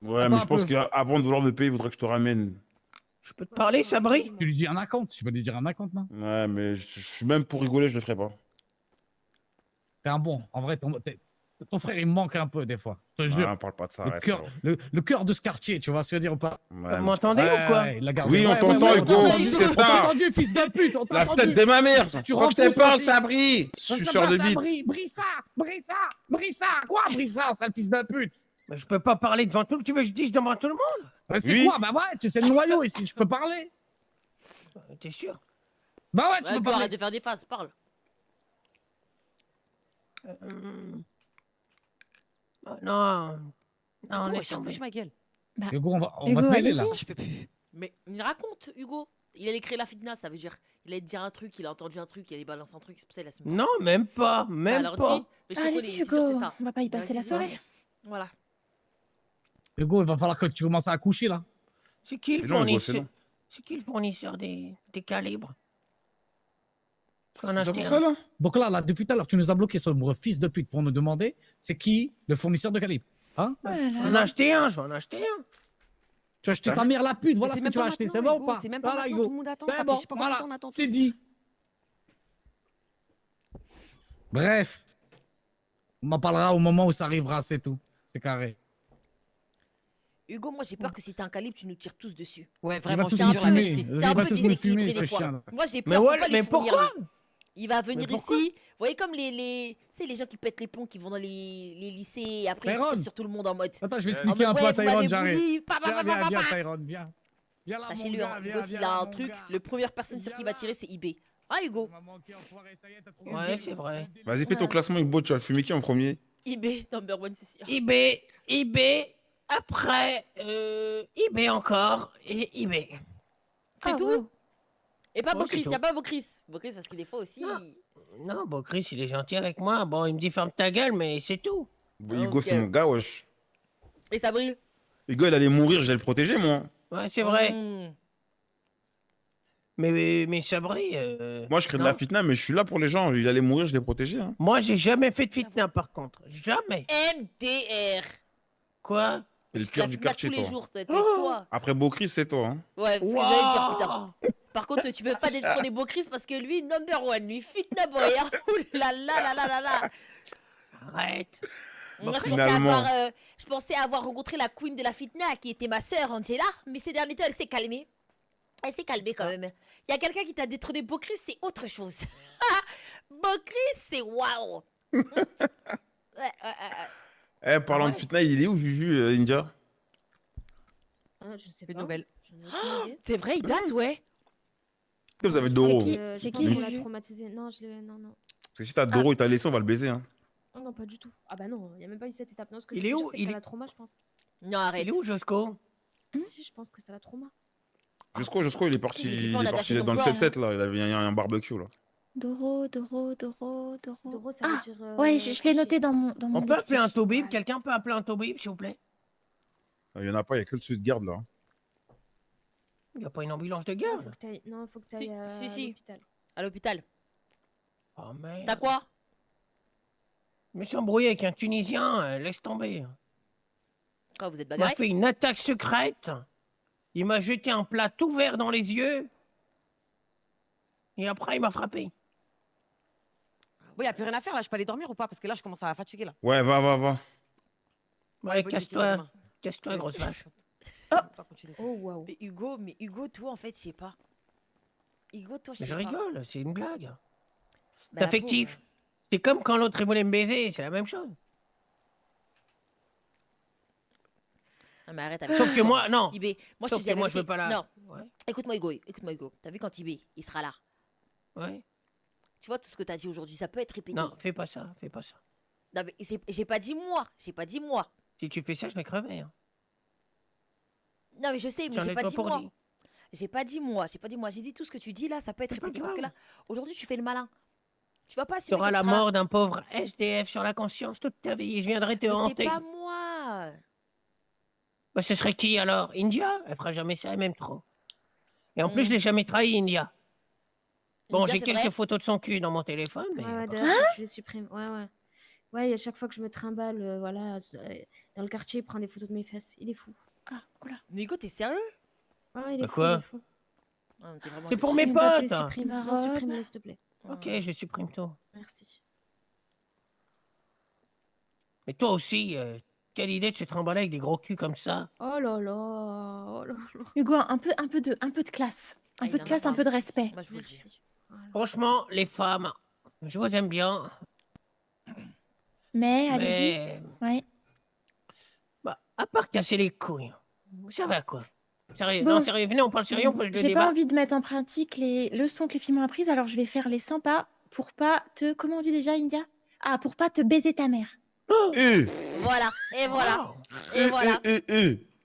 Ouais, Attends mais un je pense peu. qu'avant de vouloir me payer, il faudrait que je te ramène. Je peux te parler, Sabri? Tu lui dis un acompte. Tu peux lui dire un acompte, non? Ouais, mais je suis même pour rigoler, je le ferai pas. T'es un bon. En vrai, ton frère, il me manque un peu des fois. Je te Ouais, jure. on parle pas de ça, Le reste cœur, là. le cœur de ce quartier, tu vois ce que je veux dire ou pas? Ouais, Vous m'entendez ou quoi? Ouais, il l'a gardé. Oui, on Ouais, t'entend, ouais, Hugo, on t'a entendu, c'est on t'a tard. entendu, fils de pute, on t'a La entendu. tête de ma mère. Tu Quand je rentres te où, parle, aussi Sabri, suceur de bite. Brissa, quoi, Brissa, sale fils de pute? Mais je peux pas parler devant tout. Tu veux que je dise devant tout le monde? C'est Oui. quoi? Bah ouais, tu sais le noyau ici, je peux parler. T'es sûr? Bah ouais, tu Ouais, peux Hugo, parler. arrête de faire des phases, parle. Non. Non, Hugo, laisse chien, tomber. bouge ma gueule. Hugo, on va Hugo, te mêler là. allez-y. Je peux plus. Mais il raconte, Hugo. Il allait créer la fitna, ça veut dire. Il allait te dire un truc, il a entendu un truc, il allait balancer un truc, c'est pour ça il assume pas. Non, même pas. Bah Même alors pas. dis, mais je te connais, Allez-y, c'est sûr, c'est Hugo. ça. On va pas y passer la Vas-y, soirée. Voilà. Hugo, il va falloir que tu commences à accoucher là. C'est qui le C'est long, Hugo, c'est fournisseur? long. C'est qui le fournisseur des calibres? Faut en C'est acheter pour un. ça, là? Donc là, depuis tout à l'heure, tu nous as bloqué sur le fils de pute pour nous demander c'est qui le fournisseur de calibre. Hein? Oh là Je vais en là. acheter un, je vais en acheter un. Tu vas acheter ta mère la pute, voilà Mais ce c'est que tu vas même acheter, pas c'est maintenant, bon ou Hugo, pas? c'est même pas Voilà, maintenant, Hugo. tout le monde attend, C'est ça fait bon, je sais pas combien de voilà, temps on attend c'est tous. dit. Bref, on en parlera au moment où ça arrivera, c'est tout. C'est carré. Hugo, moi j'ai peur que si t'as un calibre, tu nous tires tous dessus. Ouais, Il vraiment, va je tous te nous jure la fumer. vérité. Il T'es un va peu tous nous déséquilibré fumer, des ce fois. chien. Moi j'ai Mais peur, ouais, faut pas mais lui fournir, pourquoi? lui. Il va venir pourquoi? ici, vous voyez comme les tu sais, les gens qui pètent les plombs, qui vont dans les lycées, et après ils Tyrone. tirent sur tout le monde en mode. Attends, je vais En expliquer mode, un peu à ouais, vous m'avez Tyrone, j'arrive. bully, pa, pa, pa, pa, pa, Viens, pa. Tyrone, viens. Viens là, mon Sachez-le, gars, hein, viens, Hugo, s'il viens a là, un mon truc, gars. le première personne sur qui il va tirer, c'est IB. Hein, Hugo? Tu m'as manqué, enfoiré, ça y est, t'as trouvé Ouais, c'est vrai. Vas-y, fais ton classement, Hugo, tu vas fumer qui en premier? IB, number one, c'est sûr. IB, après, IB encore, et IB. C'est Ah, tout? wow. Et pas Ouais, Bocris, c'est y a tout. pas Bocris. Bocris, parce que des fois aussi. Non, bon, Chris, il est gentil avec moi. Bon, il me dit ferme ta gueule, mais c'est tout. Hugo, Ok. c'est mon gars, wesh. Et ça brille. Hugo, il allait mourir, j'allais le protéger, moi. Ouais, c'est vrai. Mmh. Mais Sabri. Moi, je crée de non. la fitna, mais je suis là pour les gens. Il allait mourir, je l'ai protégé. Hein. Moi, j'ai jamais fait de fitna, par contre. Jamais. MDR. Quoi? C'est le La pire du fitna quartier, tous les toi. jours, t'es toi. Après Beaucris, c'est toi. Hein. Ouais, c'est ce que Wow. j'allais dire, putain. Par contre, tu peux pas détrôner Bocris parce que lui, number one, lui, fitna boy. Hein. Ouh là là là là là là. Arrête. Moi, finalement. je pensais avoir rencontré la queen de la fitna qui était ma sœur Angela, mais ces derniers temps, elle s'est calmée. Elle s'est calmée quand même. Il y a quelqu'un qui t'a détrôné Bocris, c'est autre chose. Bocris, c'est waouh. Eh, parlant de fitna, il est où, Juju, India? Je sais Peu de pas. nouvelles. J'en ai aucune idée. C'est vrai, il date, ouais. Est-ce que vous avez Doro? qui Je C'est pense qui, qu'on l'a Juju traumatisé. Non, je l'ai. Non, non. Parce que si t'as Doro, il t'a laissé, on va le baiser. Hein. Oh non, pas du tout. Ah bah non, il n'y a même pas eu cette étape. Non, ce que Il je est veux où dire, c'est que Il ça est- l'a trauma, je pense. Non, arrête. Il est où, Josco? Si, je pense que ça l'a trauma. Josco, il est parti, C'est il Christophe, on a est parti gâché dans le ton 7-7, là. Il avait un barbecue, là. Doro. Doro, ça veut Ah, dire. ouais, je l'ai noté dans mon On peut appeler un lexique. Tobib? Voilà. Quelqu'un peut appeler un Tobib, s'il vous plaît? Il y en a pas, il y a que le sud de garde, là. Il n'y a pas une ambulance de Non, garde? faut que t'ailles. Non, faut que Si, t'ailles si, à si. l'hôpital. À l'hôpital. Oh merde. T'as quoi? Je me suis embrouillé avec un Tunisien, laisse tomber. Quoi, vous êtes Il m'a bagarré? fait une attaque secrète. Il m'a jeté un plat tout vert dans les yeux. Et après, il m'a frappé. Bon, y a plus rien à faire là, je peux aller dormir ou pas? Parce que là, je commence à fatiguer là. Ouais, va. Ouais, bonne nuit, casse-toi. demain. Casse-toi, grosse vache. On va continuer. Oh, waouh. Mais Hugo, toi, en fait, je sais pas. Hugo, toi, je Mais sais je pas. rigole, c'est une blague. Bah, C'est la affectif. pauvre. C'est comme quand l'autre il voulait me baiser, c'est la même chose. Non, mais arrête avec Sauf ça. que moi, non. IB, moi, je Sauf te dis que la moi, je vérité. veux pas la. Non, Ouais. écoute-moi, Hugo. T'as vu quand IB, il sera là. Ouais. Tu vois, tout ce que t'as dit aujourd'hui, ça peut être répété. Non, fais pas ça, fais pas ça. Non, mais j'ai pas dit moi. Si tu fais ça, je vais crever. Hein. Non, mais je sais, mais J'en j'ai ai pas pas dit pour moi. dit. J'ai pas dit moi. J'ai dit tout ce que tu dis là, ça peut être C'est pas répété. Parce que là, grave. aujourd'hui, tu fais le malin. Tu vas pas Tu assumer auras que la tu seras- mort d'un pauvre SDF sur la conscience toute ta vie et je viendrai te Mais hanter. c'est pas moi. Bah, ce serait qui alors? India? Elle fera jamais ça, elle m'aime trop. Et en plus, Mm. je l'ai jamais trahi, India. Bon, India, j'ai c'est quelques vrai. photos de son cul dans mon téléphone, mais. Ouais, ouais, à part d'ailleurs, faut que tu les supprimes. Ouais, ouais. Ouais, et à chaque fois que je me trimballe, voilà, dans le quartier, il prend des photos de mes fesses. Il est fou. Ah, oula. Nico, t'es sérieux? Ouais, il est Bah fou, il est quoi? fou. Ah, t'es vraiment C'est pour bitchy. mes Bah, tu potes. les supprimes. La Non, robe. supprime-les, s'il te plaît. Ok, je supprime tout. Merci. Mais toi aussi, quelle idée de se trimballer avec des gros culs comme ça. Oh là là, oh là là. Hugo, un peu de classe. Un Ah, peu il de en a classe, pas un peu de aussi. respect. Moi, je vous le dis. Merci. Voilà. Franchement, les femmes, je vous aime bien, Mais, allez-y. mais Ouais. bah, à part casser les couilles, vous savez à quoi? Sérieux, Bon. non, sérieux, venez, on parle sérieux, on pose le J'ai pas débat. envie de mettre en pratique les leçons que les filles m'ont apprises, alors je vais faire les sympas pour pas te... Comment on dit déjà, India? Ah, pour pas te baiser ta mère. Eh Voilà, et voilà, et voilà,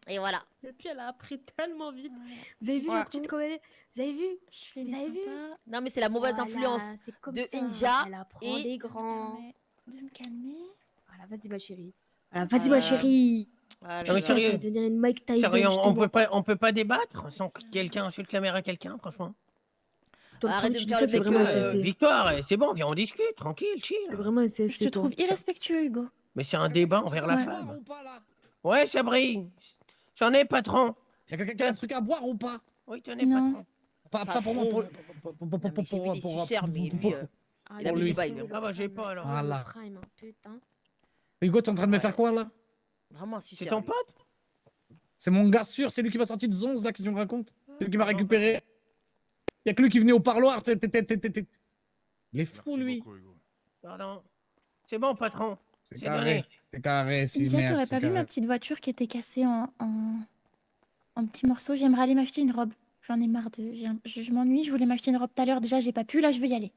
et voilà. Et puis elle a appris tellement vite. Vous avez vu Ouais. la petite comme elle est? Vous avez vu? Je fais Vous les avez vu? sympas. Non, mais c'est la mauvaise Voilà, influence c'est comme de ça. India Elle apprend et des grands. De me calmer. Voilà, vas-y ma chérie. Voilà, vas-y ma Voilà. chérie. Voilà. Non, mais Putain, ça sérieux, va devenir une Mike Tyson. sérieux, je te vois. on peut pas débattre sans que quelqu'un insulte la mère à quelqu'un, franchement. Toi, le Arrête premier, de tu me dis faire ça, le c'est mec, vraiment euh, Victoire, c'est bon, viens, on discute, tranquille, chill. C'est vraiment Je te trouve irrespectueux, Hugo. Mais c'est un débat envers la Ouais. femme. Ou pas, là Ouais, Sabri, j'en ai, patron. Y a quelqu'un qui a un truc à boire ou pas? Oui, tenez, Non. patron. Pas pour moi, pour Non, mais j'ai vu des suceurs, mais lui, Ah, il a pour mis lui. du bail, lui. Ah bah, j'ai pas, alors. Voilà. Prime, hein, putain. Hugo, t'es en train de me faire quoi, là? Vraiment un C'est suceur. ton lui. pote? C'est mon gars sûr, c'est lui qui m'a sorti de Zonz, là, que tu me racontes. C'est lui qui m'a récupéré. Y a que lui qui venait au parloir. Il est fou, lui. Pardon. C'est bon, patron. C'est C'est carré. donné. C'est carré, c'est India, merde. t'aurais c'est pas vu ma carré. petite voiture qui était cassée en petits morceaux? J'aimerais aller m'acheter une robe. J'en ai marre de... Je m'ennuie, je voulais m'acheter une robe tout à l'heure. Déjà, j'ai pas pu. Là, je vais y aller.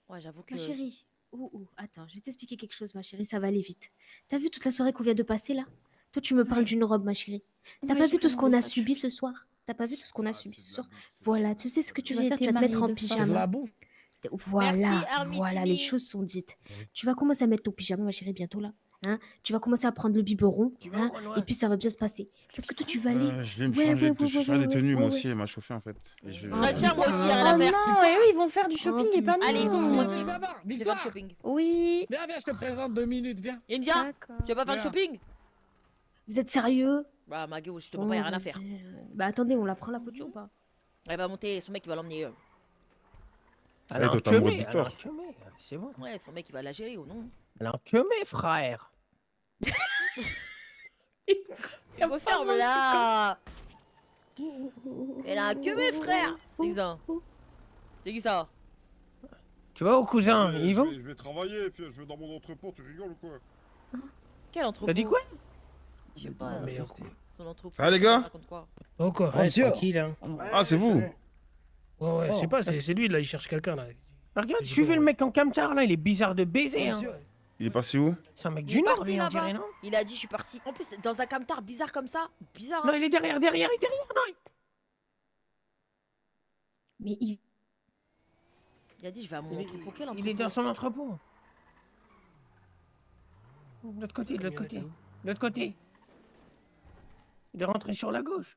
Ouais, j'avoue que. Ma chérie. Attends, je vais t'expliquer quelque chose, ma chérie, ça va aller vite. T'as vu toute la soirée qu'on vient de passer là? Toi, tu me parles d'une robe, ma chérie. T'as Ouais, pas j'ai vu tout ce vraiment qu'on a des subi voitures. ce soir? T'as pas vu tout ce qu'on a subi ce soir? Voilà, tu sais ce que tu vas J'ai faire? Tu été vas te mettre en mariée de force. C'est de pyjama. la bouffe. Voilà, Armitini. voilà, les choses sont dites. Tu vas commencer à mettre ton pyjama, ma chérie, bientôt là. Hein, tu vas commencer à prendre le biberon, hein, et puis ça va bien se passer. Parce que toi, tu vas aller. Je vais me Ouais, changer, ouais, ouais, je vais ouais, changer des ouais, tenues, ouais, moi ouais. aussi, elle m'a chauffé en fait. Et je vais... Ah, tiens, moi aussi, y a rien Oh à faire. non, et eux, ils vont faire du shopping et pas nous. Allez, Victoire, moi vas-y, aussi. viens voir. Je vais faire le Victoire. shopping. Oui. Viens, je te présente 2 minutes, viens. India, D'accord. tu vas pas faire le Viens. shopping? Vous êtes sérieux? Bah, Mago, je te vois pas, y a rien à faire. Bah attendez, on la prend la potion ou pas? Elle va monter, son mec, il va l'emmener. Ça y est, toi, t'es amoureux de Elle a Victoire. enquemé, c'est bon. Ouais, son mec, il va la gérer ou non? Elle a enquemé, frère. Hugo, ferme là. Elle a que mes frères. C'est qui ça? C'est qui ça? Tu vois, au cousin, ils vont? Je vais travailler, je vais dans mon entrepôt, tu rigoles ou quoi? Quel entrepôt? T'as dit quoi? Je sais pas. Merde. Son entrepôt. Ça va, les gars? raconte quoi? Oh quoi, Oh, ouais, monsieur. tranquille. Hein. Ah, c'est vous? Ouais, je sais Oh. pas, c'est lui là, il cherche quelqu'un là. Ah, regarde, J'ai suivez pas le compris. mec en camtar là, il est bizarre de baiser. Hein. Il est passé où? C'est un mec Il du est Nord, parti lui, on là-bas. dirait, non? Il a dit, je suis parti. En plus, dans un camtar bizarre comme ça. Bizarre. Non, Hein. il est derrière, il est derrière, non. Mais il... Il a dit, je vais à mon entrepôt. Quel Il entrepôt? est dans son entrepôt. De l'autre côté, de l'autre côté. De l'autre côté. Il est rentré sur la gauche.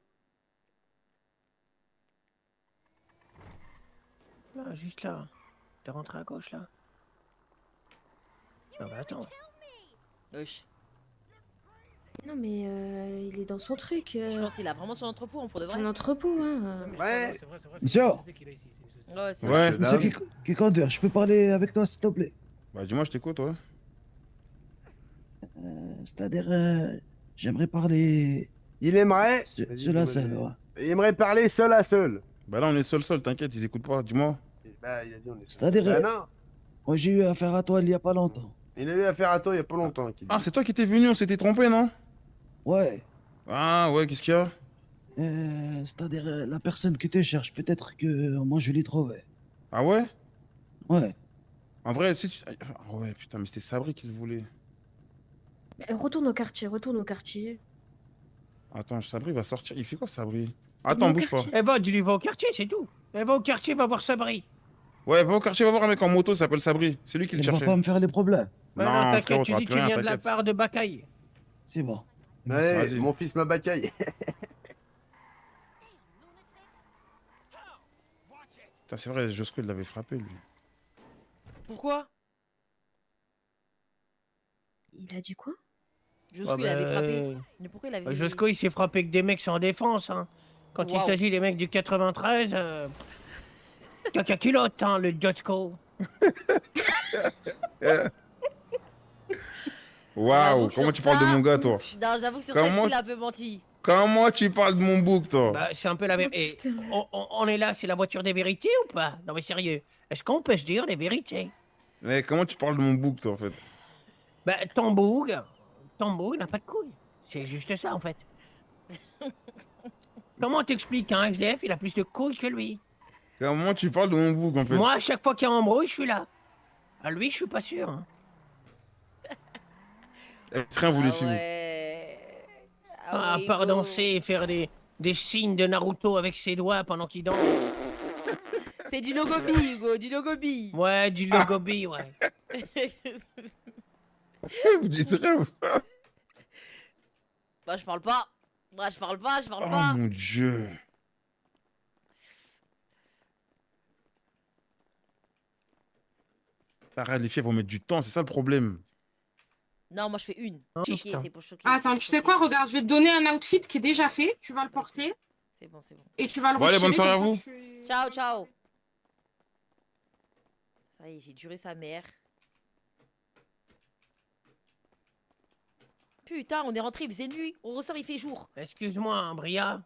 Là, juste là. Il est rentré à gauche, là. Ah bah attends. Wesh. Non mais il est dans son truc. Je pense qu'il a vraiment son entrepôt, hein, pour de vrai. Son entrepôt, hein. Ouais. Monsieur. Ouais, c'est Ouais. Monsieur qui conduit, je peux parler avec toi s'il te plaît? Bah, dis-moi, je t'écoute, ouais. C'est-à-dire, j'aimerais parler. Il aimerait. Seul à seul, ouais. Il aimerait parler seul à seul. Bah là, on est seul, t'inquiète, ils écoutent pas, dis-moi. Bah, il a dit on est seul. C'est-à-dire, Bah, non. moi j'ai eu affaire à toi il y a pas longtemps. Il a eu affaire à toi il y a pas longtemps. qu'il dit. Ah, c'est toi qui étais venu, on s'était trompé, non? Ouais. Ah, ouais, qu'est-ce qu'il y a? C'est-à-dire, la personne que tu cherches, peut-être que moi je l'ai trouvée. Ah ouais? Ouais. En vrai, si tu... Ah ouais, putain, mais c'était Sabri qui le voulait. Retourne au quartier, retourne au quartier. Attends, Sabri va sortir. Il fait quoi, Sabri? Attends, au bouge pas. quartier. Eh va, dis-lui, va au quartier, c'est tout. Elle va au quartier, va voir Sabri. Ouais, va au quartier, va voir un mec en moto, il s'appelle Sabri. C'est lui qui le Il va cherchait. pas me faire les problèmes. Bah Non, non, t'inquiète, frérot, tu t'auras dis que plus tu rien, viens de la t'inquiète. part de Bakaï. C'est bon. Ouais, Vas-y. mon fils m'a bacaille. Putain, c'est vrai, Josco, il l'avait frappé, lui. Pourquoi? Il a dit quoi? Josco, il avait frappé. Mais pourquoi il avait... Josco, il s'est frappé avec des mecs sans défense. Hein. Quand il s'agit des mecs du 93, caca culotte, hein, le Josco. Waouh, comment tu parles de mon gars, toi? Non, j'avoue que sur ça, il a un peu menti. Comment tu parles de mon bouc, toi? Bah, c'est un peu la vérité. On est là, c'est la voiture des vérités ou pas? Non mais sérieux, est-ce qu'on peut se dire les vérités? Mais comment tu parles de mon bouc, toi, en fait? Bah, ton boug n'a pas de couilles. C'est juste ça, en fait. Comment t'expliques qu'un SDF, il a plus de couilles que lui? Comment tu parles de mon bouc, en fait? Moi, à chaque fois qu'il y a un embrouille, je suis là. À lui, je suis pas sûr. Hein. Rien voulu suivre. À part danser et faire des signes de Naruto avec ses doigts pendant qu'il danse. C'est du logobi, Hugo, du logobi. Ouais, du logobi, ouais. Vous dites rien ou pas? Bah, je parle pas. Moi, je parle pas. Oh mon dieu. Arrête, les filles vont mettre du temps, c'est ça le problème. Non, moi je fais une. Choquer, c'est pour choquer. Attends, tu sais quoi? Regarde, je vais te donner un outfit qui est déjà fait. Tu vas le porter. C'est bon, c'est bon. Et tu vas le Bon, allez, bonne retirer, soirée à comme vous. ça, tu- Ciao, ciao. Ça y est, j'ai duré sa mère. Putain, on est rentré, il faisait nuit. On ressort, il fait jour. Excuse-moi, hein, Bria.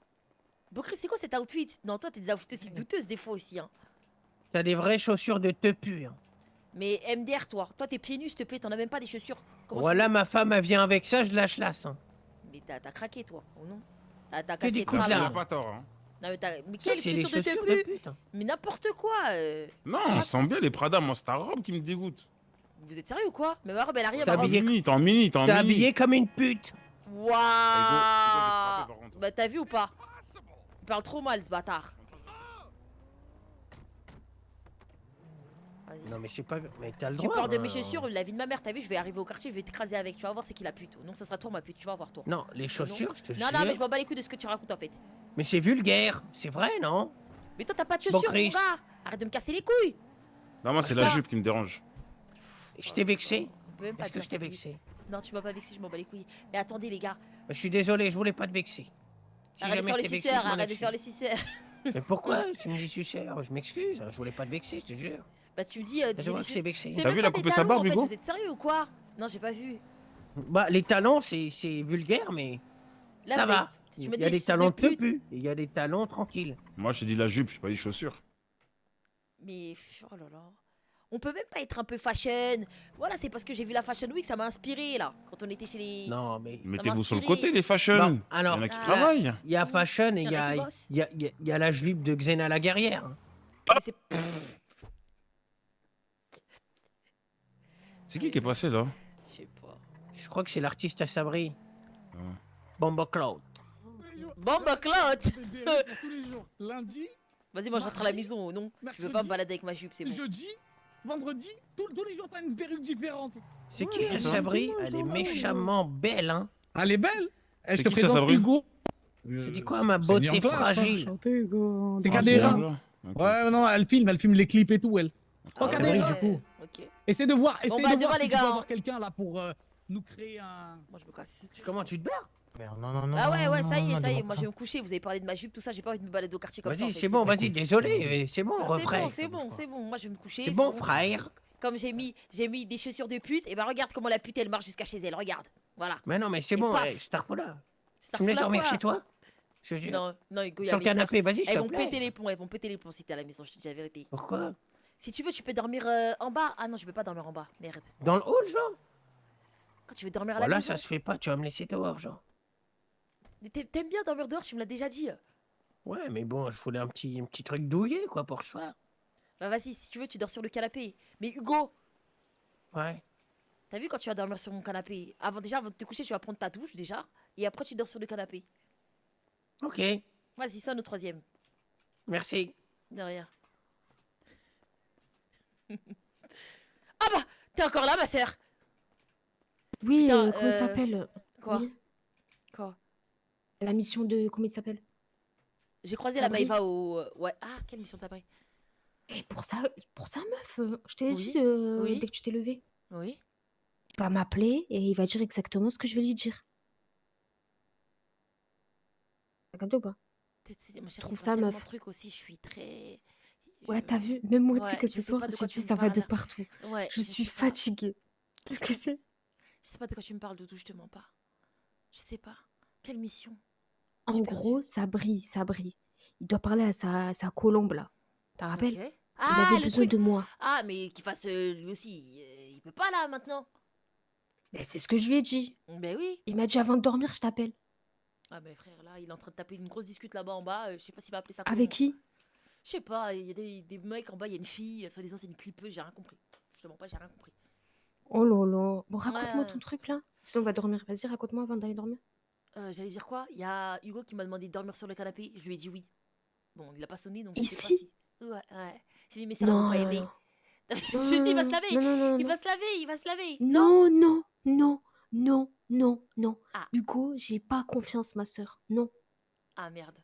Bokri, c'est quoi cet outfit? Non, toi, t'es des outfits aussi douteuses des fois aussi. Hein. T'as des vraies chaussures de tepu. Hein. Mais MDR, toi, t'es pieds nus, s'il te plaît, t'en as même pas des chaussures. Comment Voilà, ma femme, elle vient avec ça, je lâche lasse. Hein. Mais t'as craqué, toi, ou non? T'as Que des casqué de coups de travail. lard. Pas tort, hein. Non, mais, mais Ça, quelles c'est les chaussures de chaussures tepu? de pute. Hein. Mais n'importe quoi. Non, ils sont bien les Prada, moi c'est ta robe qui me dégoûte. Vous êtes sérieux ou quoi? Mais ma robe, elle arrive T'es à habillé- T'es en mini, T'es habillé comme une pute. Waouh! Bah t'as vu ou pas? Il parle trop mal ce bâtard. Non mais je sais pas, mais t'as le Tu droit. parles de mes chaussures, la vie de ma mère, t'as vu, je vais arriver au quartier, je vais t'écraser avec, tu vas voir c'est qui la pute. Non, ce sera toi ma pute, tu vas voir toi. Non, les chaussures, je te jure. Non, mais je m'en bats les couilles de ce que tu racontes en fait. Mais c'est vulgaire, c'est vrai, non? Mais toi t'as pas de chaussures, Chris. mon gars! Arrête de me casser les couilles! Non, moi c'est la jupe qui me dérange. Je t'ai vexé? On peut même pas Est-ce que dire je t'ai ça, vexé? Non, tu m'as pas vexé, je m'en bats les couilles. Mais attendez les gars, Bah, je suis désolé, je voulais pas te vexer. Si arrête de jamais faire je les t'ai vexé, suceurs, je m'en arrête de excuse. faire les suceurs. Mais pourquoi tu me dis suceur? Je m'excuse, je voulais pas te vexer, je te jure. Bah tu me dis, Je vois que je t'ai vexé. c'est T'as même vu, pas il a des coupé sa talons, barbe, en fait, Hugo? vous êtes sérieux ou quoi? Non, j'ai pas vu. Bah, les talons, c'est vulgaire, mais Là, ça vous va. êtes- tu Il me y dis a les des chaussures talons de pute. tepu, et il y a des talons tranquilles. Moi j'ai dit la jupe, j'ai pas dit chaussures. Mais oh là là. On peut même pas être un peu fashion. Voilà, c'est parce que j'ai vu la Fashion Week, ça m'a inspiré là. Quand on était chez les. Non, mais... Mettez-vous sur le inspiré. côté, les fashion. Bon, alors, il y en a qui Ah. travaillent. il y a fashion et Il y en a qui bossent. il y a la jupe de Xena la guerrière. Mais c'est- C'est qui est passé là? Je sais pas. Je crois que c'est l'artiste à Sabri. Ah. Bomba Cloud. Bon bah Claude. Tous les jours. Lundi, Vas-y, moi je rentre à la maison, non? Je veux pas me mercredi, balader avec ma jupe, c'est bon. jeudi, vendredi, tous les jours t'as une perruque différente. C'est qui elle, Sabri? Elle est méchamment belle, hein? Elle est belle. Eh, je C'est te qui ça, présente Sabri? Hugo. Tu dis quoi, ma c'est beauté Nicolas, je crois. fragile? C'est Ah, Kadera. c'est là. Ok. Ouais, non, elle filme les clips et tout, elle. Oh, Ah, Kadera. ouais, Ok. Essaie de voir, Bon, essaie bah, de demain, voir si les tu peux gars, avoir hein. quelqu'un là pour nous créer un... Moi je me casse. Comment tu te barres? Ah ouais, ça y est, ça y est. Moi je vais me coucher. Vous avez parlé de ma jupe, tout ça. J'ai pas envie de me balader au quartier comme ça. en Vas-y, fait, c'est bon, vas-y, désolé, c'est bon, C'est refrain. bon, c'est bon, c'est bon. Moi je vais me coucher. C'est bon, frère. Comme j'ai mis des chaussures de pute, et ben regarde comment la pute elle marche jusqu'à chez elle. Regarde. Voilà. Mais non, mais c'est Et bon, paf. Starfola. C'est Tu me laisses un dormir quoi chez toi? Je te jure. Non, non, Hugo, y a Sur le mes sœurs. canapé, vas-y, s'il Elles te vont plaît. péter les plombs, elles vont péter les plombs si t'es à la maison, je te dis la vérité. Pourquoi? Si tu veux, tu peux dormir en bas. Ah non, je peux pas dormir en bas. Merde. Dans le hall, genre? Quand tu veux dormir à la Voilà, maison. ça se fait pas, tu vas me laisser dehors, genre. Mais t'aimes bien dormir dehors, tu me l'as déjà dit. Ouais, mais bon, je voulais un petit truc douillet, quoi, pour ce soir. Bah vas-y, si tu veux, tu dors sur le canapé. Mais Hugo, Ouais. t'as vu quand tu vas dormir sur mon canapé? Avant de te coucher, tu vas prendre ta douche déjà. Et après, tu dors sur le canapé. Ok, Vas-y, sonne au troisième. merci. Derrière. Ah bah, t'es encore là, ma sœur. Oui, Putain, comment il s'appelle? Quoi? Oui, Quoi? la mission de... Comment il s'appelle? J'ai croisé la Sabri. Maïva au... Ouais, ah, quelle mission t'as pris? Et pour ça, meuf, je t'ai Oui, dit oui. dès que tu t'es levé. Oui. Il va m'appeler et il va dire exactement ce que je vais lui dire. T'as capté ou pas? Ma Je chérie, il trouve se ça, passe tellement de meuf. trucs aussi, je suis très... Ouais, t'as vu? Même moi, tu sais Ouais, que je ce sais soir, pas de j'ai quoi dit tu me ça va de parles. partout. Ouais, Je je suis sais pas. fatiguée. Qu'est-ce que c'est? Je sais pas de quoi tu me parles, Doudou, je te mens pas. Je sais pas. Quelle mission? En gros, ça brille, ça brille. Il doit parler à sa colombe, là. T'as rappelles? Ok. Il Ah, avait le besoin truc. de moi. Ah, mais qu'il fasse lui aussi. Il peut pas là maintenant. Ben, c'est ce que je lui ai dit. Ben oui. Il m'a dit avant de dormir, je t'appelle. Ah, mais frère, là, il est en train de taper une grosse discute là-bas en bas. Je sais pas s'il va appeler sa Avec colombe. qui? Je sais pas, il y a des mecs en bas, il y a une fille. Soi-disant, c'est une clippeuse, j'ai rien compris. Je te mens pas, j'ai rien compris. Oh là là. Bon, raconte-moi Ouais. ton truc, là. Sinon, on va dormir. Vas-y, raconte-moi avant d'aller dormir. J'allais dire quoi? Il y a Hugo qui m'a demandé de dormir sur le canapé. Je lui ai dit oui. Bon, il a pas sonné, donc je sais pas Ici? si. Ouais, ouais. J'ai dit, mais ça va, vous Non, pas non, aimer. non. Je lui ai dit, il va se laver. Non, non, non, Il non. va se laver, il va se laver. Non, non, non, non, non, non. Ah. Hugo, j'ai pas confiance, ma sœur. Non. Ah merde.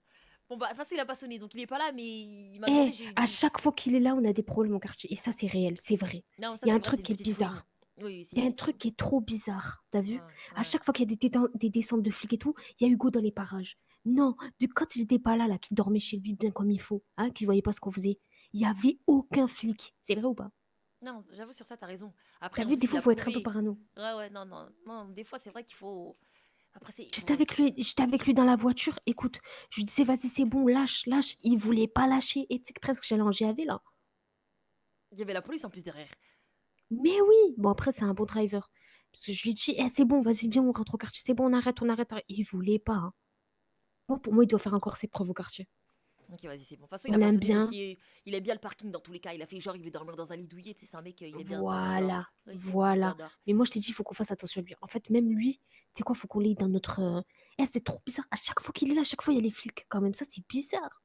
Bon, bah, de toute façon, il a pas sonné, donc il est pas là, mais il m'a Eh, demandé. Je lui ai à dit. chaque fois qu'il est là, on a des problèmes au quartier. Et ça, c'est réel, c'est vrai. Non, ça, Il y a c'est un vrai, truc c'est une qui est petite bizarre. fouine. Oui, c'est Il y a une un petite truc qui est trop bizarre. T'as vu? Ouais, À ouais. chaque fois qu'il y a des descentes de flics et tout, il y a Hugo dans les parages. Non, de quand il était pas là, qu'il dormait chez lui bien comme il faut, hein, qu'il voyait pas ce qu'on faisait, il y avait aucun flic. C'est vrai ou pas? Non, j'avoue, sur ça, t'as raison. Après, T'as en vu, plus, des il fois, a faut être un peu prouvé. parano. Ouais, ouais, non, non, non. Des fois, c'est vrai qu'il faut. Après, c'est. J'étais avec lui dans la voiture. Écoute, je lui disais, vas-y, c'est bon, lâche, lâche. Il voulait pas lâcher. Et tu sais que presque j'allais en GAV là. Il y avait la police en plus derrière. Mais oui, bon, après, c'est un bon driver. Parce que je lui dis, eh, c'est bon, vas-y, viens, on rentre au quartier. C'est bon, on arrête, on arrête. Arrête. Il voulait pas. Hein. Bon, pour moi, il doit faire encore ses preuves au quartier. Ok, vas-y, c'est bon. De toute façon, il a On pas aime sonné, donc bien. il aime bien le parking dans tous les cas. Il a fait genre, il veut dormir dans un lit douillet. Tu sais, c'est un mec, il est bien dormir dehors. Voilà, Oui, il voilà. dort. Mais moi, je t'ai dit, il faut qu'on fasse attention à lui. En fait, même lui, tu sais quoi, faut qu'on l'ait dans notre. Eh, c'est trop bizarre. À chaque fois qu'il est là, à chaque fois, il y a les flics quand même. Ça, c'est bizarre.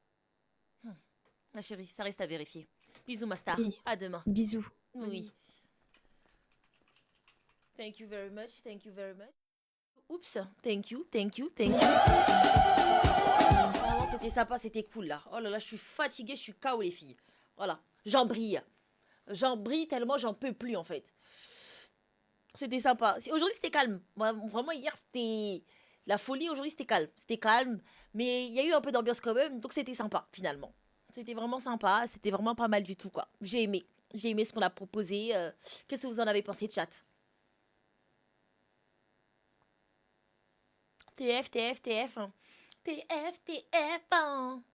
Ma chérie, ça reste à vérifier. Bisous, ma star. Oui. À demain. Bisous. Oui. Thank you very much. Thank you very much. Oups. Thank you, thank you, thank you. Vraiment, c'était sympa, c'était cool là. Oh là là, je suis fatiguée, je suis KO les filles. Voilà, j'en brille. J'en brille tellement j'en peux plus en fait. C'était sympa. Aujourd'hui c'était calme. Vraiment hier c'était la folie. Aujourd'hui c'était calme. C'était calme. Mais il y a eu un peu d'ambiance quand même. Donc c'était sympa finalement. C'était vraiment sympa. C'était vraiment pas mal du tout quoi. J'ai aimé. J'ai aimé ce qu'on a proposé. Qu'est-ce que vous en avez pensé, chat? TF, TF, TF. TF, TF.